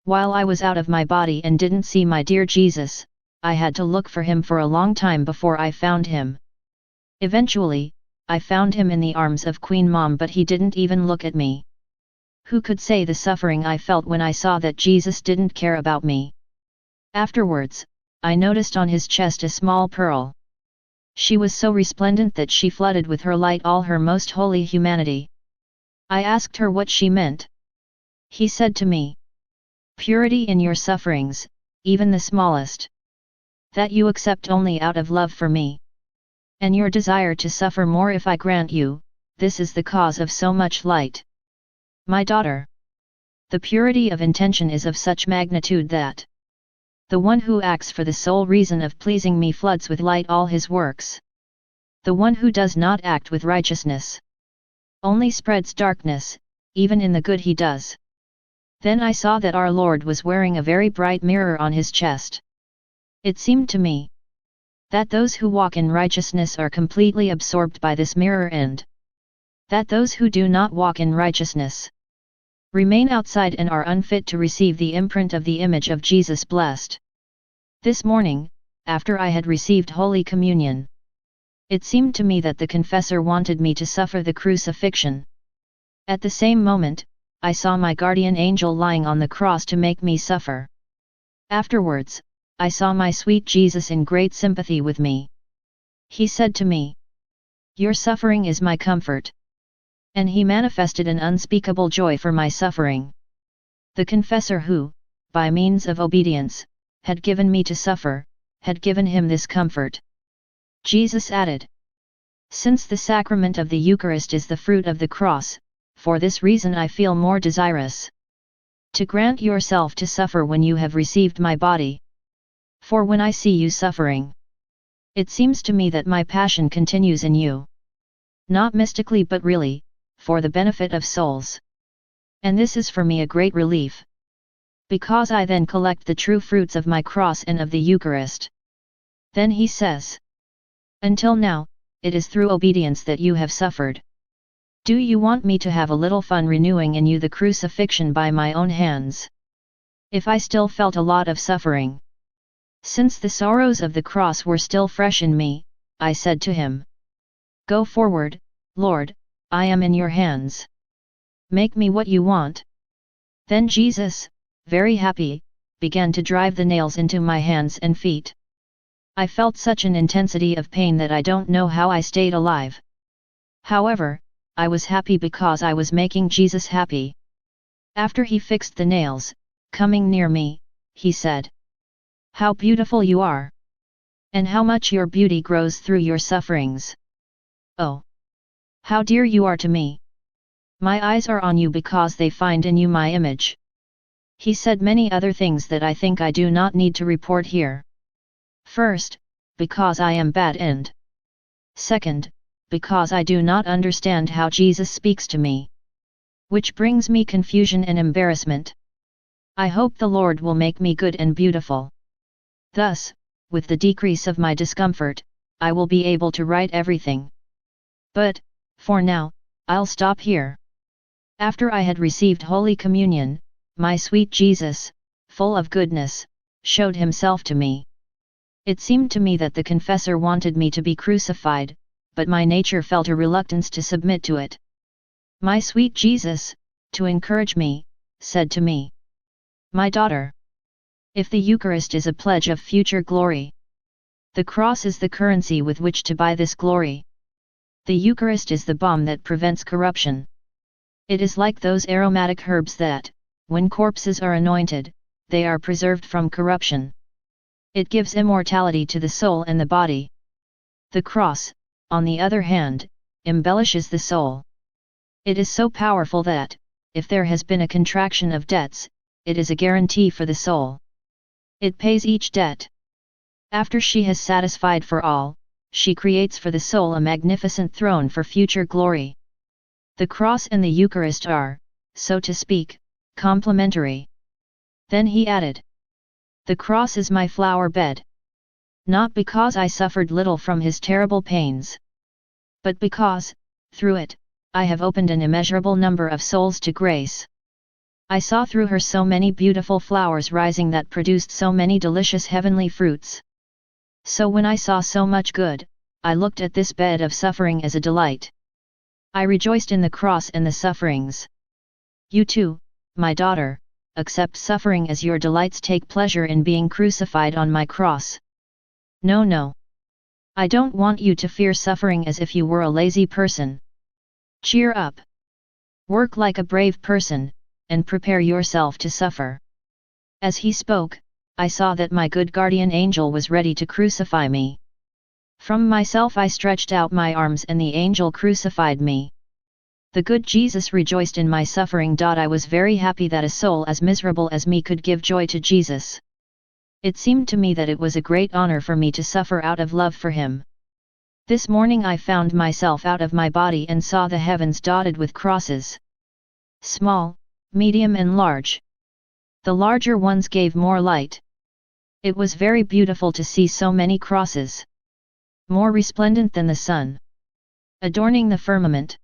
[SPEAKER 1] While I was out of my body and didn't see my dear Jesus, I had to look for him for a long time before I found him. Eventually, I found him in the arms of Queen Mom, but he didn't even look at me. Who could say the suffering I felt when I saw that Jesus didn't care about me? Afterwards, I noticed on his chest a small pearl. She was so resplendent that she flooded with her light all her most holy humanity. I asked her what she meant. He said to me, "Purity in your sufferings, even the smallest, that you accept only out of love for me. And your desire to suffer more if I grant you, this is the cause of so much light. My daughter, the purity of intention is of such magnitude that the one who acts for the sole reason of pleasing me floods with light all his works. The one who does not act with righteousness only spreads darkness, even in the good he does." Then I saw that our Lord was wearing a very bright mirror on his chest. It seemed to me that those who walk in righteousness are completely absorbed by this mirror and that those who do not walk in righteousness remain outside and are unfit to receive the imprint of the image of Jesus blessed. This morning, after I had received Holy Communion, it seemed to me that the confessor wanted me to suffer the crucifixion. At the same moment, I saw my guardian angel lying on the cross to make me suffer. Afterwards, I saw my sweet Jesus in great sympathy with me. He said to me, "Your suffering is my comfort." And he manifested an unspeakable joy for my suffering. The confessor who, by means of obedience, had given me to suffer, had given him this comfort. Jesus added, "Since the sacrament of the Eucharist is the fruit of the cross, for this reason I feel more desirous to grant yourself to suffer when you have received my body. For when I see you suffering, it seems to me that my passion continues in you. Not mystically but really, for the benefit of souls. And this is for me a great relief, because I then collect the true fruits of my cross and of the Eucharist." Then he says, "Until now, it is through obedience that you have suffered. Do you want me to have a little fun renewing in you the crucifixion by my own hands? If I still felt a lot of suffering, since the sorrows of the cross were still fresh in me, I said to him. Go forward, Lord, I am in your hands. Make me what you want. Then Jesus, very happy, began to drive the nails into my hands and feet. I felt such an intensity of pain that I don't know how I stayed alive. However, I was happy because I was making Jesus happy. After he fixed the nails, coming near me, he said, "How beautiful you are! And how much your beauty grows through your sufferings! Oh! How dear you are to me! My eyes are on you because they find in you my image." He said many other things that I think I do not need to report here. First, because I am bad, and second, because I do not understand how Jesus speaks to me, which brings me confusion and embarrassment. I hope the Lord will make me good and beautiful. Thus, with the decrease of my discomfort, I will be able to write everything. But, for now, I'll stop here. After I had received Holy Communion, my sweet Jesus, full of goodness, showed himself to me. It seemed to me that the confessor wanted me to be crucified, but my nature felt a reluctance to submit to it. My sweet Jesus, to encourage me, said to me, "My daughter, if the Eucharist is a pledge of future glory, the cross is the currency with which to buy this glory. The Eucharist is the balm that prevents corruption. It is like those aromatic herbs that, when corpses are anointed, they are preserved from corruption. It gives immortality to the soul and the body. The cross, on the other hand, embellishes the soul. It is so powerful that, if there has been a contraction of debts, it is a guarantee for the soul. It pays each debt. After she has satisfied for all, she creates for the soul a magnificent throne for future glory. The cross and the Eucharist are, so to speak, complementary." Then he added, "The cross is my flower bed. Not because I suffered little from his terrible pains, but because, through it, I have opened an immeasurable number of souls to grace. I saw through her so many beautiful flowers rising that produced so many delicious heavenly fruits. So when I saw so much good, I looked at this bed of suffering as a delight. I rejoiced in the cross and the sufferings. You too, my daughter, accept suffering as your delights, take pleasure in being crucified on my cross. No. I don't want you to fear suffering as if you were a lazy person. Cheer up. Work like a brave person, and prepare yourself to suffer." As he spoke, I saw that my good guardian angel was ready to crucify me. From myself I stretched out my arms and the angel crucified me. The good Jesus rejoiced in my suffering. I was very happy that a soul as miserable as me could give joy to Jesus. It seemed to me that it was a great honor for me to suffer out of love for him. This morning I found myself out of my body and saw the heavens dotted with crosses. Small, medium and large. The larger ones gave more light. It was very beautiful to see so many crosses. More resplendent than the sun, adorning the firmament.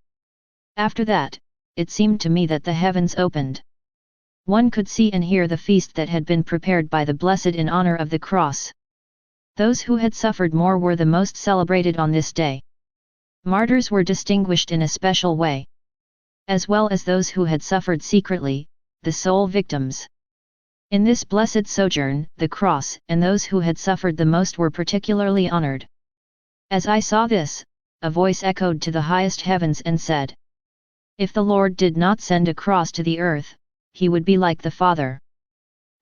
[SPEAKER 1] After that, it seemed to me that the heavens opened. One could see and hear the feast that had been prepared by the blessed in honor of the cross. Those who had suffered more were the most celebrated on this day. Martyrs were distinguished in a special way, as well as those who had suffered secretly, the sole victims. In this blessed sojourn, the cross and those who had suffered the most were particularly honored. As I saw this, a voice echoed to the highest heavens and said, "If the Lord did not send a cross to the earth, he would be like the Father,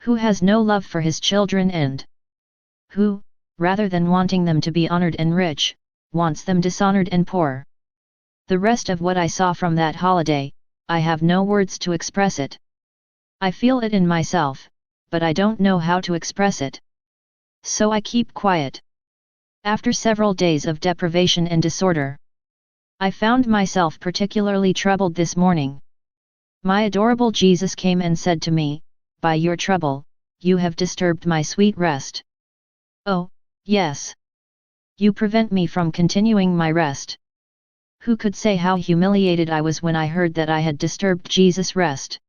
[SPEAKER 1] who has no love for his children and who, rather than wanting them to be honored and rich, wants them dishonored and poor." The rest of what I saw from that holiday, I have no words to express it. I feel it in myself, but I don't know how to express it. So I keep quiet. After several days of deprivation and disorder, I found myself particularly troubled this morning. My adorable Jesus came and said to me, "By your trouble, you have disturbed my sweet rest." Oh, yes. You prevent me from continuing my rest. Who could say how humiliated I was when I heard that I had disturbed Jesus' rest?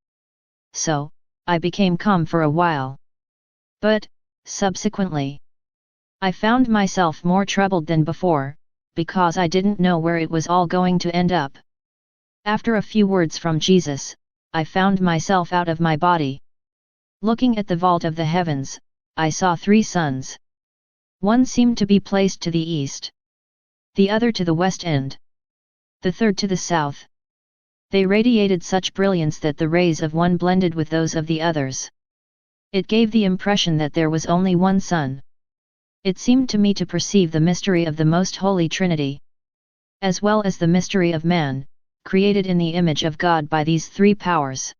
[SPEAKER 1] So, I became calm for a while. But, subsequently, I found myself more troubled than before, because I didn't know where it was all going to end up. After a few words from Jesus, I found myself out of my body. Looking at the vault of the heavens, I saw 3 suns. One seemed to be placed to the east, the other to the west end, the third to the south. They radiated such brilliance that the rays of one blended with those of the others. It gave the impression that there was only one sun. It seemed to me to perceive the mystery of the Most Holy Trinity, as well as the mystery of man, created in the image of God by these 3 powers.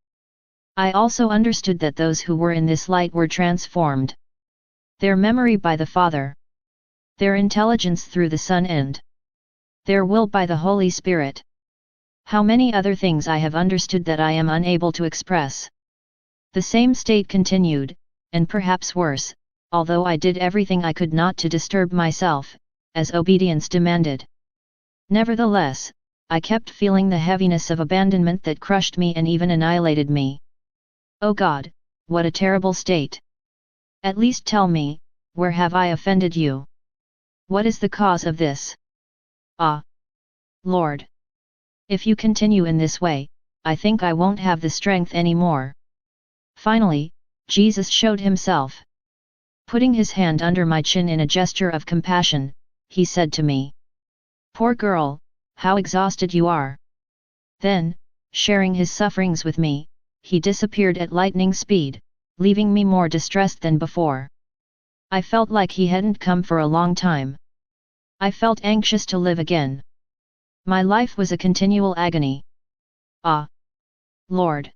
[SPEAKER 1] I also understood that those who were in this light were transformed. Their memory by the Father, their intelligence through the Son and their will by the Holy Spirit. How many other things I have understood that I am unable to express. The same state continued, and perhaps worse, although I did everything I could not to disturb myself, as obedience demanded. Nevertheless, I kept feeling the heaviness of abandonment that crushed me and even annihilated me. Oh God, what a terrible state! At least tell me, where have I offended you? What is the cause of this? Ah! Lord! If you continue in this way, I think I won't have the strength anymore. Finally, Jesus showed himself. Putting his hand under my chin in a gesture of compassion, he said to me, "Poor girl, how exhausted you are." Then, sharing his sufferings with me, he disappeared at lightning speed, leaving me more distressed than before. I felt like he hadn't come for a long time. I felt anxious to live again. My life was a continual agony. Ah! Lord!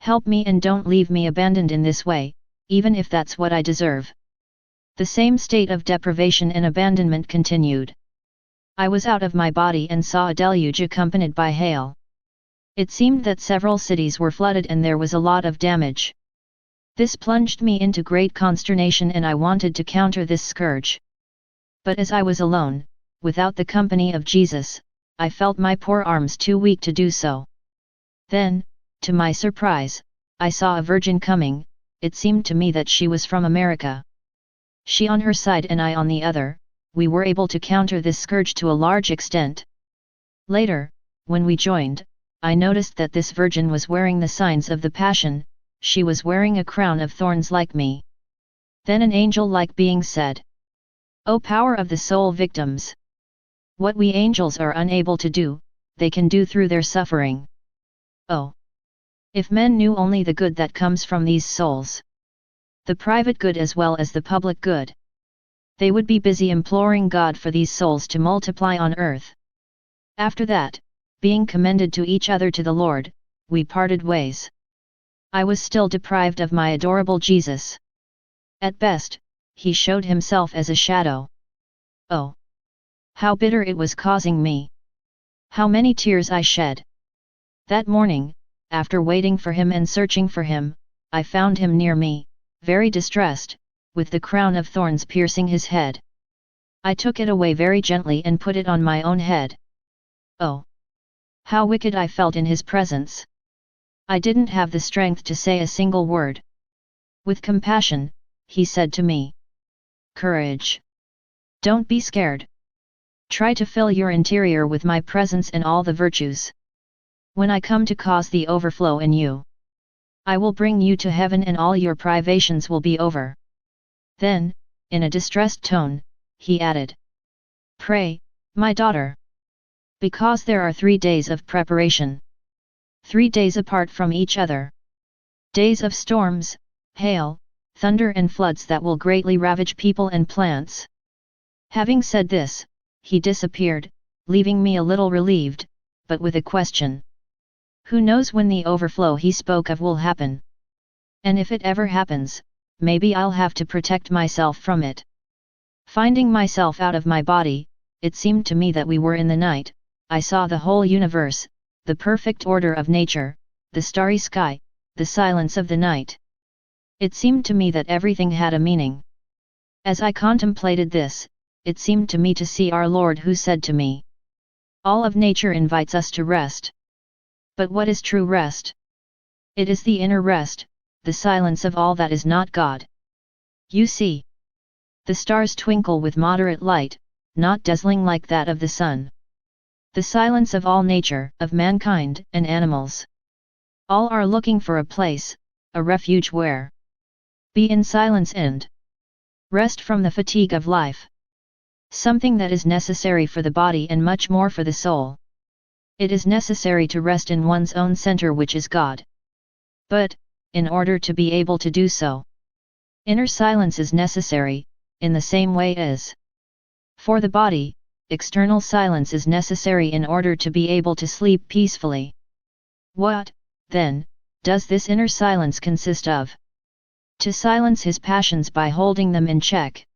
[SPEAKER 1] Help me and don't leave me abandoned in this way, even if that's what I deserve. The same state of deprivation and abandonment continued. I was out of my body and saw a deluge accompanied by hail. It seemed that several cities were flooded and there was a lot of damage. This plunged me into great consternation and I wanted to counter this scourge. But as I was alone, without the company of Jesus, I felt my poor arms too weak to do so. Then, to my surprise, I saw a virgin coming. It seemed to me that she was from America. She on her side and I on the other, we were able to counter this scourge to a large extent. Later, when we joined, I noticed that this virgin was wearing the signs of the Passion. She was wearing a crown of thorns like me. Then an angel-like being said, "O power of the soul victims! What we angels are unable to do, they can do through their suffering. Oh! If men knew only the good that comes from these souls, the private good as well as the public good, they would be busy imploring God for these souls to multiply on earth." After that, being commended to each other to the Lord, we parted ways. I was still deprived of my adorable Jesus. At best, he showed himself as a shadow. Oh! How bitter it was causing me! How many tears I shed! That morning, after waiting for him and searching for him, I found him near me, very distressed, with the crown of thorns piercing his head. I took it away very gently and put it on my own head. Oh! How wicked I felt in his presence! I didn't have the strength to say a single word. With compassion, he said to me, "Courage! Don't be scared. Try to fill your interior with my presence and all the virtues. When I come to cause the overflow in you, I will bring you to heaven and all your privations will be over." Then, in a distressed tone, he added, "Pray, my daughter. Because there are 3 days of preparation. 3 days apart from each other. Days of storms, hail, thunder and floods that will greatly ravage people and plants." Having said this, he disappeared, leaving me a little relieved, but with a question. Who knows when the overflow he spoke of will happen? And if it ever happens, maybe I'll have to protect myself from it. Finding myself out of my body, it seemed to me that we were in the night. I saw the whole universe, the perfect order of nature, the starry sky, the silence of the night. It seemed to me that everything had a meaning. As I contemplated this, it seemed to me to see our Lord who said to me, "All of nature invites us to rest. But what is true rest? It is the inner rest, the silence of all that is not God. You see, The stars twinkle with moderate light, not dazzling like that of the sun. The silence of all nature, of mankind and animals. All are looking for a place, a refuge where be in silence and rest from the fatigue of life. Something that is necessary for the body and much more for the soul. It is necessary to rest in one's own center, which is God. But, in order to be able to do so, inner silence is necessary, in the same way as for the body, external silence is necessary in order to be able to sleep peacefully. What, then, does this inner silence consist of? To silence his passions by holding them in check.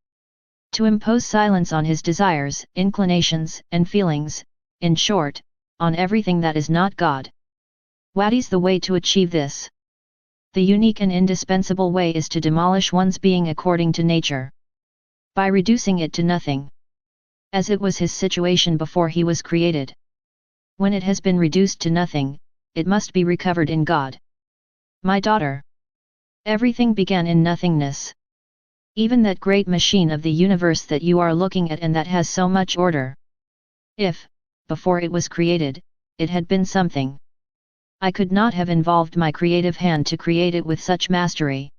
[SPEAKER 1] To impose silence on his desires, inclinations, and feelings, in short, on everything that is not God. What is the way to achieve this? The unique and indispensable way is to demolish one's being according to nature. By reducing it to nothing. As it was his situation before he was created. When it has been reduced to nothing, it must be recovered in God. My daughter. Everything began in nothingness. Even that great machine of the universe that you are looking at and that has so much order. If, before it was created, it had been something, I could not have involved my creative hand to create it with such mastery.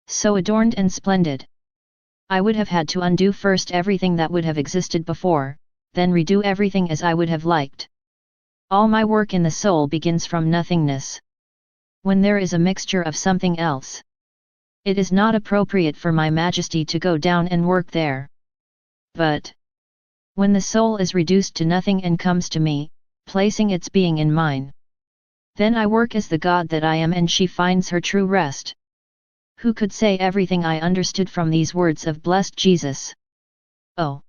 [SPEAKER 1] So adorned and splendid. I would have had to undo first everything that would have existed before, then redo everything as I would have liked. All my work in the soul begins from nothingness. When there is a mixture of something else, it is not appropriate for my Majesty to go down and work there. But, when the soul is reduced to nothing and comes to me, placing its being in mine, then I work as the God that I am and she finds her true rest. Who could say everything I understood from these words of blessed Jesus? Oh!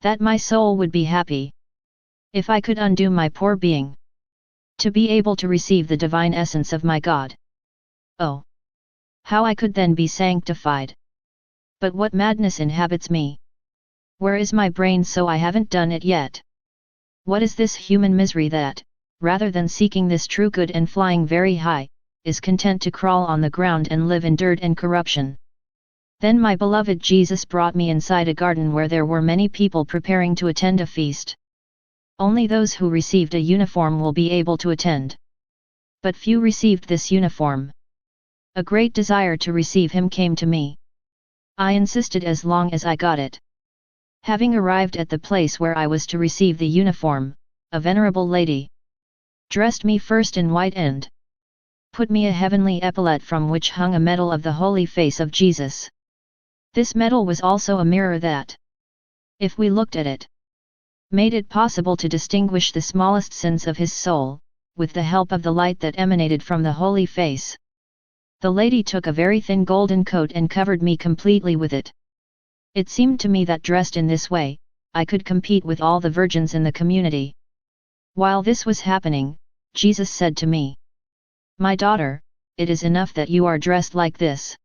[SPEAKER 1] That my soul would be happy! If I could undo my poor being, to be able to receive the divine essence of my God. Oh! How I could then be sanctified! But what madness inhabits me? Where is my brain so I haven't done it yet? What is this human misery that, rather than seeking this true good and flying very high, is content to crawl on the ground and live in dirt and corruption? Then my beloved Jesus brought me inside a garden where there were many people preparing to attend a feast. Only those who received a uniform will be able to attend. But few received this uniform. A great desire to receive him came to me. I insisted as long as I got it. Having arrived at the place where I was to receive the uniform, a venerable lady dressed me first in white and put me a heavenly epaulette from which hung a medal of the holy face of Jesus. This medal was also a mirror that, if we looked at it, made it possible to distinguish the smallest sins of his soul, with the help of the light that emanated from the holy face. The lady took a very thin golden coat and covered me completely with it. It seemed to me that dressed in this way, I could compete with all the virgins in the community. While this was happening, Jesus said to me, "My daughter, it is enough that you are dressed like this.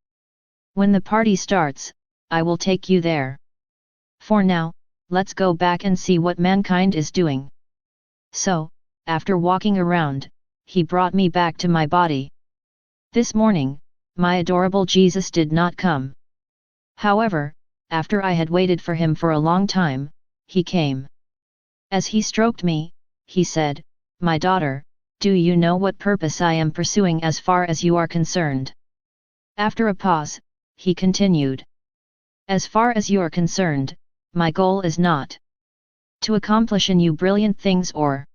[SPEAKER 1] When the party starts, I will take you there. For now, let's go back and see what mankind is doing." So, after walking around, he brought me back to my body. This morning, my adorable Jesus did not come. However, after I had waited for him for a long time, he came. As he stroked me, he said, "My daughter, do you know what purpose I am pursuing as far as you are concerned?" After a pause, he continued, "As far as you are concerned, my goal is not to accomplish in you brilliant things or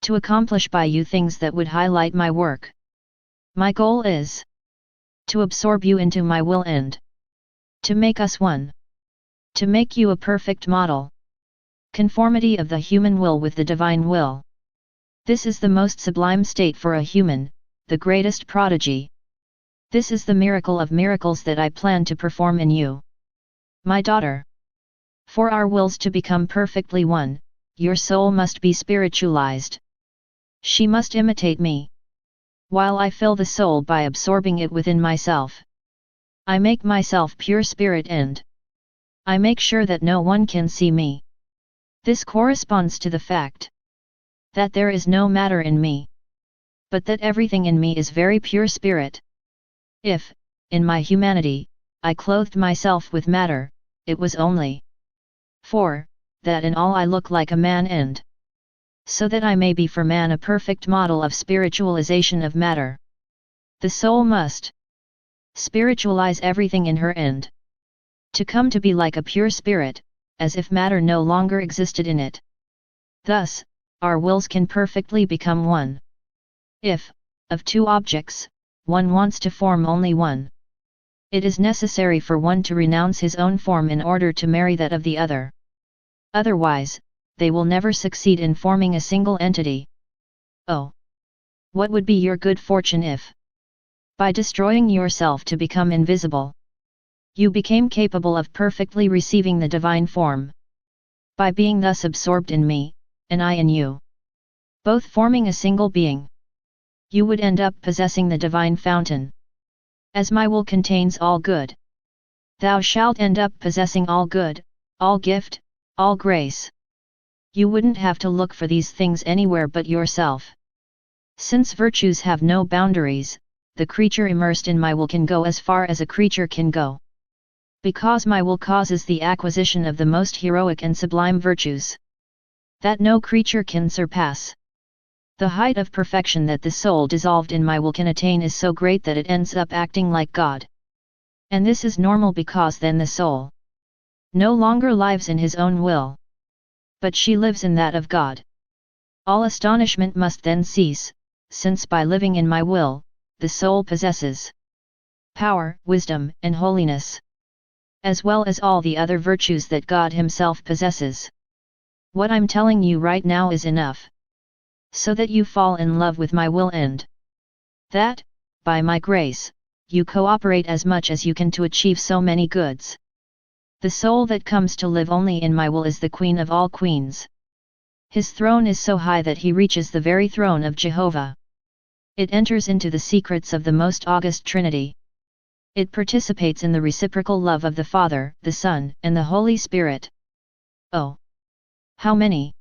[SPEAKER 1] to accomplish by you things that would highlight my work. My goal is to absorb you into my will and to make us one. To make you a perfect model. Conformity of the human will with the divine will. This is the most sublime state for a human, the greatest prodigy. This is the miracle of miracles that I plan to perform in you. My daughter. For our wills to become perfectly one, your soul must be spiritualized. She must imitate me. While I fill the soul by absorbing it within myself, I make myself pure spirit and I make sure that no one can see me. This corresponds to the fact that there is no matter in me, but that everything in me is very pure spirit. If, in my humanity, I clothed myself with matter, it was only 4. That in all I look like a man and so that I may be for man a perfect model of spiritualization of matter. The soul must spiritualize everything in her end, to come to be like a pure spirit, as if matter no longer existed in it. Thus, our wills can perfectly become one. If, of two objects, one wants to form only one, it is necessary for one to renounce his own form in order to marry that of the other. Otherwise, they will never succeed in forming a single entity. Oh! What would be your good fortune if, by destroying yourself to become invisible, you became capable of perfectly receiving the divine form. By being thus absorbed in me, and I in you, both forming a single being, you would end up possessing the divine fountain. As my will contains all good, thou shalt end up possessing all good, all gift, all grace. You wouldn't have to look for these things anywhere but yourself. Since virtues have no boundaries, the creature immersed in my will can go as far as a creature can go. Because my will causes the acquisition of the most heroic and sublime virtues, that no creature can surpass. The height of perfection that the soul dissolved in my will can attain is so great that it ends up acting like God. And this is normal because then the soul no longer lives in his own will, but she lives in that of God. All astonishment must then cease, since by living in my will, the soul possesses power, wisdom, and holiness, as well as all the other virtues that God himself possesses. What I'm telling you right now is enough, so that you fall in love with my will and that, by my grace, you cooperate as much as you can to achieve so many goods. The soul that comes to live only in my will is the Queen of all queens. His throne is so high that he reaches the very throne of Jehovah. It enters into the secrets of the most august Trinity. It participates in the reciprocal love of the Father, the Son, and the Holy Spirit. Oh! How many!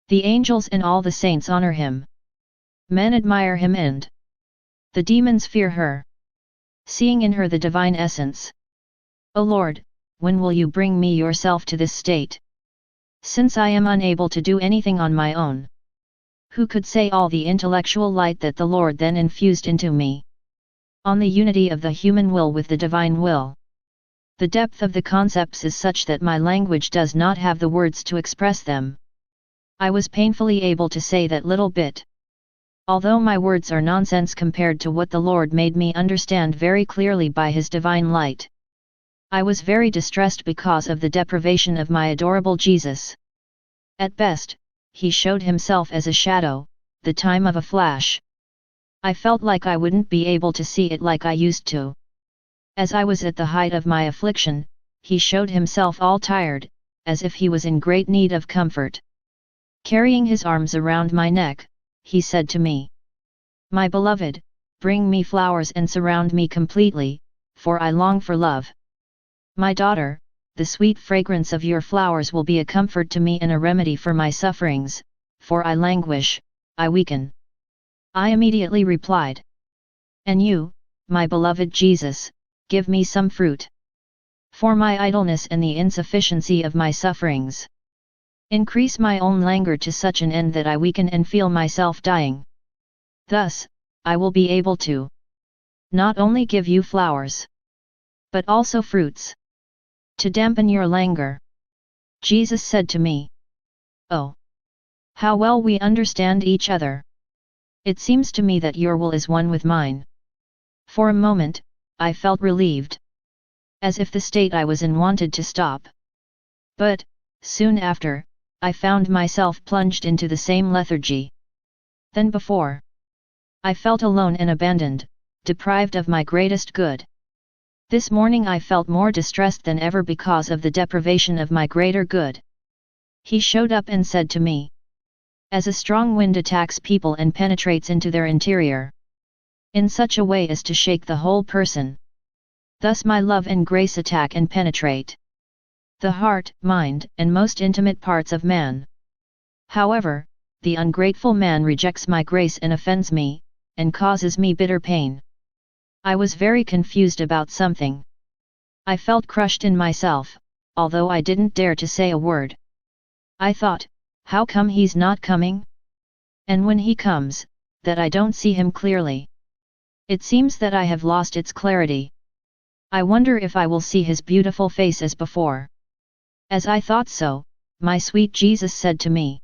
[SPEAKER 1] The angels and all the saints honor him. Men admire him and the demons fear her, seeing in her the divine essence. O Lord, when will you bring me yourself to this state? Since I am unable to do anything on my own. Who could say all the intellectual light that the Lord then infused into me? On the unity of the human will with the divine will. The depth of the concepts is such that my language does not have the words to express them. I was painfully able to say that little bit. Although my words are nonsense compared to what the Lord made me understand very clearly by his divine light. I was very distressed because of the deprivation of my adorable Jesus. At best, he showed himself as a shadow, the time of a flash. I felt like I wouldn't be able to see it like I used to. As I was at the height of my affliction, he showed himself all tired, as if he was in great need of comfort. Carrying his arms around my neck, he said to me, "My beloved, bring me flowers and surround me completely, for I long for love. My daughter, the sweet fragrance of your flowers will be a comfort to me and a remedy for my sufferings, for I languish, I weaken." I immediately replied, "And you, my beloved Jesus, give me some fruit. For my idleness and the insufficiency of my sufferings. Increase my own languor to such an end that I weaken and feel myself dying. Thus, I will be able to not only give you flowers, but also fruits, to dampen your languor." Jesus said to me, "Oh! How well we understand each other! It seems to me that your will is one with mine." For a moment, I felt relieved, as if the state I was in wanted to stop. But, soon after, I found myself plunged into the same lethargy than before. I felt alone and abandoned, deprived of my greatest good. This morning I felt more distressed than ever because of the deprivation of my greater good. He showed up and said to me, as a strong wind attacks people and penetrates into their interior, in such a way as to shake the whole person, thus my love and grace attack and penetrate the heart, mind, and most intimate parts of man. However, the ungrateful man rejects my grace and offends me, and causes me bitter pain. I was very confused about something. I felt crushed in myself, although I didn't dare to say a word. I thought, how come he's not coming? And when he comes, that I don't see him clearly. It seems that I have lost its clarity. I wonder if I will see his beautiful face as before. As I thought so, my sweet Jesus said to me,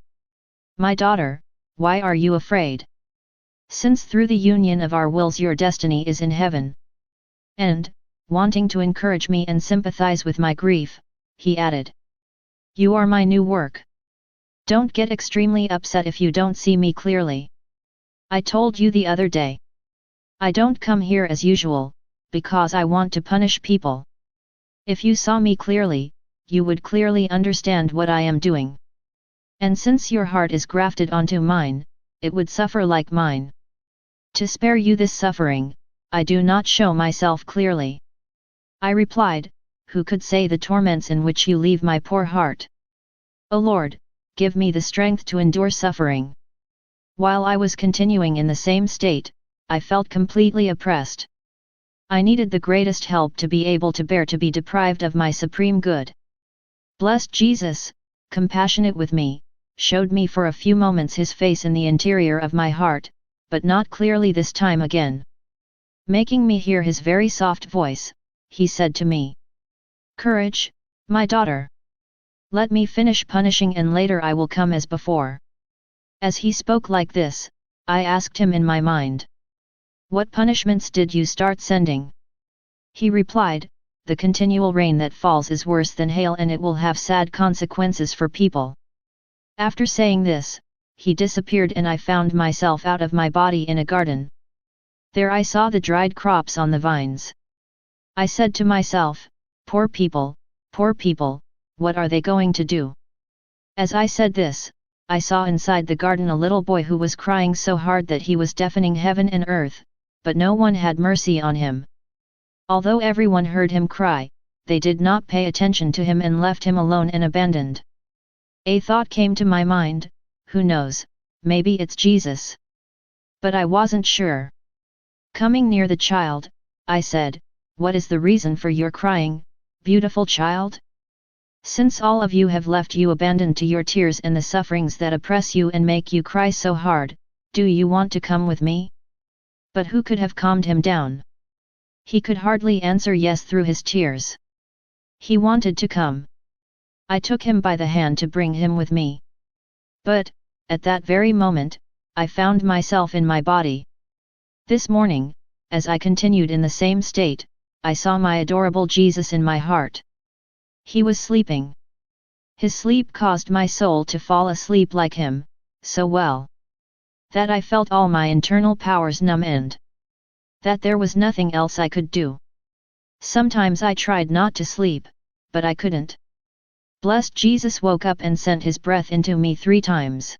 [SPEAKER 1] "My daughter, why are you afraid? Since through the union of our wills your destiny is in heaven." And, wanting to encourage me and sympathize with my grief, he added, "You are my new work. Don't get extremely upset if you don't see me clearly. I told you the other day. I don't come here as usual, because I want to punish people. If you saw me clearly, you would clearly understand what I am doing. And since your heart is grafted onto mine, it would suffer like mine. To spare you this suffering, I do not show myself clearly." I replied, "Who could say the torments in which you leave my poor heart? O Lord, give me the strength to endure suffering." While I was continuing in the same state, I felt completely oppressed. I needed the greatest help to be able to bear to be deprived of my supreme good. Blessed Jesus, compassionate with me, showed me for a few moments his face in the interior of my heart, but not clearly this time again. Making me hear his very soft voice, he said to me, "Courage, my daughter. Let me finish punishing and later I will come as before." As he spoke like this, I asked him in my mind, "What punishments did you start sending?" He replied, "The continual rain that falls is worse than hail and it will have sad consequences for people." After saying this, he disappeared and I found myself out of my body in a garden. There I saw the dried crops on the vines. I said to myself, poor people, what are they going to do?" As I said this, I saw inside the garden a little boy who was crying so hard that he was deafening heaven and earth, but no one had mercy on him. Although everyone heard him cry, they did not pay attention to him and left him alone and abandoned. A thought came to my mind, who knows, maybe it's Jesus. But I wasn't sure. Coming near the child, I said, "What is the reason for your crying, beautiful child? Since all of you have left you abandoned to your tears and the sufferings that oppress you and make you cry so hard, do you want to come with me?" But who could have calmed him down? He could hardly answer yes through his tears. He wanted to come. I took him by the hand to bring him with me. But, at that very moment, I found myself in my body. This morning, as I continued in the same state, I saw my adorable Jesus in my heart. He was sleeping. His sleep caused my soul to fall asleep like him, so well, that I felt all my internal powers numb and that there was nothing else I could do. Sometimes I tried not to sleep, but I couldn't. Blessed Jesus woke up and sent his breath into me 3 times.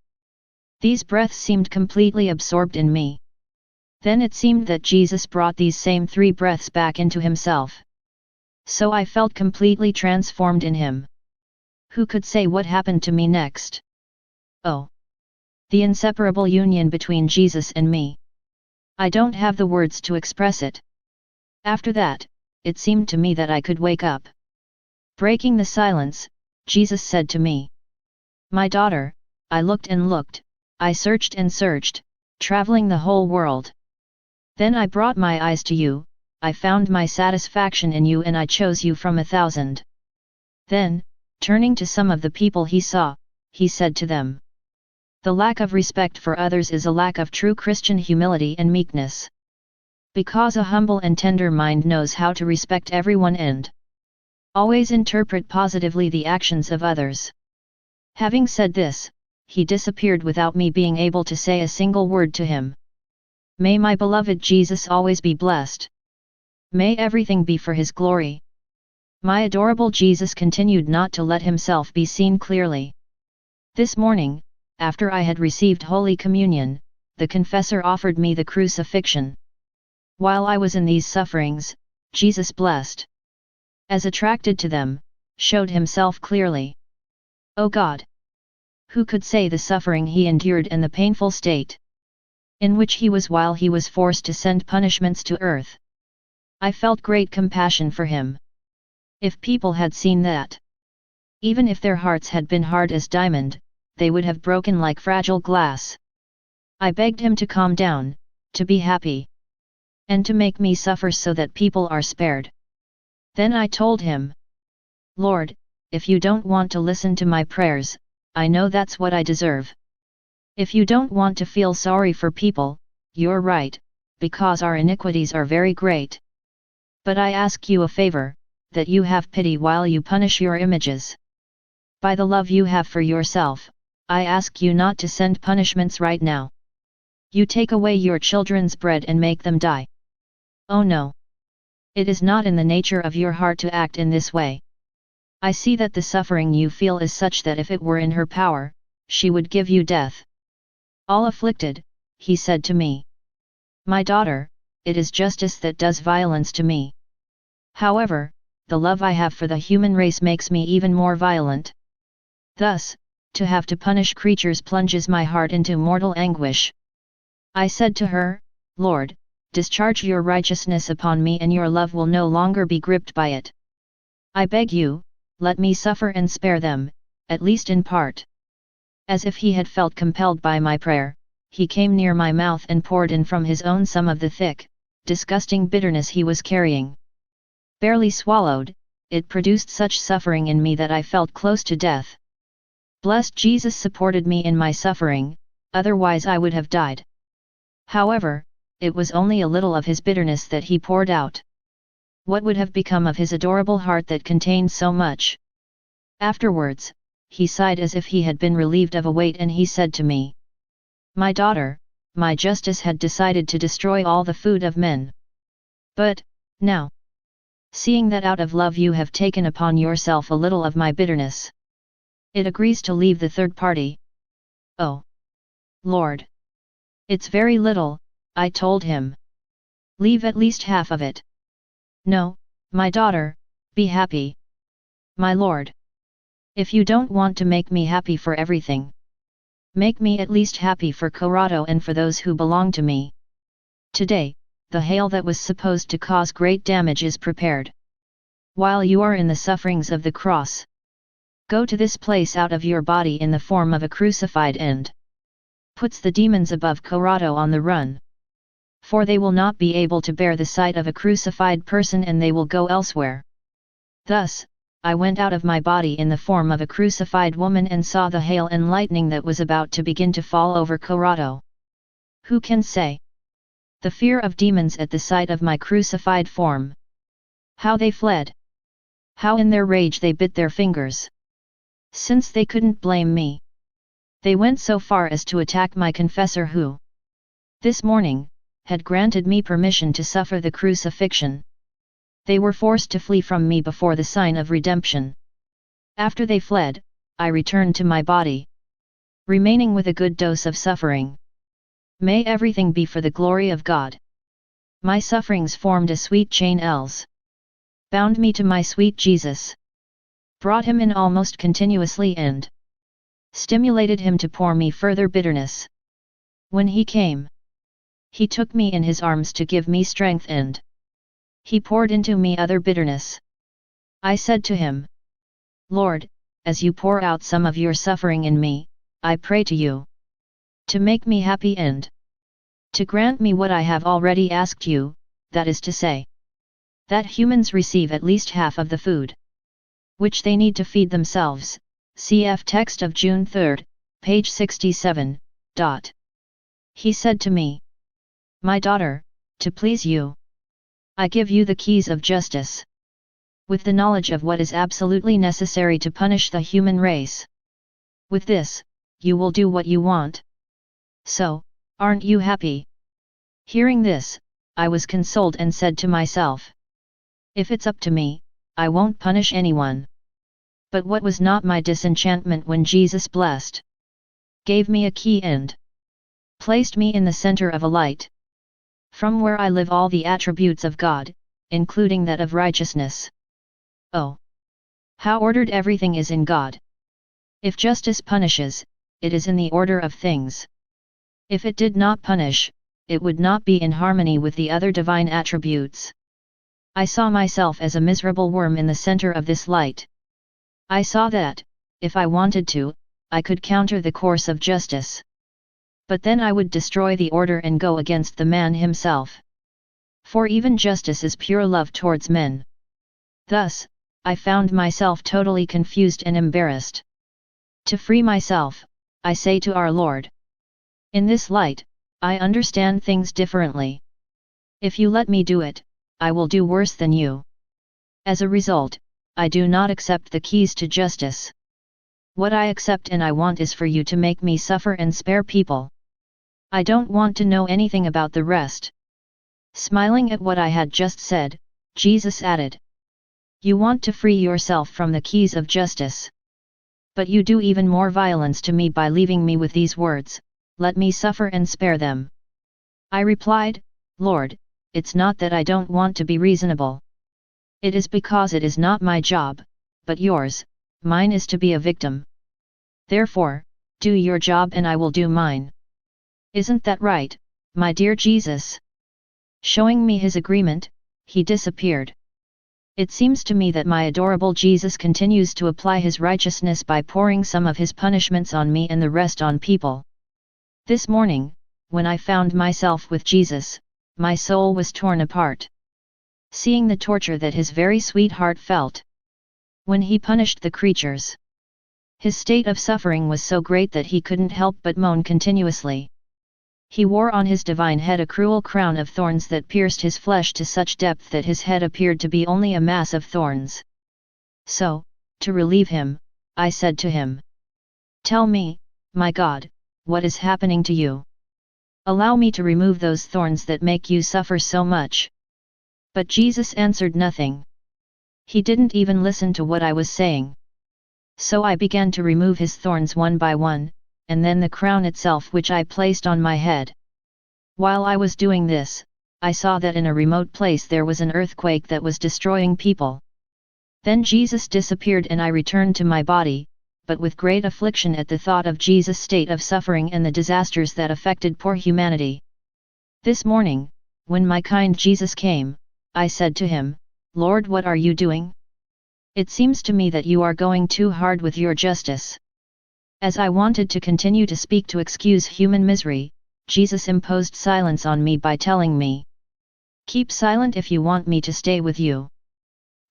[SPEAKER 1] These breaths seemed completely absorbed in me. Then it seemed that Jesus brought these same 3 breaths back into himself. So I felt completely transformed in him. Who could say what happened to me next? Oh! The inseparable union between Jesus and me. I don't have the words to express it. After that, it seemed to me that I could wake up. Breaking the silence, Jesus said to me, "My daughter, I looked and looked, I searched and searched, traveling the whole world. Then I brought my eyes to you, I found my satisfaction in you and I chose you from 1,000. Then, turning to some of the people he saw, he said to them, "The lack of respect for others is a lack of true Christian humility and meekness. Because a humble and tender mind knows how to respect everyone and always interpret positively the actions of others." Having said this, he disappeared without me being able to say a single word to him. May my beloved Jesus always be blessed. May everything be for his glory. My adorable Jesus continued not to let himself be seen clearly. This morning, after I had received Holy Communion, the confessor offered me the crucifixion. While I was in these sufferings, Jesus blessed, as attracted to them, showed himself clearly. O God! Who could say the suffering he endured and the painful state in which he was while he was forced to send punishments to earth? I felt great compassion for him. If people had seen that, Even if their hearts had been hard as diamond, they would have broken like fragile glass. I begged him to calm down, to be happy, and to make me suffer so that people are spared. Then I told him, Lord, if you don't want to listen to my prayers, I know that's what I deserve. If you don't want to feel sorry for people, you're right, because our iniquities are very great. But I ask you a favor, that you have pity while you punish your images. By the love you have for yourself, I ask you not to send punishments right now. You take away your children's bread and make them die. Oh no! It is not in the nature of your heart to act in this way. I see that the suffering you feel is such that if it were in her power, she would give you death. All afflicted, he said to me. My daughter, it is justice that does violence to me. However, the love I have for the human race makes me even more violent. Thus, to have to punish creatures plunges my heart into mortal anguish. I said to her, Lord, discharge your righteousness upon me and your love will no longer be gripped by it. I beg you, let me suffer and spare them, at least in part. As if he had felt compelled by my prayer, he came near my mouth and poured in from his own some of the thick, disgusting bitterness he was carrying. Barely swallowed, it produced such suffering in me that I felt close to death. Blessed Jesus supported me in my suffering, otherwise I would have died. However, it was only a little of his bitterness that he poured out. What would have become of his adorable heart that contained so much? Afterwards, he sighed as if he had been relieved of a weight and he said to me, My daughter, my justice had decided to destroy all the food of men. But, now, seeing that out of love you have taken upon yourself a little of my bitterness, it agrees to leave the third party. Oh! Lord! It's very little, I told him. Leave at least half of it. No, my daughter, be happy. My Lord! If you don't want to make me happy for everything, make me at least happy for Corrado and for those who belong to me. Today, the hail that was supposed to cause great damage is prepared. While you are in the sufferings of the cross, go to this place out of your body in the form of a crucified and puts the demons above Corrado on the run. For they will not be able to bear the sight of a crucified person and they will go elsewhere. Thus, I went out of my body in the form of a crucified woman and saw the hail and lightning that was about to begin to fall over Corrado. Who can say? The fear of demons at the sight of my crucified form. How they fled! How in their rage they bit their fingers! Since they couldn't blame me, they went so far as to attack my confessor who, this morning, had granted me permission to suffer the crucifixion. They were forced to flee from me before the sign of redemption. After they fled, I returned to my body, remaining with a good dose of suffering. May everything be for the glory of God. My sufferings formed a sweet chain else, bound me to my sweet Jesus, brought him in almost continuously and stimulated him to pour me further bitterness. When he came, he took me in his arms to give me strength and he poured into me other bitterness. I said to him, Lord, as you pour out some of your suffering in me, I pray to you to make me happy and to grant me what I have already asked you, that is to say, that humans receive at least half of the food which they need to feed themselves. Cf. text of June 3, page 67. He said to me, My daughter, to please you, I give you the keys of justice, with the knowledge of what is absolutely necessary to punish the human race. With this, you will do what you want. So, aren't you happy? Hearing this, I was consoled and said to myself, if it's up to me, I won't punish anyone. But what was not my disenchantment when Jesus blessed, gave me a key and placed me in the center of a light, from where I live all the attributes of God, including that of righteousness. Oh! How ordered everything is in God! If justice punishes, it is in the order of things. If it did not punish, it would not be in harmony with the other divine attributes. I saw myself as a miserable worm in the center of this light. I saw that, if I wanted to, I could counter the course of justice. But then I would destroy the order and go against the man himself. For even justice is pure love towards men. Thus, I found myself totally confused and embarrassed. To free myself, I say to our Lord. In this light, I understand things differently. If you let me do it, I will do worse than you. As a result, I do not accept the keys to justice. What I accept and I want is for you to make me suffer and spare people. I don't want to know anything about the rest. Smiling at what I had just said, Jesus added. You want to free yourself from the keys of justice. But you do even more violence to me by leaving me with these words, let me suffer and spare them. I replied, Lord, it's not that I don't want to be reasonable. It is because it is not my job, but yours, mine is to be a victim. Therefore, do your job and I will do mine. Isn't that right, my dear Jesus? Showing me his agreement, he disappeared. It seems to me that my adorable Jesus continues to apply his righteousness by pouring some of his punishments on me and the rest on people. This morning, when I found myself with Jesus, my soul was torn apart. Seeing the torture that his very sweet heart felt when he punished the creatures. His state of suffering was so great that he couldn't help but moan continuously. He wore on his divine head a cruel crown of thorns that pierced his flesh to such depth that his head appeared to be only a mass of thorns. So, to relieve him, I said to him, tell me, my God, what is happening to you? Allow me to remove those thorns that make you suffer so much. But Jesus answered nothing. He didn't even listen to what I was saying. So I began to remove his thorns one by one, and then the crown itself which I placed on my head. While I was doing this, I saw that in a remote place there was an earthquake that was destroying people. Then Jesus disappeared and I returned to my body, but with great affliction at the thought of Jesus' state of suffering and the disasters that affected poor humanity. This morning, when my kind Jesus came, I said to him, Lord, what are you doing? It seems to me that you are going too hard with your justice. As I wanted to continue to speak to excuse human misery, Jesus imposed silence on me by telling me, keep silent if you want me to stay with you.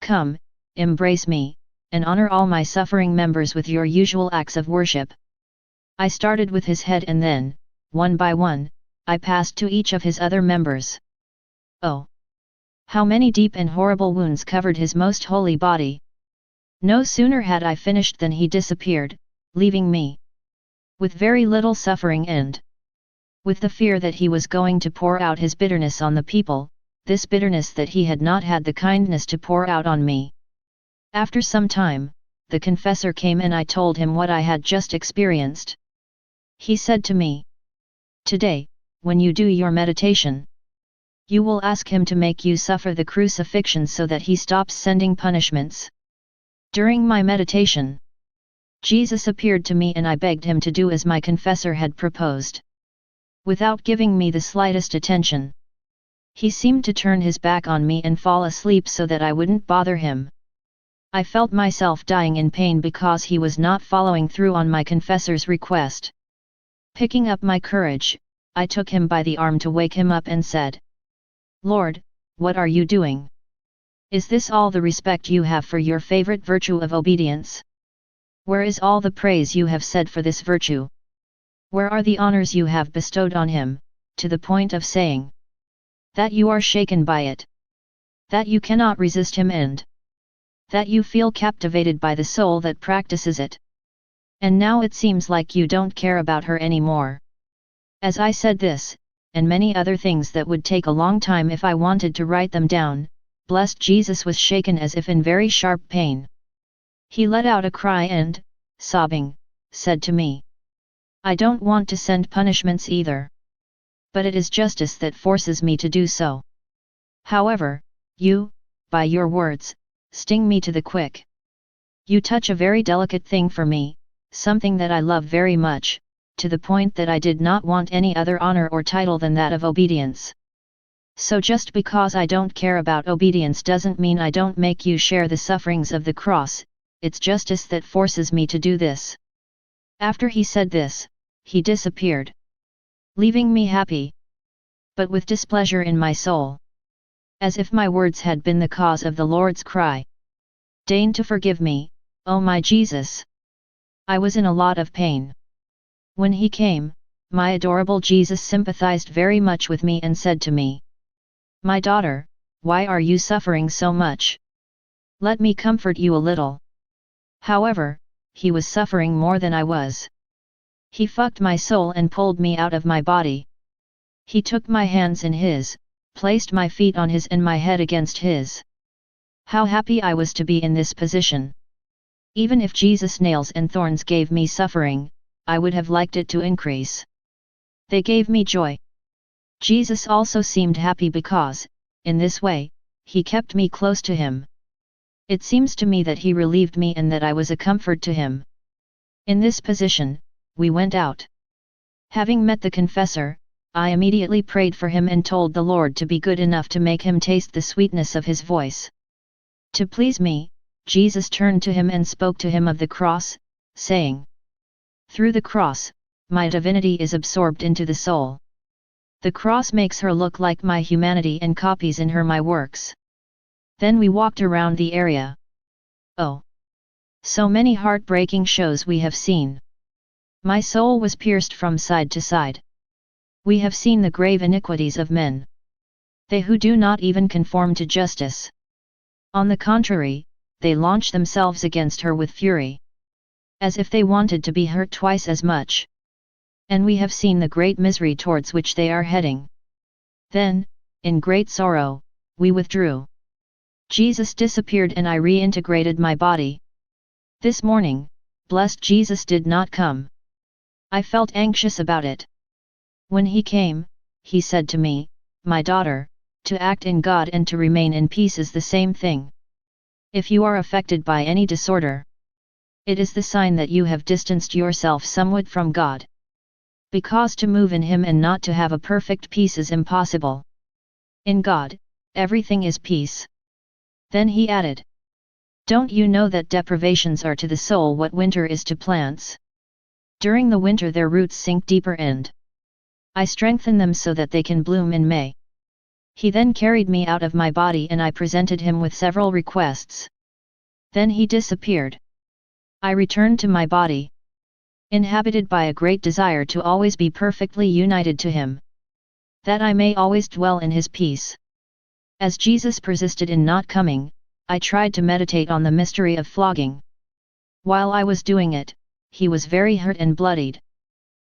[SPEAKER 1] Come, embrace me, and honor all my suffering members with your usual acts of worship. I started with his head and then, one by one, I passed to each of his other members. Oh! How many deep and horrible wounds covered his most holy body! No sooner had I finished than he disappeared, leaving me with very little suffering and with the fear that he was going to pour out his bitterness on the people, this bitterness that he had not had the kindness to pour out on me. After some time, the confessor came and I told him what I had just experienced. He said to me, today, when you do your meditation, you will ask him to make you suffer the crucifixion so that he stops sending punishments. During my meditation, Jesus appeared to me and I begged him to do as my confessor had proposed. Without giving me the slightest attention, he seemed to turn his back on me and fall asleep so that I wouldn't bother him. I felt myself dying in pain because he was not following through on my confessor's request. Picking up my courage, I took him by the arm to wake him up and said, Lord, what are you doing? Is this all the respect you have for your favorite virtue of obedience? Where is all the praise you have said for this virtue? Where are the honors you have bestowed on him, to the point of saying that you are shaken by it, that you cannot resist him and that you feel captivated by the soul that practices it? And now it seems like you don't care about her anymore. As I said this, and many other things that would take a long time if I wanted to write them down, blessed Jesus was shaken as if in very sharp pain. He let out a cry and, sobbing, said to me, I don't want to send punishments either. But it is justice that forces me to do so. However, you, by your words, sting me to the quick. You touch a very delicate thing for me, something that I love very much, to the point that I did not want any other honor or title than that of obedience. So just because I don't care about obedience doesn't mean I don't make you share the sufferings of the cross, it's justice that forces me to do this." After he said this, he disappeared, leaving me happy, but with displeasure in my soul. As if my words had been the cause of the Lord's cry, "Deign to forgive me, O my Jesus." I was in a lot of pain. When he came, my adorable Jesus sympathized very much with me and said to me, "My daughter, why are you suffering so much? Let me comfort you a little." However, he was suffering more than I was. He fucked my soul and pulled me out of my body. He took my hands in his, placed my feet on his and my head against his. How happy I was to be in this position. Even if Jesus' nails and thorns gave me suffering, I would have liked it to increase. They gave me joy. Jesus also seemed happy because, in this way, he kept me close to him. It seems to me that he relieved me and that I was a comfort to him. In this position, we went out. Having met the confessor, I immediately prayed for him and told the Lord to be good enough to make him taste the sweetness of his voice. To please me, Jesus turned to him and spoke to him of the cross, saying, "Through the cross, my divinity is absorbed into the soul. The cross makes her look like my humanity and copies in her my works." Then we walked around the area. Oh! So many heartbreaking shows we have seen. My soul was pierced from side to side. We have seen the grave iniquities of men. They who do not even conform to justice. On the contrary, they launch themselves against her with fury, as if they wanted to be hurt twice as much. And we have seen the great misery towards which they are heading. Then, in great sorrow, we withdrew. Jesus disappeared and I reintegrated my body. This morning, blessed Jesus did not come. I felt anxious about it. When he came, he said to me, "My daughter, to act in God and to remain in peace is the same thing. If you are affected by any disorder, it is the sign that you have distanced yourself somewhat from God. Because to move in Him and not to have a perfect peace is impossible. In God, everything is peace." Then he added, "Don't you know that deprivations are to the soul what winter is to plants? During the winter their roots sink deeper and I strengthen them so that they can bloom in May." He then carried me out of my body and I presented him with several requests. Then he disappeared. I returned to my body, inhabited by a great desire to always be perfectly united to him, that I may always dwell in his peace. As Jesus persisted in not coming, I tried to meditate on the mystery of flogging. While I was doing it, he was very hurt and bloodied.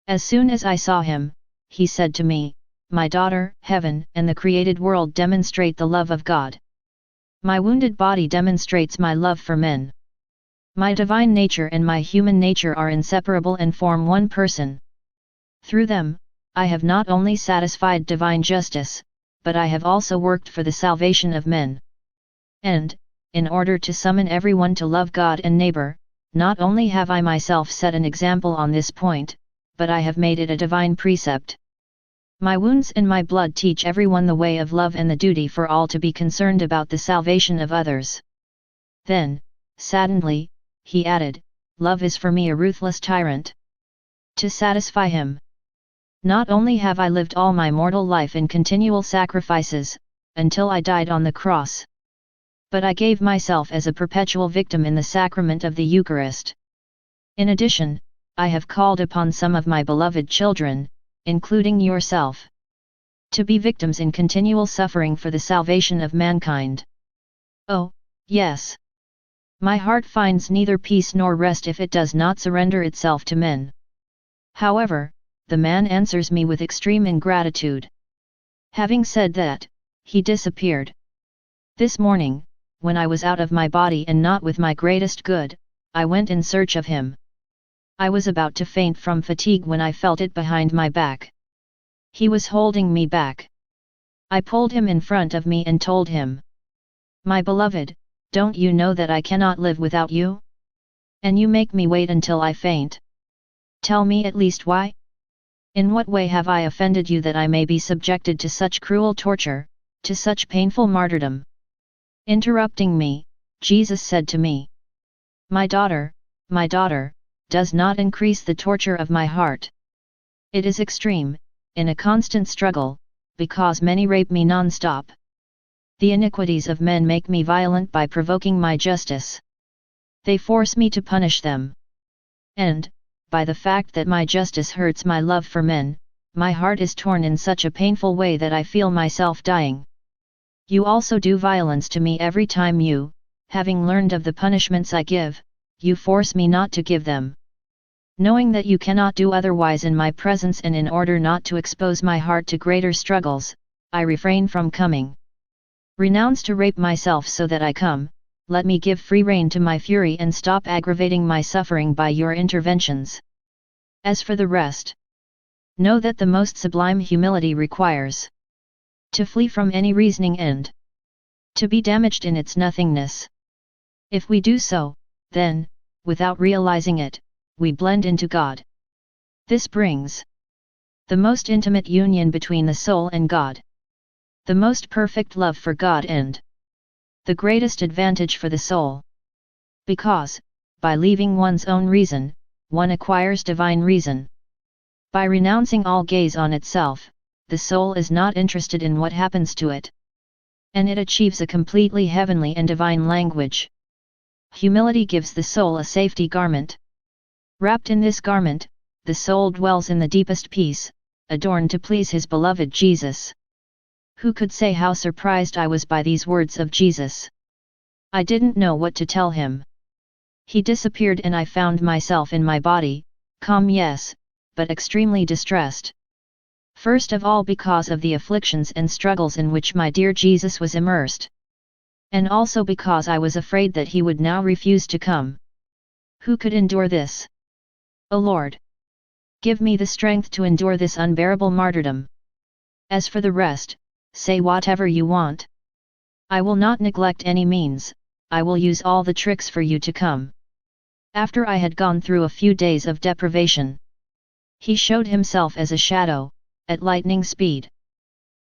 [SPEAKER 1] As soon as I saw him, he said to me, "My daughter, heaven and the created world demonstrate the love of God. My wounded body demonstrates my love for men. My divine nature and my human nature are inseparable and form one person. Through them, I have not only satisfied divine justice, but I have also worked for the salvation of men. And, in order to summon everyone to love God and neighbor, not only have I myself set an example on this point, but I have made it a divine precept. My wounds and my blood teach everyone the way of love and the duty for all to be concerned about the salvation of others." Then, saddenedly, he added, "Love is for me a ruthless tyrant. To satisfy him, not only have I lived all my mortal life in continual sacrifices, until I died on the cross, but I gave myself as a perpetual victim in the sacrament of the Eucharist. In addition, I have called upon some of my beloved children, including yourself, to be victims in continual suffering for the salvation of mankind. Oh, yes. My heart finds neither peace nor rest if it does not surrender itself to men." However, the man answers me with extreme ingratitude. Having said that, he disappeared. This morning, when I was out of my body and not with my greatest good, I went in search of him. I was about to faint from fatigue when I felt it behind my back. He was holding me back. I pulled him in front of me and told him, "My beloved, don't you know that I cannot live without you? And you make me wait until I faint. Tell me at least why? In what way have I offended you that I may be subjected to such cruel torture, to such painful martyrdom?" Interrupting me, Jesus said to me, My daughter, does not increase the torture of my heart. It is extreme, in a constant struggle, because many rape me non-stop. The iniquities of men make me violent by provoking my justice. They force me to punish them. And, by the fact that my justice hurts my love for men, my heart is torn in such a painful way that I feel myself dying. You also do violence to me every time you, having learned of the punishments I give, you force me not to give them. Knowing that you cannot do otherwise in my presence and in order not to expose my heart to greater struggles, I refrain from coming. Renounce to rape myself so that I come, let me give free rein to my fury and stop aggravating my suffering by your interventions. As for the rest, know that the most sublime humility requires to flee from any reasoning and to be damaged in its nothingness. If we do so, then, without realizing it, we blend into God. This brings the most intimate union between the soul and God, the most perfect love for God and the greatest advantage for the soul. Because, by leaving one's own reason, one acquires divine reason. By renouncing all gaze on itself, the soul is not interested in what happens to it. And it achieves a completely heavenly and divine language. Humility gives the soul a safety garment. Wrapped in this garment, the soul dwells in the deepest peace, adorned to please his beloved Jesus. Who could say how surprised I was by these words of Jesus? I didn't know what to tell him. He disappeared and I found myself in my body, calm yes, but extremely distressed. First of all because of the afflictions and struggles in which my dear Jesus was immersed. And also because I was afraid that he would now refuse to come. Who could endure this? O Lord! Give me the strength to endure this unbearable martyrdom. As for the rest, say whatever you want. I will not neglect any means, I will use all the tricks for you to come. After I had gone through a few days of deprivation, he showed himself as a shadow, at lightning speed.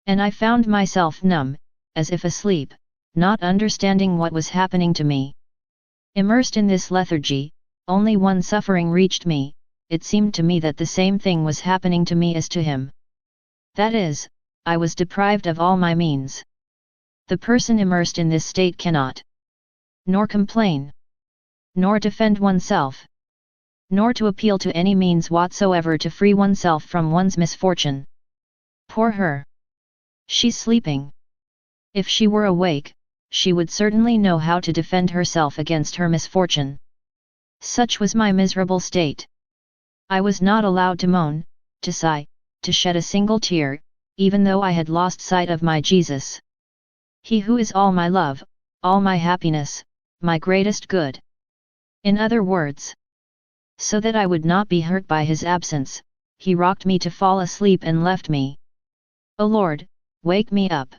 [SPEAKER 1] And I found myself numb, as if asleep, not understanding what was happening to me. Immersed in this lethargy, only one suffering reached me, it seemed to me that the same thing was happening to me as to him. That is, I was deprived of all my means. The person immersed in this state cannot nor complain, nor defend oneself, nor to appeal to any means whatsoever to free oneself from one's misfortune. Poor her! She's sleeping. If she were awake, she would certainly know how to defend herself against her misfortune. Such was my miserable state. I was not allowed to moan, to sigh, to shed a single tear, even though I had lost sight of my Jesus. He who is all my love, all my happiness, my greatest good. In other words, so that I would not be hurt by his absence, he rocked me to fall asleep and left me. O Lord, wake me up,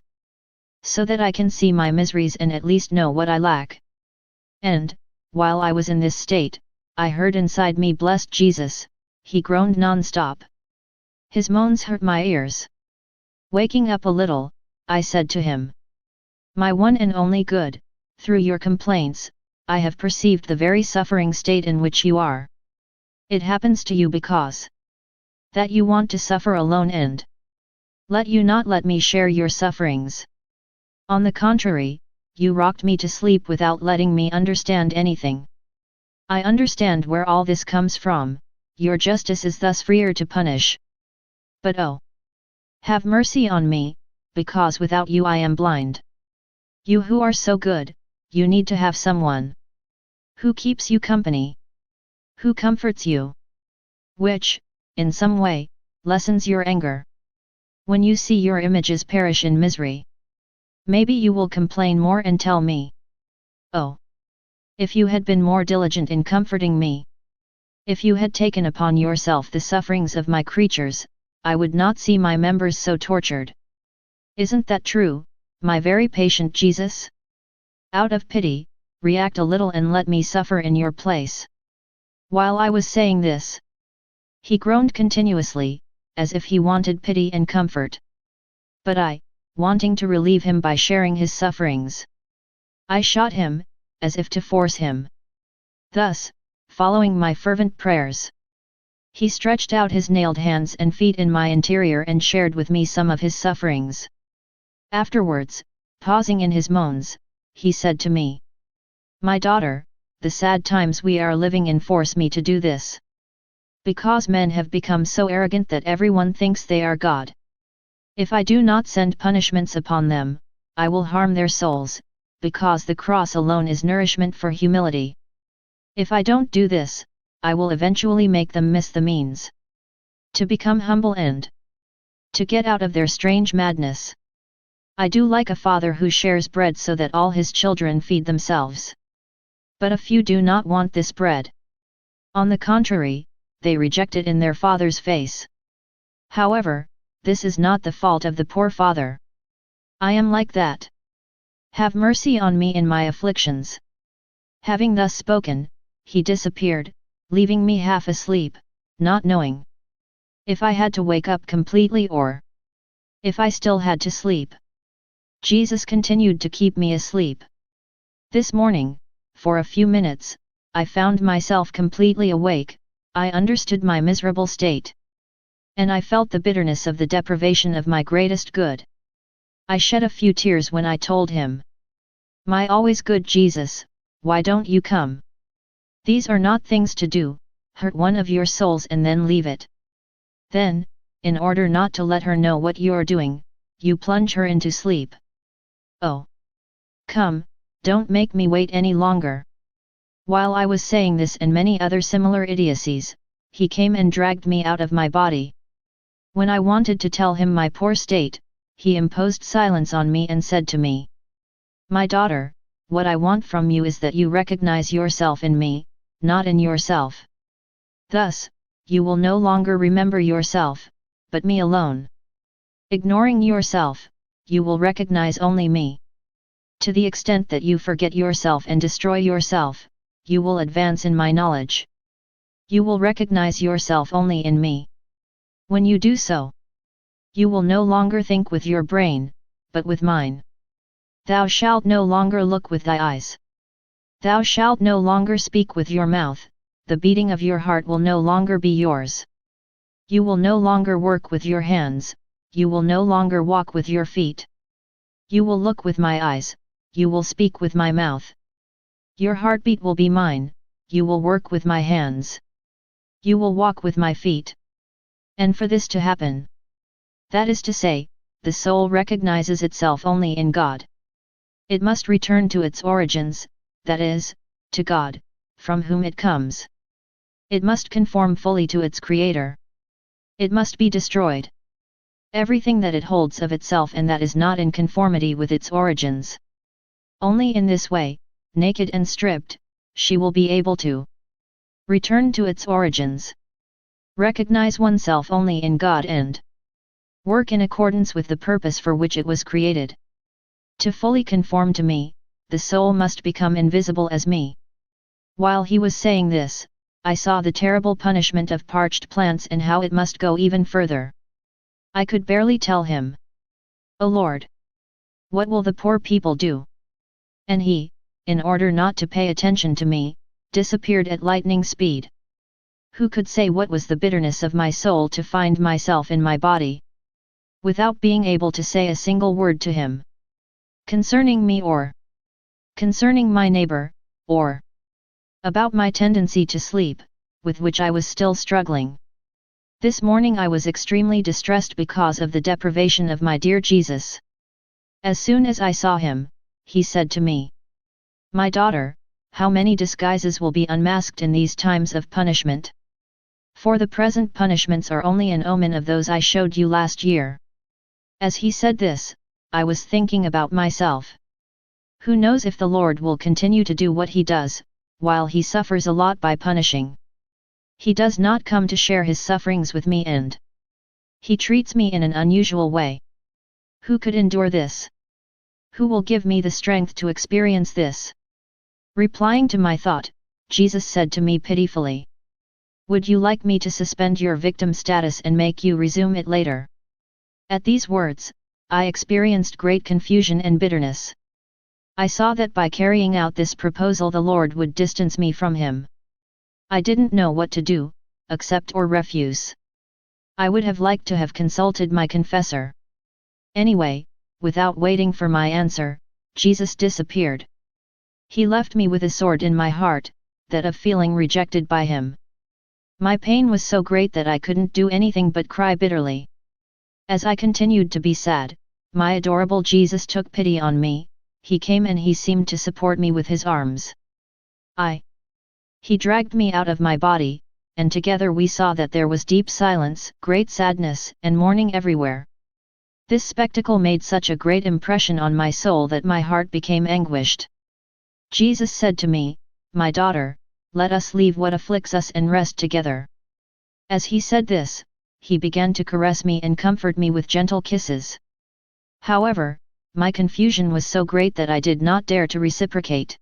[SPEAKER 1] so that I can see my miseries and at least know what I lack. And, while I was in this state, I heard inside me blessed Jesus, he groaned non-stop. His moans hurt my ears. Waking up a little, I said to him, my one and only good, through your complaints, I have perceived the very suffering state in which you are. It happens to you because that you want to suffer alone and let you not let me share your sufferings. On the contrary, you rocked me to sleep without letting me understand anything. I understand where all this comes from, your justice is thus freer to punish. But oh! Have mercy on me, because without you I am blind. You who are so good, you need to have someone who keeps you company, who comforts you, which, in some way, lessens your anger. When you see your images perish in misery, maybe you will complain more and tell me, oh! If you had been more diligent in comforting me, if you had taken upon yourself the sufferings of my creatures, I would not see my members so tortured. Isn't that true, my very patient Jesus? Out of pity, react a little and let me suffer in your place. While I was saying this, he groaned continuously, as if he wanted pity and comfort. But I, wanting to relieve him by sharing his sufferings, I shot him, as if to force him Thus, following my fervent prayers, he stretched out his nailed hands and feet in my interior and shared with me some of his sufferings. Afterwards, pausing in his moans, he said to me, "My daughter, the sad times we are living in force me to do this. Because men have become so arrogant that everyone thinks they are God. If I do not send punishments upon them, I will harm their souls, because the cross alone is nourishment for humility. If I don't do this, I will eventually make them miss the means to become humble and to get out of their strange madness. I do like a father who shares bread so that all his children feed themselves. But a few do not want this bread. On the contrary, they reject it in their father's face. However, this is not the fault of the poor father. I am like that. Have mercy on me in my afflictions." Having thus spoken, he disappeared, leaving me half asleep, not knowing if I had to wake up completely or if I still had to sleep. Jesus continued to keep me asleep. This morning, for a few minutes, I found myself completely awake. I understood my miserable state. And I felt the bitterness of the deprivation of my greatest good. I shed a few tears when I told him, "My always good Jesus, why don't you come? These are not things to do, hurt one of your souls and then leave it." Then, in order not to let her know what you're doing, you plunge her into sleep. Oh! Come, don't make me wait any longer. While I was saying this and many other similar idiocies, he came and dragged me out of my body. When I wanted to tell him my poor state, he imposed silence on me and said to me, "My daughter, what I want from you is that you recognize yourself in me, not in yourself. Thus, you will no longer remember yourself, but me alone. Ignoring yourself, you will recognize only me. To the extent that you forget yourself and destroy yourself, you will advance in my knowledge. You will recognize yourself only in me. When you do so, you will no longer think with your brain, but with mine. Thou shalt no longer look with thy eyes. Thou shalt no longer speak with your mouth, the beating of your heart will no longer be yours. You will no longer work with your hands, you will no longer walk with your feet. You will look with my eyes, you will speak with my mouth. Your heartbeat will be mine, you will work with my hands. You will walk with my feet. And for this to happen, that is to say, the soul recognizes itself only in God. It must return to its origins, that is, to God, from whom it comes. It must conform fully to its Creator. It must be destroyed. Everything that it holds of itself and that is not in conformity with its origins. Only in this way, naked and stripped, she will be able to return to its origins. Recognize oneself only in God and work in accordance with the purpose for which it was created. To fully conform to me, the soul must become invisible as me. While he was saying this, I saw the terrible punishment of parched plants and how it must go even further. I could barely tell him, "O Lord! What will the poor people do?" And he, in order not to pay attention to me, disappeared at lightning speed. Who could say what was the bitterness of my soul to find myself in my body, without being able to say a single word to him, concerning me or concerning my neighbor, or about my tendency to sleep, with which I was still struggling. This morning I was extremely distressed because of the deprivation of my dear Jesus. As soon as I saw him, he said to me, "My daughter, how many disguises will be unmasked in these times of punishment? For the present punishments are only an omen of those I showed you last year." As he said this, I was thinking about myself. Who knows if the Lord will continue to do what he does, while he suffers a lot by punishing. He does not come to share his sufferings with me and he treats me in an unusual way. Who could endure this? Who will give me the strength to experience this? Replying to my thought, Jesus said to me pitifully, "Would you like me to suspend your victim status and make you resume it later?" At these words, I experienced great confusion and bitterness. I saw that by carrying out this proposal the Lord would distance me from him. I didn't know what to do, accept or refuse. I would have liked to have consulted my confessor. Anyway, without waiting for my answer, Jesus disappeared. He left me with a sword in my heart, that of feeling rejected by him. My pain was so great that I couldn't do anything but cry bitterly. As I continued to be sad, my adorable Jesus took pity on me. He came and he seemed to support me with his arms. He dragged me out of my body, and together we saw that there was deep silence, great sadness, and mourning everywhere. This spectacle made such a great impression on my soul that my heart became anguished. Jesus said to me, "My daughter, let us leave what afflicts us and rest together." As he said this, he began to caress me and comfort me with gentle kisses. However, my confusion was so great that I did not dare to reciprocate.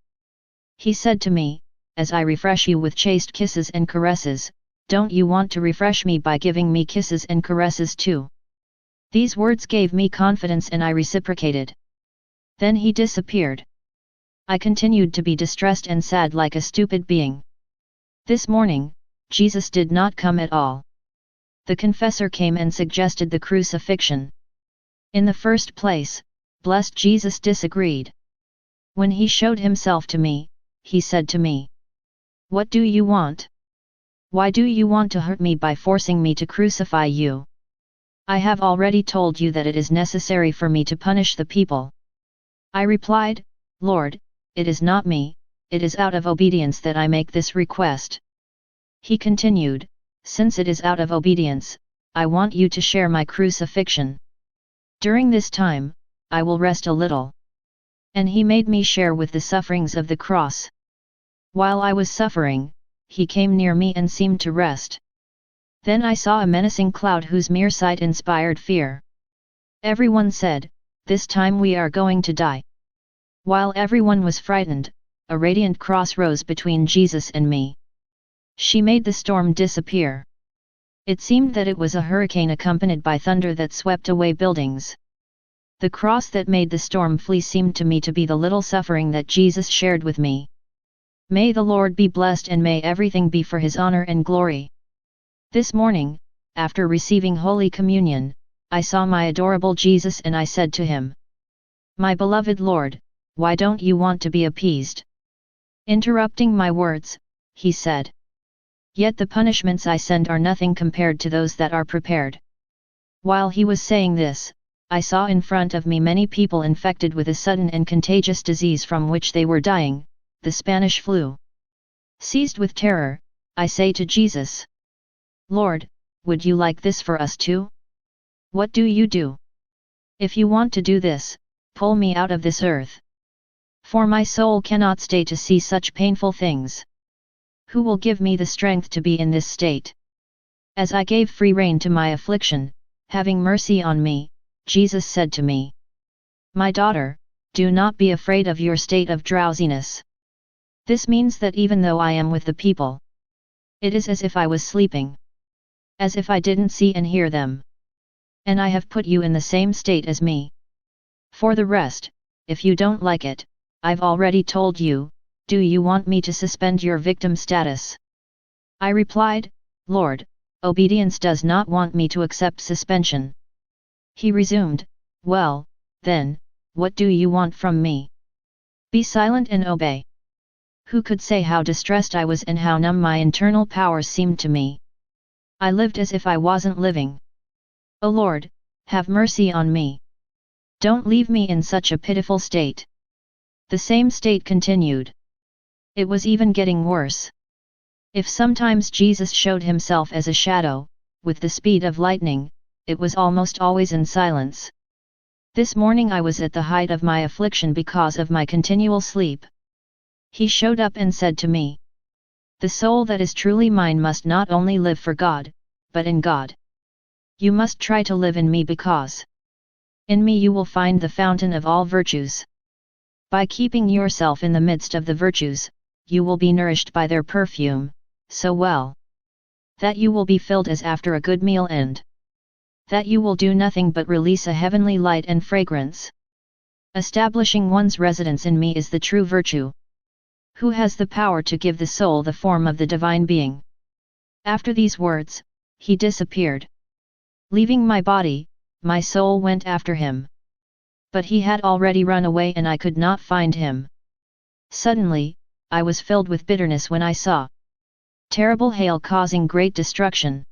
[SPEAKER 1] He said to me, "As I refresh you with chaste kisses and caresses, don't you want to refresh me by giving me kisses and caresses too?" These words gave me confidence and I reciprocated. Then he disappeared. I continued to be distressed and sad like a stupid being. This morning, Jesus did not come at all. The confessor came and suggested the crucifixion. In the first place, blessed Jesus disagreed. When he showed himself to me, he said to me, "What do you want? Why do you want to hurt me by forcing me to crucify you? I have already told you that it is necessary for me to punish the people." I replied, "Lord, it is not me, it is out of obedience that I make this request." He continued, "Since it is out of obedience, I want you to share my crucifixion. During this time, I will rest a little." And he made me share with the sufferings of the cross. While I was suffering, he came near me and seemed to rest. Then I saw a menacing cloud whose mere sight inspired fear. Everyone said, "This time we are going to die." While everyone was frightened, a radiant cross rose between Jesus and me. She made the storm disappear. It seemed that it was a hurricane accompanied by thunder that swept away buildings. The cross that made the storm flee seemed to me to be the little suffering that Jesus shared with me. May the Lord be blessed and may everything be for his honor and glory. This morning, after receiving Holy Communion, I saw my adorable Jesus and I said to him, "My beloved Lord, why don't you want to be appeased?" Interrupting my words, he said, "Yet the punishments I send are nothing compared to those that are prepared." While he was saying this, I saw in front of me many people infected with a sudden and contagious disease from which they were dying, the Spanish flu. Seized with terror, I say to Jesus, "Lord, would you like this for us too? What do you do? If you want to do this, pull me out of this earth. For my soul cannot stay to see such painful things. Who will give me the strength to be in this state?" As I gave free rein to my affliction, having mercy on me, Jesus said to me, "My daughter, do not be afraid of your state of drowsiness. This means that even though I am with the people, it is as if I was sleeping. As if I didn't see and hear them. And I have put you in the same state as me. For the rest, if you don't like it, I've already told you, do you want me to suspend your victim status?" I replied, "Lord, obedience does not want me to accept suspension." He resumed, "Well, then, what do you want from me? Be silent and obey." Who could say how distressed I was and how numb my internal powers seemed to me? I lived as if I wasn't living. O Lord, have mercy on me. Don't leave me in such a pitiful state. The same state continued. It was even getting worse. If sometimes Jesus showed himself as a shadow, with the speed of lightning, it was almost always in silence. This morning I was at the height of my affliction because of my continual sleep. He showed up and said to me, "The soul that is truly mine must not only live for God, but in God. You must try to live in me because in me you will find the fountain of all virtues. By keeping yourself in the midst of the virtues, you will be nourished by their perfume, so well that you will be filled as after a good meal and that you will do nothing but release a heavenly light and fragrance. Establishing one's residence in me is the true virtue. Who has the power to give the soul the form of the divine being? After these words, he disappeared. Leaving my body, my soul went after him. But he had already run away and I could not find him. Suddenly, I was filled with bitterness when I saw terrible hail causing great destruction,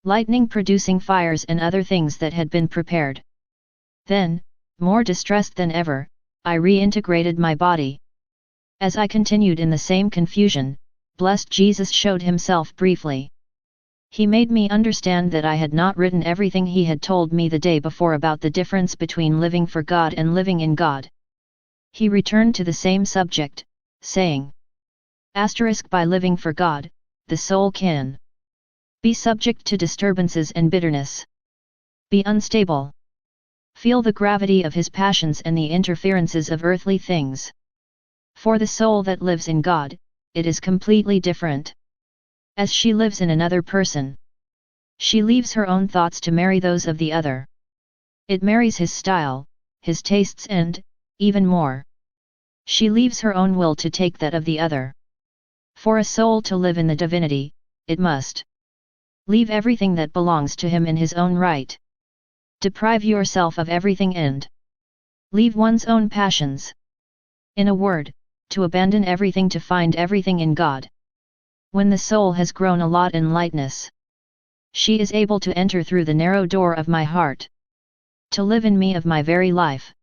[SPEAKER 1] lightning producing fires and other things that had been prepared. Then, more distressed than ever, I reintegrated my body. As I continued in the same confusion, blessed Jesus showed himself briefly. He made me understand that I had not written everything he had told me the day before about the difference between living for God and living in God. He returned to the same subject, saying, by living for God, the soul can be subject to disturbances and bitterness, be unstable, feel the gravity of his passions and the interferences of earthly things. For the soul that lives in God, it is completely different. As she lives in another person, she leaves her own thoughts to marry those of the other. It marries his style, his tastes and, even more, she leaves her own will to take that of the other. For a soul to live in the divinity, it must leave everything that belongs to him in his own right. Deprive yourself of everything and leave one's own passions. In a word, to abandon everything to find everything in God. When the soul has grown a lot in lightness, she is able to enter through the narrow door of my heart, to live in me of my very life.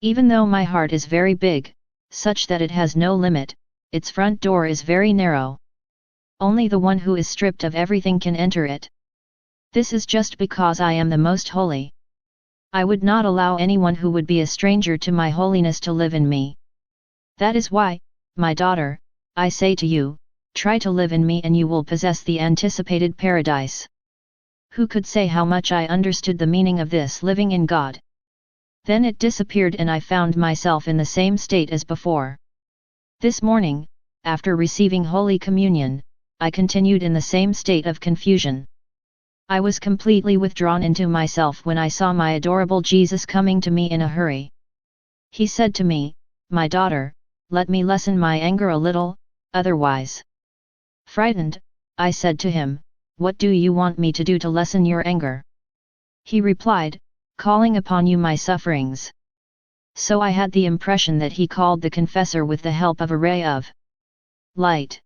[SPEAKER 1] Even though my heart is very big, such that it has no limit, its front door is very narrow. Only the one who is stripped of everything can enter it. This is just because I am the most holy. I would not allow anyone who would be a stranger to my holiness to live in me. That is why, my daughter, I say to you, try to live in me and you will possess the anticipated paradise. Who could say how much I understood the meaning of this living in God? Then it disappeared and I found myself in the same state as before. This morning, after receiving Holy Communion, I continued in the same state of confusion. I was completely withdrawn into myself when I saw my adorable Jesus coming to me in a hurry. He said to me, "My daughter, let me lessen my anger a little, otherwise." Frightened, I said to him, "What do you want me to do to lessen your anger?" He replied, "Calling upon you my sufferings." So I had the impression that he called the confessor with the help of a ray of light.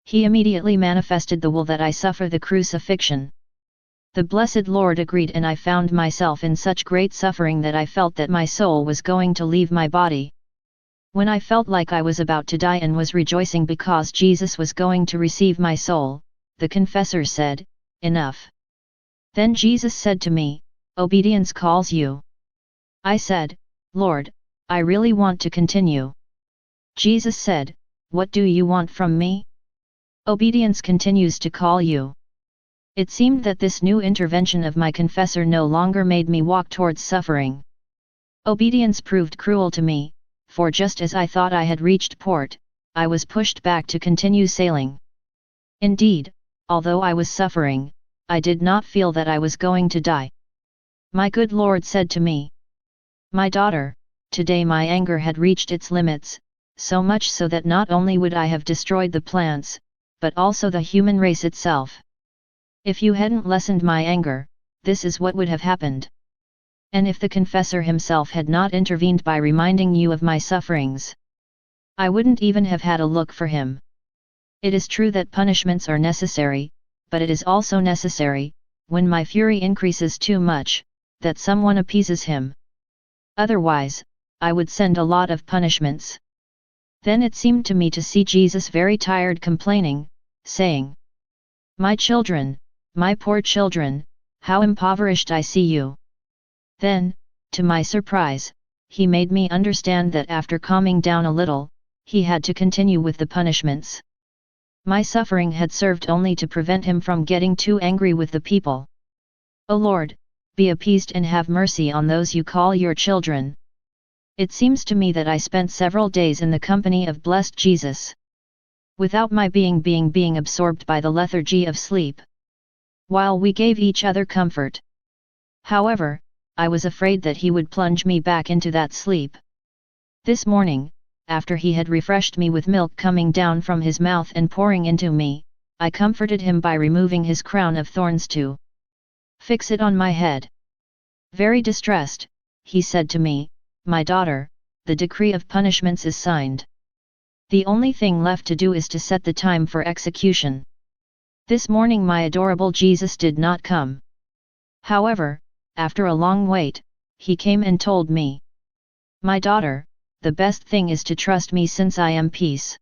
[SPEAKER 1] He immediately manifested the will that I suffer the crucifixion. The blessed Lord agreed and I found myself in such great suffering that I felt that my soul was going to leave my body. When I felt like I was about to die and was rejoicing because Jesus was going to receive my soul, the confessor said, "Enough." Then Jesus said to me, "Obedience calls you." I said, "Lord, I really want to continue." Jesus said, "What do you want from me?" Obedience continues to call you. It seemed that this new intervention of my confessor no longer made me walk towards suffering. Obedience proved cruel to me, for just as I thought I had reached port, I was pushed back to continue sailing. Indeed, although I was suffering, I did not feel that I was going to die. My good Lord said to me, "My daughter, today my anger had reached its limits, so much so that not only would I have destroyed the plants, but also the human race itself. If you hadn't lessened my anger, this is what would have happened. And if the confessor himself had not intervened by reminding you of my sufferings, I wouldn't even have had a look for him." It is true that punishments are necessary, but it is also necessary, when my fury increases too much, that someone appeases him. Otherwise, I would send a lot of punishments. Then it seemed to me to see Jesus very tired complaining, saying, "My children, my poor children, how impoverished I see you." Then, to my surprise, he made me understand that after calming down a little, he had to continue with the punishments. My suffering had served only to prevent him from getting too angry with the people. O Lord, be appeased and have mercy on those you call your children. It seems to me that I spent several days in the company of blessed Jesus, without my being absorbed by the lethargy of sleep, while we gave each other comfort. However, I was afraid that he would plunge me back into that sleep. This morning, after he had refreshed me with milk coming down from his mouth and pouring into me, I comforted him by removing his crown of thorns to fix it on my head. Very distressed, he said to me, "My daughter, the decree of punishments is signed. The only thing left to do is to set the time for execution." This morning my adorable Jesus did not come. However, after a long wait, he came and told me, "My daughter, the best thing is to trust me since I am peace.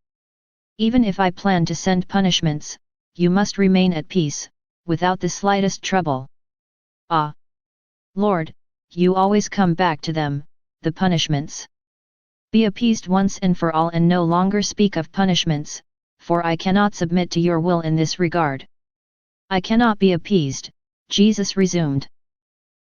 [SPEAKER 1] Even if I plan to send punishments, you must remain at peace, without the slightest trouble." Ah! Lord, you always come back to them, the punishments. Be appeased once and for all and no longer speak of punishments, for I cannot submit to your will in this regard. "I cannot be appeased," Jesus resumed.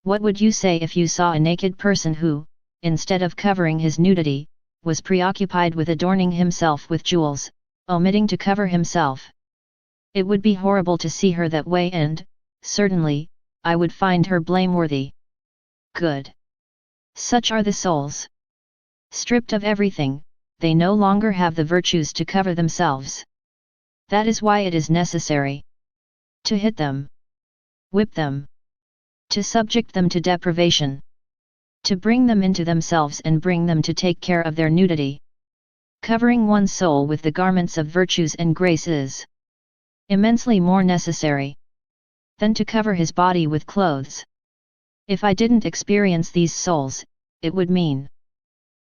[SPEAKER 1] "What would you say if you saw a naked person who, instead of covering his nudity, was preoccupied with adorning himself with jewels, omitting to cover himself? It would be horrible to see her that way and, certainly, I would find her blameworthy. Good. Such are the souls. Stripped of everything, they no longer have the virtues to cover themselves. That is why it is necessary to hit them, whip them, to subject them to deprivation, to bring them into themselves and bring them to take care of their nudity. Covering one's soul with the garments of virtues and grace is immensely more necessary than to cover his body with clothes. If I didn't experience these souls, it would mean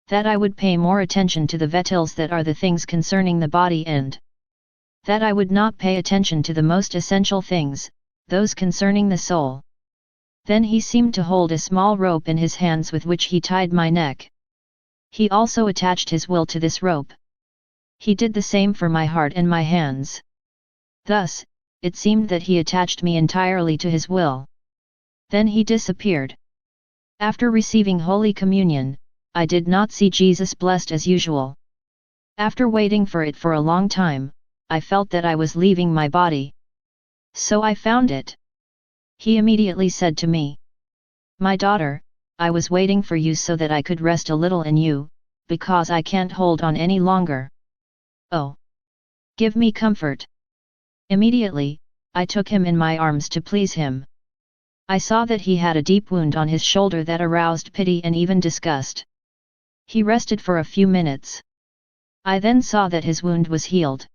[SPEAKER 1] that I would pay more attention to the vitals that are the things concerning the body and that I would not pay attention to the most essential things, those concerning the soul." Then he seemed to hold a small rope in his hands with which he tied my neck. He also attached his will to this rope. He did the same for my heart and my hands. Thus, it seemed that he attached me entirely to his will. Then he disappeared. After receiving Holy Communion, I did not see Jesus blessed as usual. After waiting for it for a long time, I felt that I was leaving my body. So I found it. He immediately said to me, "My daughter, I was waiting for you so that I could rest a little in you, because I can't hold on any longer. Oh! Give me comfort." Immediately, I took him in my arms to please him. I saw that he had a deep wound on his shoulder that aroused pity and even disgust. He rested for a few minutes. I then saw that his wound was healed.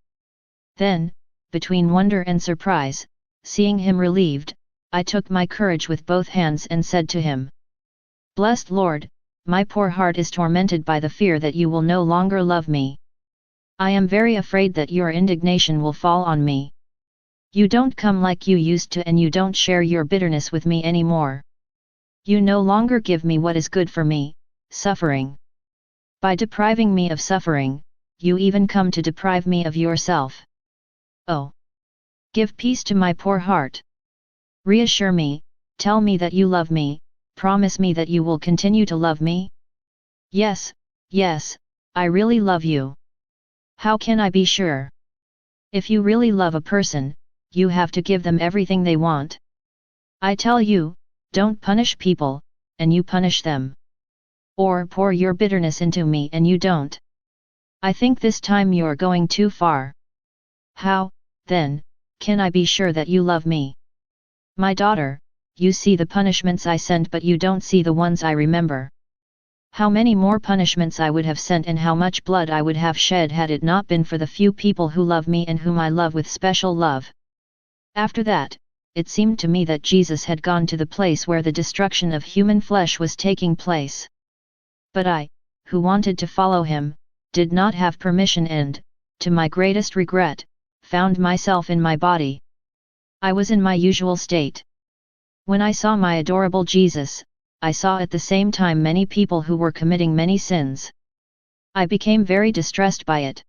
[SPEAKER 1] Then, between wonder and surprise, seeing him relieved, I took my courage with both hands and said to him, "Blessed Lord, my poor heart is tormented by the fear that you will no longer love me. I am very afraid that your indignation will fall on me. You don't come like you used to and you don't share your bitterness with me anymore. You no longer give me what is good for me, suffering. By depriving me of suffering, you even come to deprive me of yourself. Oh! Give peace to my poor heart. Reassure me, tell me that you love me, promise me that you will continue to love me." "Yes, yes, I really love you." "How can I be sure?" "If you really love a person, you have to give them everything they want. I tell you, don't punish people, and you punish them. Or pour your bitterness into me and you don't. I think this time you're going too far. How, then, can I be sure that you love me? My daughter, you see the punishments I send but you don't see the ones I remember. How many more punishments I would have sent and how much blood I would have shed had it not been for the few people who love me and whom I love with special love." After that, it seemed to me that Jesus had gone to the place where the destruction of human flesh was taking place. But I, who wanted to follow him, did not have permission and, to my greatest regret, found myself in my body. I was in my usual state. When I saw my adorable Jesus, I saw at the same time many people who were committing many sins. I became very distressed by it.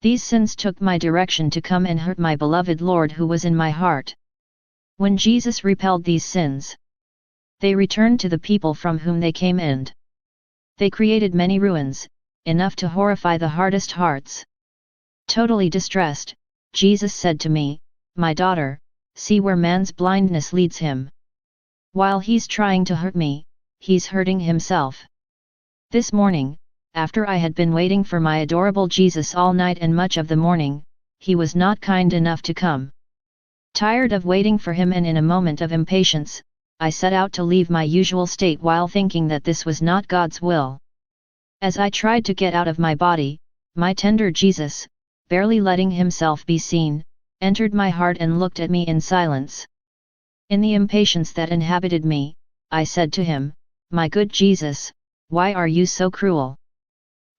[SPEAKER 1] These sins took my direction to come and hurt my beloved Lord who was in my heart. When Jesus repelled these sins, they returned to the people from whom they came and they created many ruins, enough to horrify the hardest hearts. Totally distressed, Jesus said to me, "My daughter, see where man's blindness leads him. While he's trying to hurt me, he's hurting himself. This morning, after I had been waiting for my adorable Jesus all night and much of the morning, he was not kind enough to come. Tired of waiting for him and in a moment of impatience, I set out to leave my usual state while thinking that this was not God's will. As I tried to get out of my body, my tender Jesus, barely letting himself be seen, entered my heart and looked at me in silence. In the impatience that inhabited me, I said to him, "My good Jesus, why are you so cruel?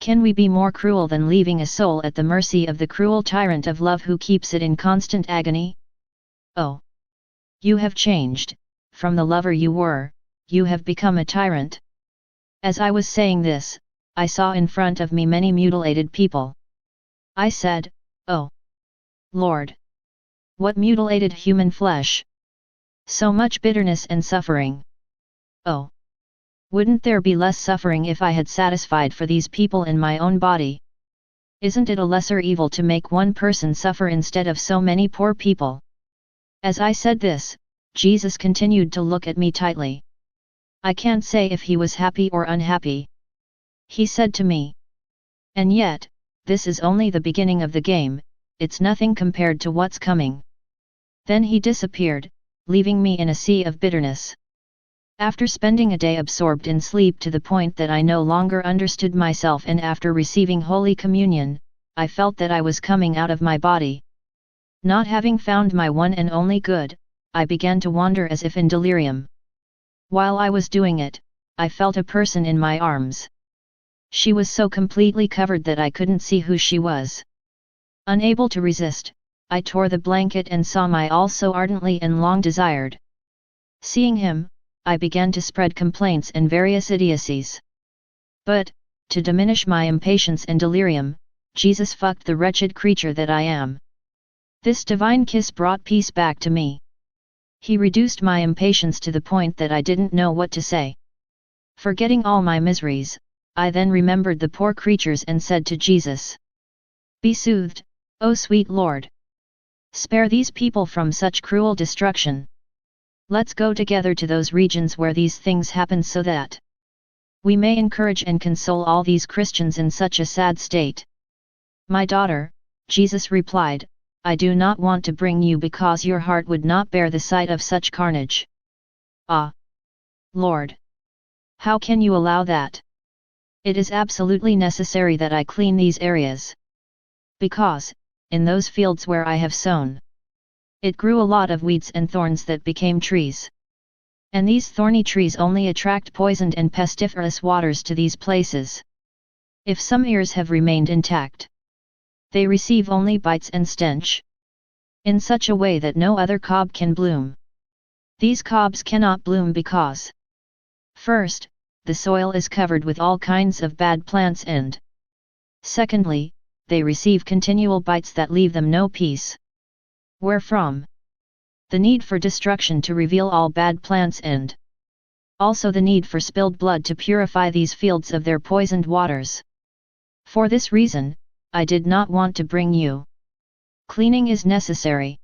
[SPEAKER 1] Can we be more cruel than leaving a soul at the mercy of the cruel tyrant of love who keeps it in constant agony? Oh! You have changed, from the lover you were, you have become a tyrant." As I was saying this, I saw in front of me many mutilated people. I said, "Oh! Lord! What mutilated human flesh! So much bitterness and suffering! Oh! Wouldn't there be less suffering if I had satisfied for these people in my own body? Isn't it a lesser evil to make one person suffer instead of so many poor people?" As I said this, Jesus continued to look at me tightly. I can't say if he was happy or unhappy. He said to me, "And yet, this is only the beginning of the game, it's nothing compared to what's coming." Then he disappeared, leaving me in a sea of bitterness. After spending a day absorbed in sleep to the point that I no longer understood myself, and after receiving Holy Communion, I felt that I was coming out of my body. Not having found my one and only good, I began to wander as if in delirium. While I was doing it, I felt a person in my arms. She was so completely covered that I couldn't see who she was. Unable to resist, I tore the blanket and saw my all so ardently and long desired. Seeing him, I began to spread complaints and various idiocies. But, to diminish my impatience and delirium, Jesus fucked the wretched creature that I am. This divine kiss brought peace back to me. He reduced my impatience to the point that I didn't know what to say. Forgetting all my miseries, I then remembered the poor creatures and said to Jesus, "Be soothed, O sweet Lord. Spare these people from such cruel destruction. Let's go together to those regions where these things happen so that we may encourage and console all these Christians in such a sad state." "My daughter," Jesus replied, "I do not want to bring you because your heart would not bear the sight of such carnage." "Ah! Lord! How can you allow that? It is absolutely necessary that I clean these areas. Because, in those fields where I have sown, it grew a lot of weeds and thorns that became trees. And these thorny trees only attract poisoned and pestiferous waters to these places. If some ears have remained intact, they receive only bites and stench. In such a way that no other cob can bloom. These cobs cannot bloom because, first, the soil is covered with all kinds of bad plants, and secondly, they receive continual bites that leave them no peace. Wherefrom the need for destruction to reveal all bad plants, and also the need for spilled blood to purify these fields of their poisoned waters. For this reason, I did not want to bring you. Cleaning is necessary.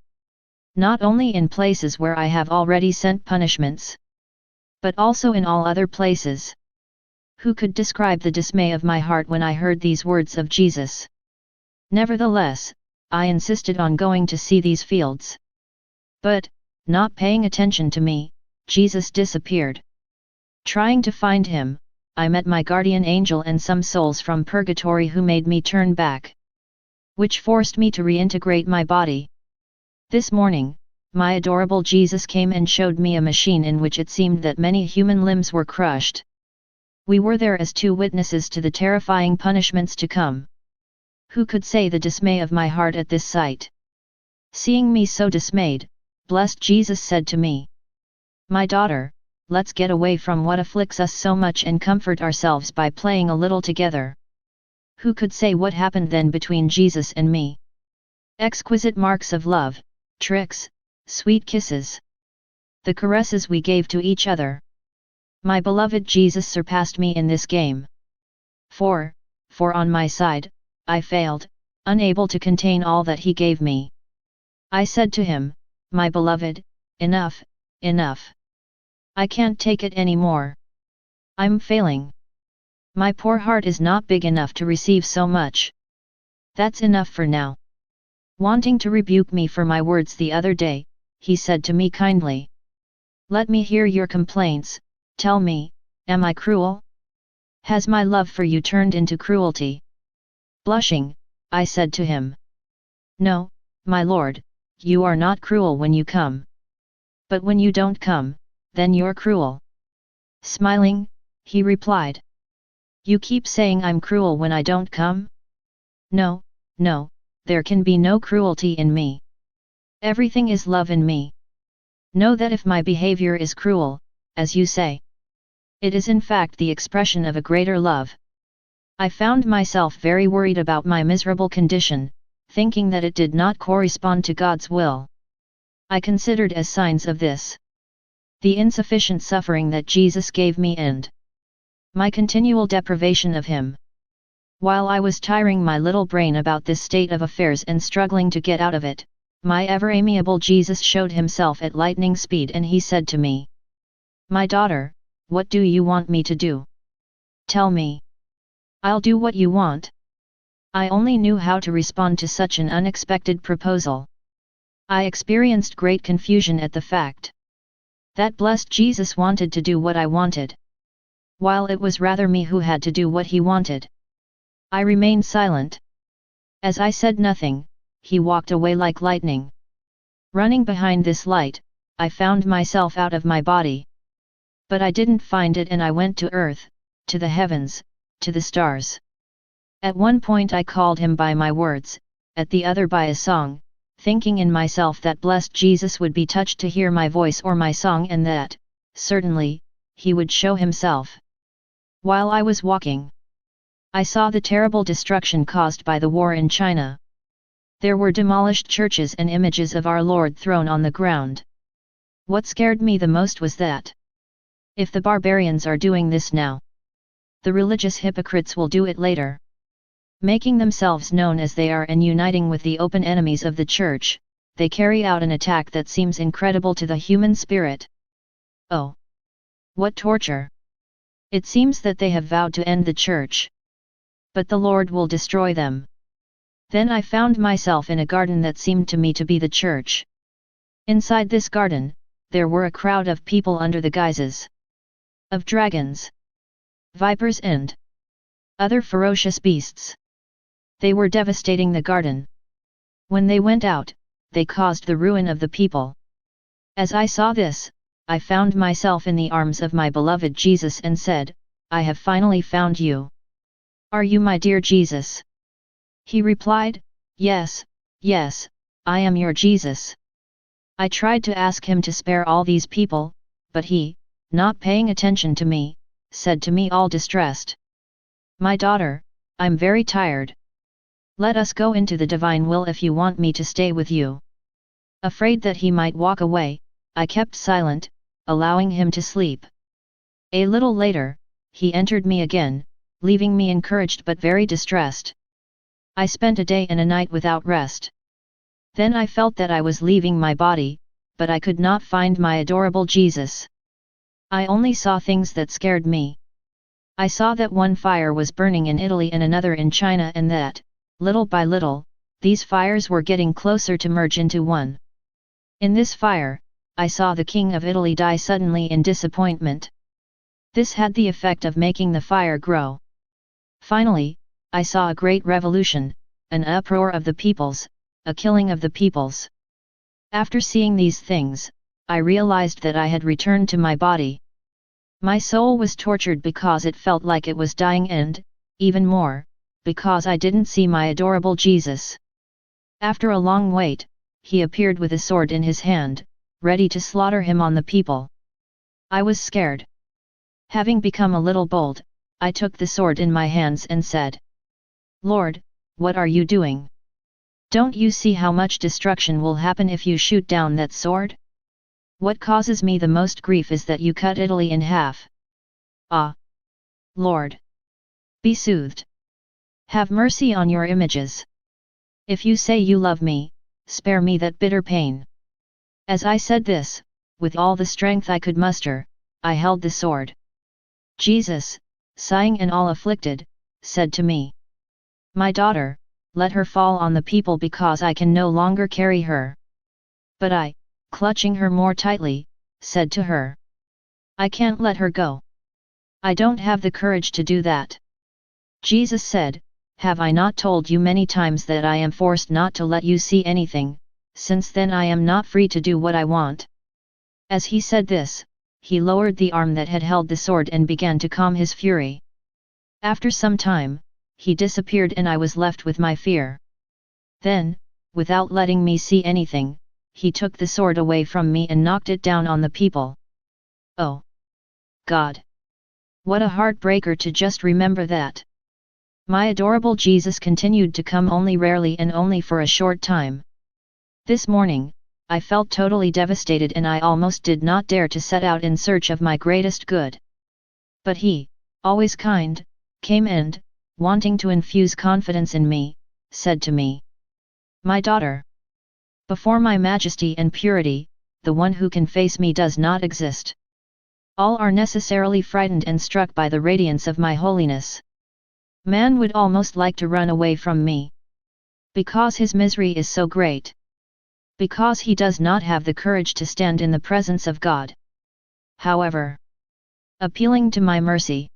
[SPEAKER 1] Not only in places where I have already sent punishments, but also in all other places." Who could describe the dismay of my heart when I heard these words of Jesus? Nevertheless, I insisted on going to see these fields. But, not paying attention to me, Jesus disappeared. Trying to find him, I met my guardian angel and some souls from purgatory who made me turn back, which forced me to reintegrate my body. This morning, my adorable Jesus came and showed me a machine in which it seemed that many human limbs were crushed. We were there as two witnesses to the terrifying punishments to come. Who could say the dismay of my heart at this sight? Seeing me so dismayed, blessed Jesus said to me, "My daughter, let's get away from what afflicts us so much and comfort ourselves by playing a little together." Who could say what happened then between Jesus and me? Exquisite marks of love, tricks, sweet kisses. The caresses we gave to each other. My beloved Jesus surpassed me in this game. For on my side, I failed, unable to contain all that he gave me. I said to him, "My beloved, enough, enough. I can't take it any more. I'm failing. My poor heart is not big enough to receive so much. That's enough for now. Wanting to rebuke me for my words the other day, he said to me kindly. Let me hear your complaints, tell me, am I cruel? Has my love for you turned into cruelty? Blushing, I said to him. No, my lord, you are not cruel when you come. But when you don't come, then you're cruel. Smiling, he replied. You keep saying I'm cruel when I don't come? No, no, there can be no cruelty in me. Everything is love in me. Know that if my behavior is cruel, as you say, it is in fact the expression of a greater love. I found myself very worried about my miserable condition, thinking that it did not correspond to God's will. I considered as signs of this the insufficient suffering that Jesus gave me and my continual deprivation of Him. While I was tiring my little brain about this state of affairs and struggling to get out of it, my ever-amiable Jesus showed Himself at lightning speed and He said to me, My daughter, what do you want me to do? Tell me. I'll do what you want. I only knew how to respond to such an unexpected proposal. I experienced great confusion at the fact that blessed Jesus wanted to do what I wanted, while it was rather me who had to do what He wanted. I remained silent. As I said nothing, He walked away like lightning. Running behind this light, I found myself out of my body. But I didn't find it and I went to earth, to the heavens, to the stars. At one point I called Him by my words, at the other by a song, thinking in myself that blessed Jesus would be touched to hear my voice or my song and that, certainly, He would show Himself. While I was walking, I saw the terrible destruction caused by the war in China. There were demolished churches and images of our Lord thrown on the ground. What scared me the most was that if the barbarians are doing this now, the religious hypocrites will do it later. Making themselves known as they are and uniting with the open enemies of the Church, they carry out an attack that seems incredible to the human spirit. Oh! What torture! It seems that they have vowed to end the Church. But the Lord will destroy them. Then I found myself in a garden that seemed to me to be the Church. Inside this garden, there were a crowd of people under the guises of dragons, vipers and other ferocious beasts. They were devastating the garden. When they went out, they caused the ruin of the people. As I saw this, I found myself in the arms of my beloved Jesus and said, I have finally found you. Are you my dear Jesus? He replied, Yes, yes, I am your Jesus. I tried to ask Him to spare all these people, but He, not paying attention to me, said to me all distressed, My daughter, I'm very tired. Let us go into the divine will if you want me to stay with you. Afraid that he might walk away, I kept silent, allowing him to sleep. A little later, he entered me again, leaving me encouraged but very distressed. I spent a day and a night without rest. Then I felt that I was leaving my body, but I could not find my adorable Jesus. I only saw things that scared me. I saw that one fire was burning in Italy and another in China and that, little by little, these fires were getting closer to merge into one. In this fire, I saw the King of Italy die suddenly in disappointment. This had the effect of making the fire grow. Finally, I saw a great revolution, an uproar of the peoples, a killing of the peoples. After seeing these things, I realized that I had returned to my body. My soul was tortured because it felt like it was dying and, even more, because I didn't see my adorable Jesus. After a long wait, he appeared with a sword in his hand, ready to slaughter him on the people. I was scared. Having become a little bold, I took the sword in my hands and said, Lord, what are you doing? Don't you see how much destruction will happen if you shoot down that sword? What causes me the most grief is that you cut Italy in half. Ah! Lord! Be soothed. Have mercy on your images. If you say you love me, spare me that bitter pain. As I said this, with all the strength I could muster, I held the sword. Jesus, sighing and all afflicted, said to me, "My daughter, let her fall on the people because I can no longer carry her." But I, clutching her more tightly, said to her, "I can't let her go. I don't have the courage to do that." Jesus said, "Have I not told you many times that I am forced not to let you see anything, since then I am not free to do what I want?" As he said this, he lowered the arm that had held the sword and began to calm his fury. After some time, he disappeared and I was left with my fear. Then, without letting me see anything, he took the sword away from me and knocked it down on the people. Oh, God! What a heartbreaker to just remember that. My adorable Jesus continued to come only rarely and only for a short time. This morning, I felt totally devastated and I almost did not dare to set out in search of my greatest good. But he, always kind, came and, wanting to infuse confidence in me, said to me, "My daughter, before my majesty and purity, the one who can face me does not exist. All are necessarily frightened and struck by the radiance of my holiness. Man would almost like to run away from me. Because his misery is so great. Because he does not have the courage to stand in the presence of God. However, appealing to my mercy,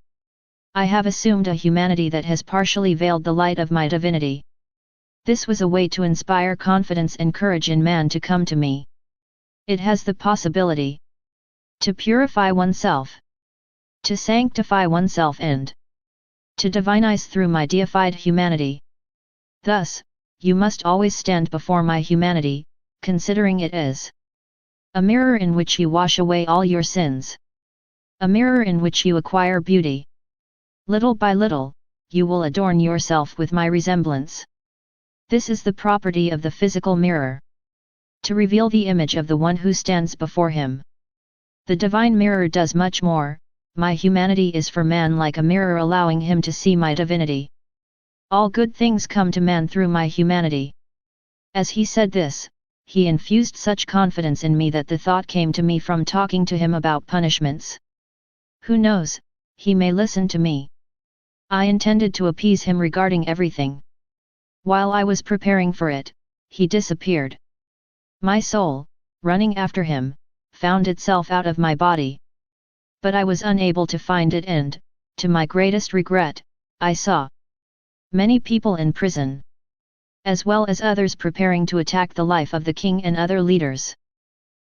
[SPEAKER 1] I have assumed a humanity that has partially veiled the light of my divinity. This was a way to inspire confidence and courage in man to come to me. It has the possibility to purify oneself, to sanctify oneself and to divinize through my deified humanity. Thus, you must always stand before my humanity, considering it as a mirror in which you wash away all your sins. A mirror in which you acquire beauty. Little by little, you will adorn yourself with my resemblance. This is the property of the physical mirror. To reveal the image of the one who stands before him. The divine mirror does much more. My humanity is for man like a mirror allowing him to see my divinity. All good things come to man through my humanity." As he said this, he infused such confidence in me that the thought came to me from talking to him about punishments. Who knows, he may listen to me. I intended to appease him regarding everything. While I was preparing for it, he disappeared. My soul, running after him, found itself out of my body. But I was unable to find it and, to my greatest regret, I saw many people in prison, as well as others preparing to attack the life of the king and other leaders.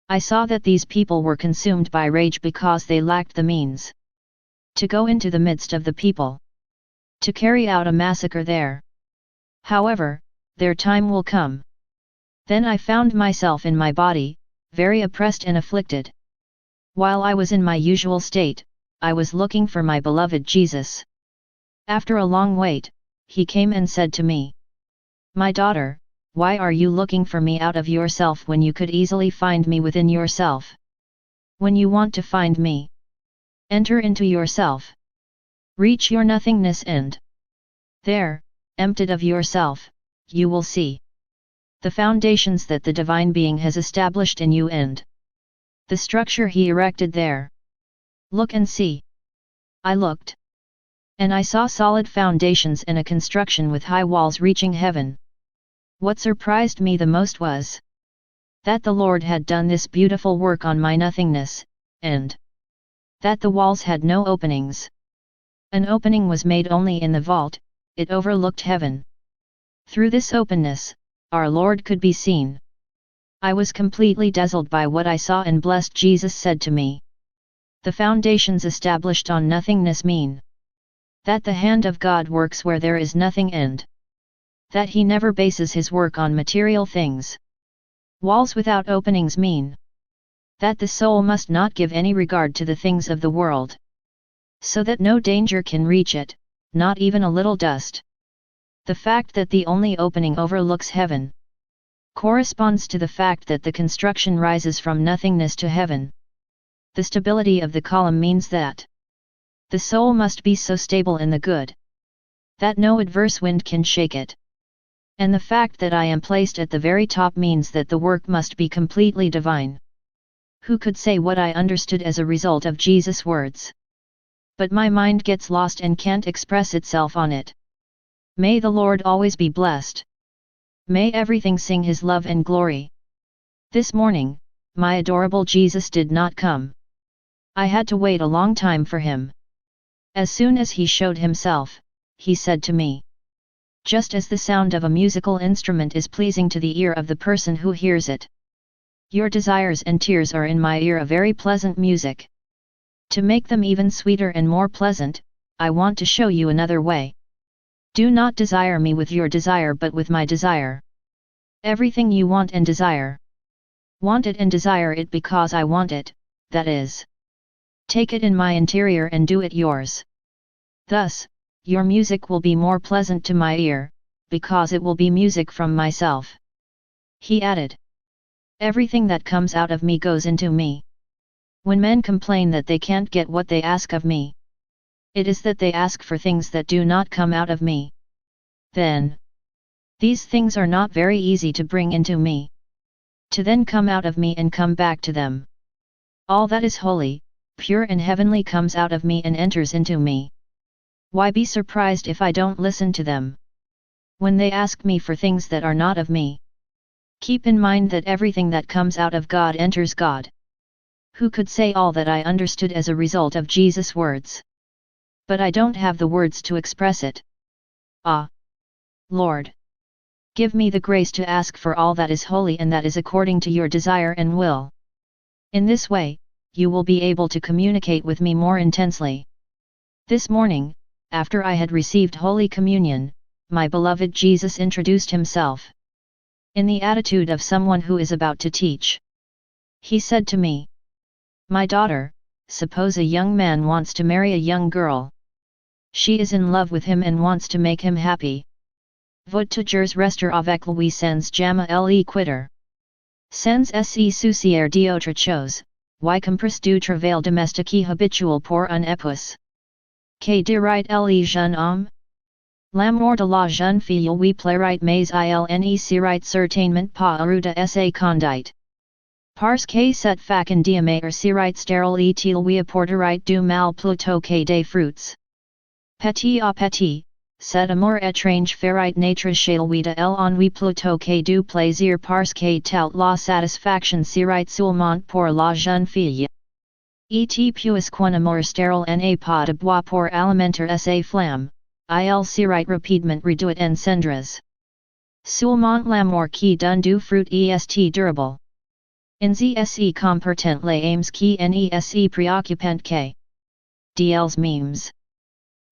[SPEAKER 1] I saw that these people were consumed by rage because they lacked the means to go into the midst of the people, to carry out a massacre there. However, their time will come. Then I found myself in my body, very oppressed and afflicted. While I was in my usual state, I was looking for my beloved Jesus. After a long wait, he came and said to me, "My daughter, why are you looking for me out of yourself when you could easily find me within yourself? When you want to find me, enter into yourself. Reach your nothingness and there, emptied of yourself, you will see the foundations that the divine being has established in you and the structure he erected there. Look and see." I looked. And I saw solid foundations and a construction with high walls reaching heaven. What surprised me the most was that the Lord had done this beautiful work on my nothingness, and that the walls had no openings. An opening was made only in the vault, it overlooked heaven. Through this openness, our Lord could be seen. I was completely dazzled by what I saw and blessed Jesus said to me. The foundations established on nothingness mean that the hand of God works where there is nothing and that he never bases his work on material things. Walls without openings mean that the soul must not give any regard to the things of the world, so that no danger can reach it, not even a little dust. The fact that the only opening overlooks heaven corresponds to the fact that the construction rises from nothingness to heaven. The stability of the column means that the soul must be so stable in the good that no adverse wind can shake it. And the fact that I am placed at the very top means that the work must be completely divine. Who could say what I understood as a result of Jesus' words? but my mind gets lost and can't express itself on it. May the Lord always be blessed. May everything sing His love and glory. This morning, my adorable Jesus did not come. I had to wait a long time for Him. As soon as He showed Himself, He said to me, just as the sound of a musical instrument is pleasing to the ear of the person who hears it, your desires and tears are in my ear a very pleasant music. To make them even sweeter and more pleasant, I want to show you another way. Do not desire me with your desire but with my desire. Everything you want and desire, want it and desire it because I want it, that is, take it in my interior and do it yours. Thus, your music will be more pleasant to my ear, because it will be music from myself. He added, everything that comes out of me goes into me. When men complain that they can't get what they ask of me, it is that they ask for things that do not come out of me. Then, these things are not very easy to bring into me, to then come out of me and come back to them. All that is holy, pure and heavenly comes out of me and enters into me. Why be surprised if I don't listen to them? When they ask me for things that are not of me, keep in mind that everything that comes out of God enters God. Who could say all that I understood as a result of Jesus' words? But I don't have the words to express it. Ah! Lord! Give me the grace to ask for all that is holy and that is according to your desire and will. In this way, you will be able to communicate with me more intensely. This morning, after I had received Holy Communion, my beloved Jesus introduced Himself in the attitude of someone who is about to teach. He said to me, my daughter, suppose a young man wants to marry a young girl. She is in love with him and wants to make him happy. Votre toujours rester avec lui sans jamais le quitter. Sans se soucier d'autre chose, y compris du travail domestique habituel pour un épouse. Que dirait le jeune homme? L'amour de la jeune fille lui plairait mais il ne serait certainement pas heureux de sa conduite. Parce que cette façon d'aimer serait stérile et il lui apporterait du mal plutôt que des fruits. Petit à petit, cet amour étrange ferait naître chez lui de l'ennui plutôt que du plaisir parce que toute la satisfaction serait seulement pour la jeune fille. Et puisqu'un amour stérile n'a pas de bois pour alimenter sa flamme, il serait rapidement réduit en cendres. Seulement l'amour qui donne du fruit est durable. In se comportent les aims qui ne se préoccupent que d'elles mêmes,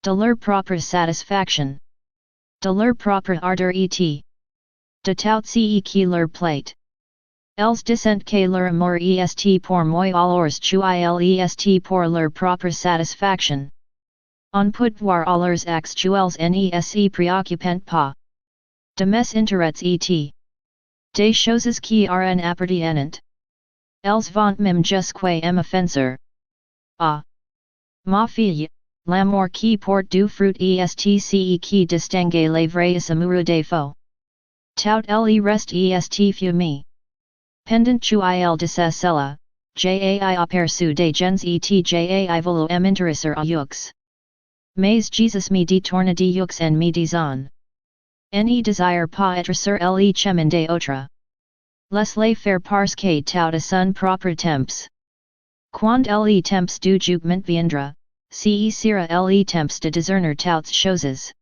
[SPEAKER 1] de leur propre satisfaction, de leur propre ardeur et de tout ce qui leur plaît. Elles dissent que leur amour est pour moi alors qu'il est pour leur propre satisfaction. On peut voir leurs actes qu'elles ne se préoccupent pas de mes intérêts et des choses qui en appartiennent. Elles vont même jusqu'à m'offenser. Ah! Ma fille, l'amour qui porte du fruit est ce qui distingue les vrais amoureux des faux. Tout le reste est fumée. Pendant qu'il de cela, j'ai aperçu des gens et j'ai voulu m'intéresser à eux. Mais Jesus me détourne de eux en me disant, ne désire pas être sur le chemin des autres. Laisse-les faire parce que tout à son propre temps. Quand le temps du jugement viendra, ce sera le temps de discerner toutes choses.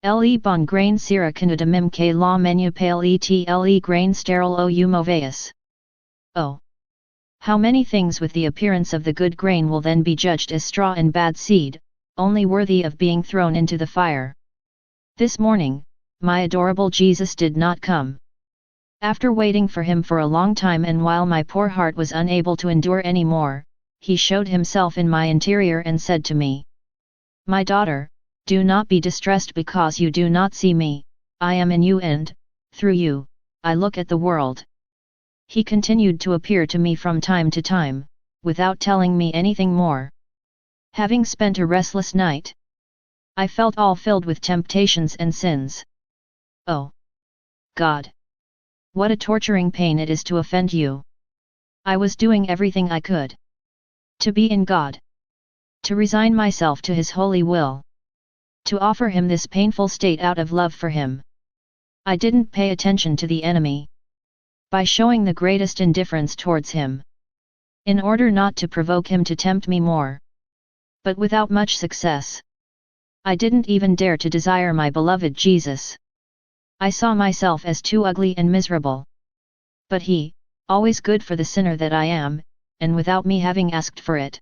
[SPEAKER 1] Le bon grain sera connu de même que la manipule et le grain stérile au mauvais. Oh! How many things with the appearance of the good grain will then be judged as straw and bad seed, only worthy of being thrown into the fire. This morning, my adorable Jesus did not come. After waiting for Him for a long time and while my poor heart was unable to endure any more, He showed Himself in my interior and said to me, my daughter, do not be distressed because you do not see me, I am in you and, through you, I look at the world. He continued to appear to me from time to time, without telling me anything more. Having spent a restless night, I felt all filled with temptations and sins. Oh! God! What a torturing pain it is to offend you. I was doing everything I could to be in God, to resign myself to his holy will, to offer him this painful state out of love for him. I didn't pay attention to the enemy, by showing the greatest indifference towards him, in order not to provoke him to tempt me more. But without much success. I didn't even dare to desire my beloved Jesus. I saw myself as too ugly and miserable. But he, always good for the sinner that I am, and without me having asked for it,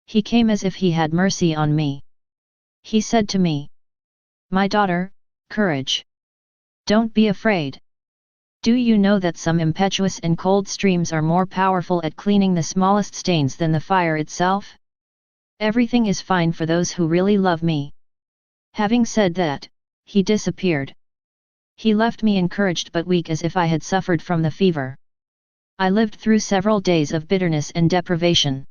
[SPEAKER 1] he came as if he had mercy on me. He said to me, "My daughter, courage. Don't be afraid. Do you know that some impetuous and cold streams are more powerful at cleaning the smallest stains than the fire itself? Everything is fine for those who really love me." Having said that, he disappeared. He left me encouraged but weak as if I had suffered from the fever. I lived through several days of bitterness and deprivation.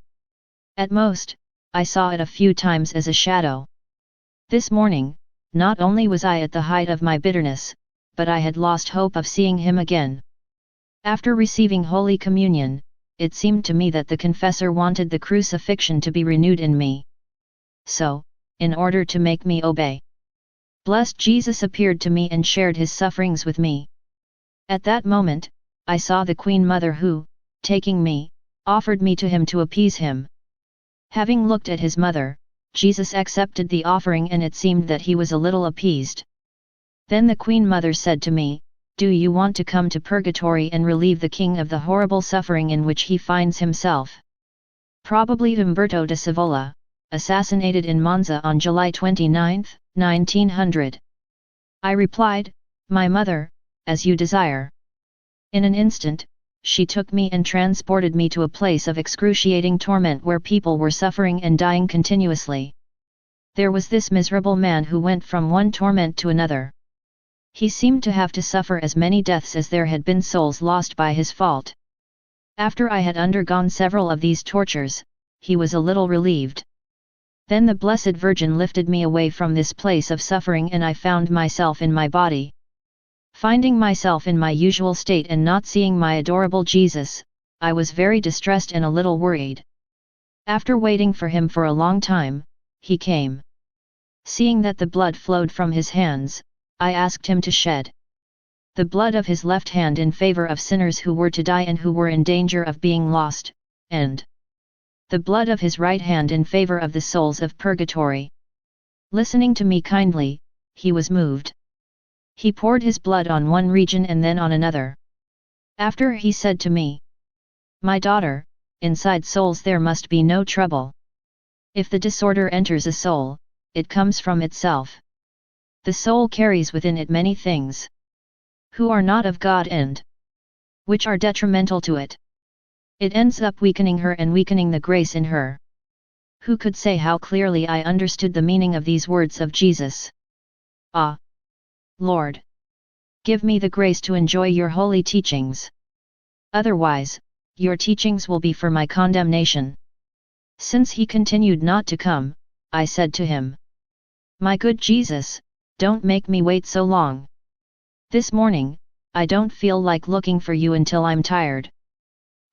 [SPEAKER 1] At most, I saw it a few times as a shadow. This morning, not only was I at the height of my bitterness, but I had lost hope of seeing him again. After receiving Holy Communion, it seemed to me that the confessor wanted the crucifixion to be renewed in me. So, in order to make me obey, blessed Jesus appeared to me and shared his sufferings with me. At that moment, I saw the Queen Mother who, taking me, offered me to him to appease him. Having looked at his mother, Jesus accepted the offering and it seemed that he was a little appeased. Then the Queen Mother said to me, "Do you want to come to purgatory and relieve the king of the horrible suffering in which he finds himself?" Probably Umberto de Savola, assassinated in Monza on July 29, 1900. I replied, "My mother, as you desire." In an instant, she took me and transported me to a place of excruciating torment where people were suffering and dying continuously. There was this miserable man who went from one torment to another. He seemed to have to suffer as many deaths as there had been souls lost by his fault. After I had undergone several of these tortures, he was a little relieved. Then the Blessed Virgin lifted me away from this place of suffering and I found myself in my body. Finding myself in my usual state and not seeing my adorable Jesus, I was very distressed and a little worried. After waiting for him for a long time, he came. Seeing that the blood flowed from his hands, I asked him to shed the blood of his left hand in favor of sinners who were to die and who were in danger of being lost, and the blood of his right hand in favor of the souls of purgatory. Listening to me kindly, he was moved. He poured his blood on one region and then on another. After he said to me, "My daughter, inside souls there must be no trouble. If the disorder enters a soul, it comes from itself. The soul carries within it many things, who are not of God and which are detrimental to it. It ends up weakening her and weakening the grace in her." Who could say how clearly I understood the meaning of these words of Jesus? Ah! Lord! Give me the grace to enjoy your holy teachings. Otherwise, your teachings will be for my condemnation. Since he continued not to come, I said to him, "My good Jesus, don't make me wait so long. This morning, I don't feel like looking for you until I'm tired.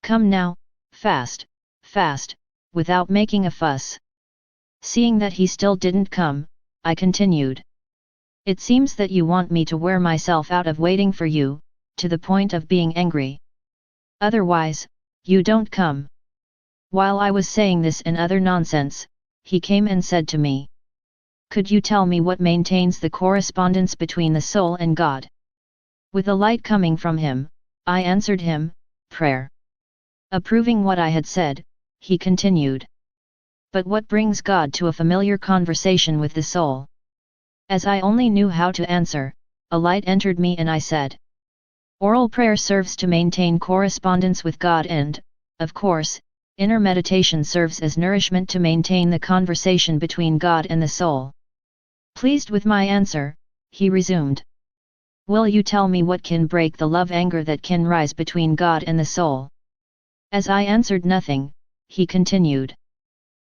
[SPEAKER 1] Come now, fast, fast, without making a fuss." Seeing that he still didn't come, I continued, "It seems that you want me to wear myself out of waiting for you, to the point of being angry. Otherwise, you don't come." While I was saying this and other nonsense, he came and said to me, "Could you tell me what maintains the correspondence between the soul and God?" With a light coming from him, I answered him, "Prayer." Approving what I had said, he continued, "But what brings God to a familiar conversation with the soul?" As I only knew how to answer, a light entered me and I said, "Oral prayer serves to maintain correspondence with God and, of course, inner meditation serves as nourishment to maintain the conversation between God and the soul." Pleased with my answer, he resumed, "Will you tell me what can break the love-anger that can rise between God and the soul?" As I answered nothing, he continued,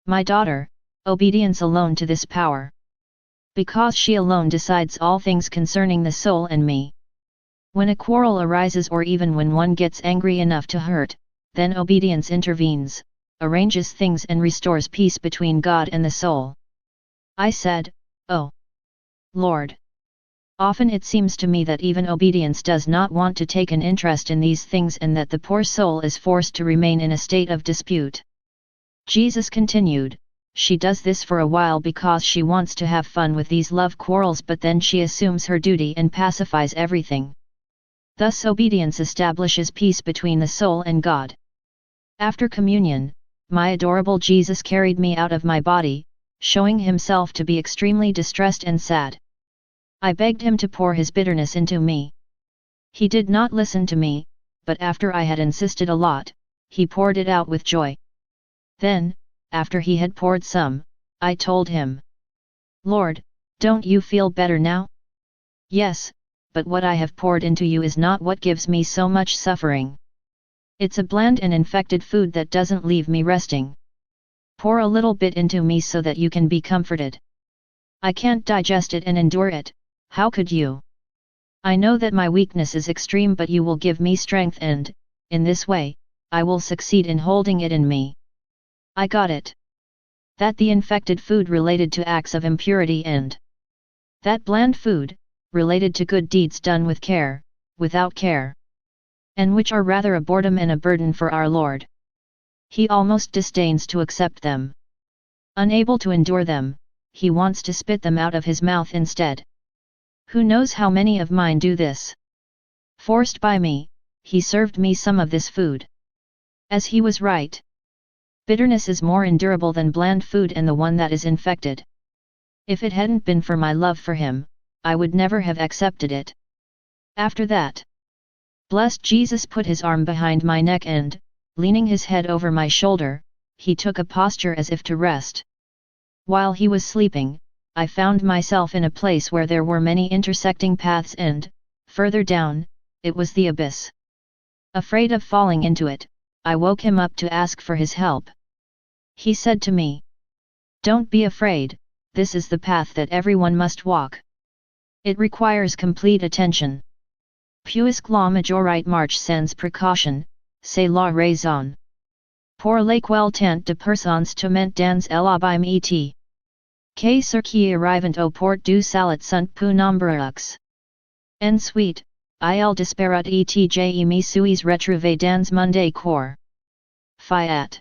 [SPEAKER 1] "My daughter, obedience alone to this power. Because she alone decides all things concerning the soul and me. When a quarrel arises or even when one gets angry enough to hurt, then obedience intervenes, arranges things and restores peace between God and the soul. I said, "Oh, Lord! Often it seems to me that even obedience does not want to take an interest in these things and that the poor soul is forced to remain in a state of dispute." Jesus continued, "She does this for a while because she wants to have fun with these love quarrels, but then she assumes her duty and pacifies everything. Thus obedience establishes peace between the soul and God." After communion, my adorable Jesus carried me out of my body, showing himself to be extremely distressed and sad. I begged him to pour his bitterness into me. He did not listen to me, but after I had insisted a lot, he poured it out with joy. Then, after he had poured some, I told him, "Lord, don't you feel better now?" "Yes, but what I have poured into you is not what gives me so much suffering. It's a bland and infected food that doesn't leave me resting. Pour a little bit into me so that you can be comforted. I can't digest it and endure it, how could you? I know that my weakness is extreme, but you will give me strength and, in this way, I will succeed in holding it in me." I got it. That the infected food related to acts of impurity and that bland food, related to good deeds done with care, without care, and which are rather a boredom and a burden for our Lord. He almost disdains to accept them. Unable to endure them, he wants to spit them out of his mouth instead. Who knows how many of mine do this? Forced by me, he served me some of this food. As he was right. Bitterness is more endurable than bland food and the one that is infected. If it hadn't been for my love for him, I would never have accepted it. After that, blessed Jesus put his arm behind my neck and, leaning his head over my shoulder, he took a posture as if to rest. While he was sleeping, I found myself in a place where there were many intersecting paths and, further down, it was the abyss. Afraid of falling into it, I woke him up to ask for his help. He said to me, "Don't be afraid, this is the path that everyone must walk. It requires complete attention. Puisque la majorité marche sans précaution, c'est la raison. Pour laquelle tant de personnes tourmentent dans l'abîme et que ceux qui arrivent au port du salut sont peu nombreux. Ensuite, il disparat et je me suis retrouvé dans monde corps. Fiat.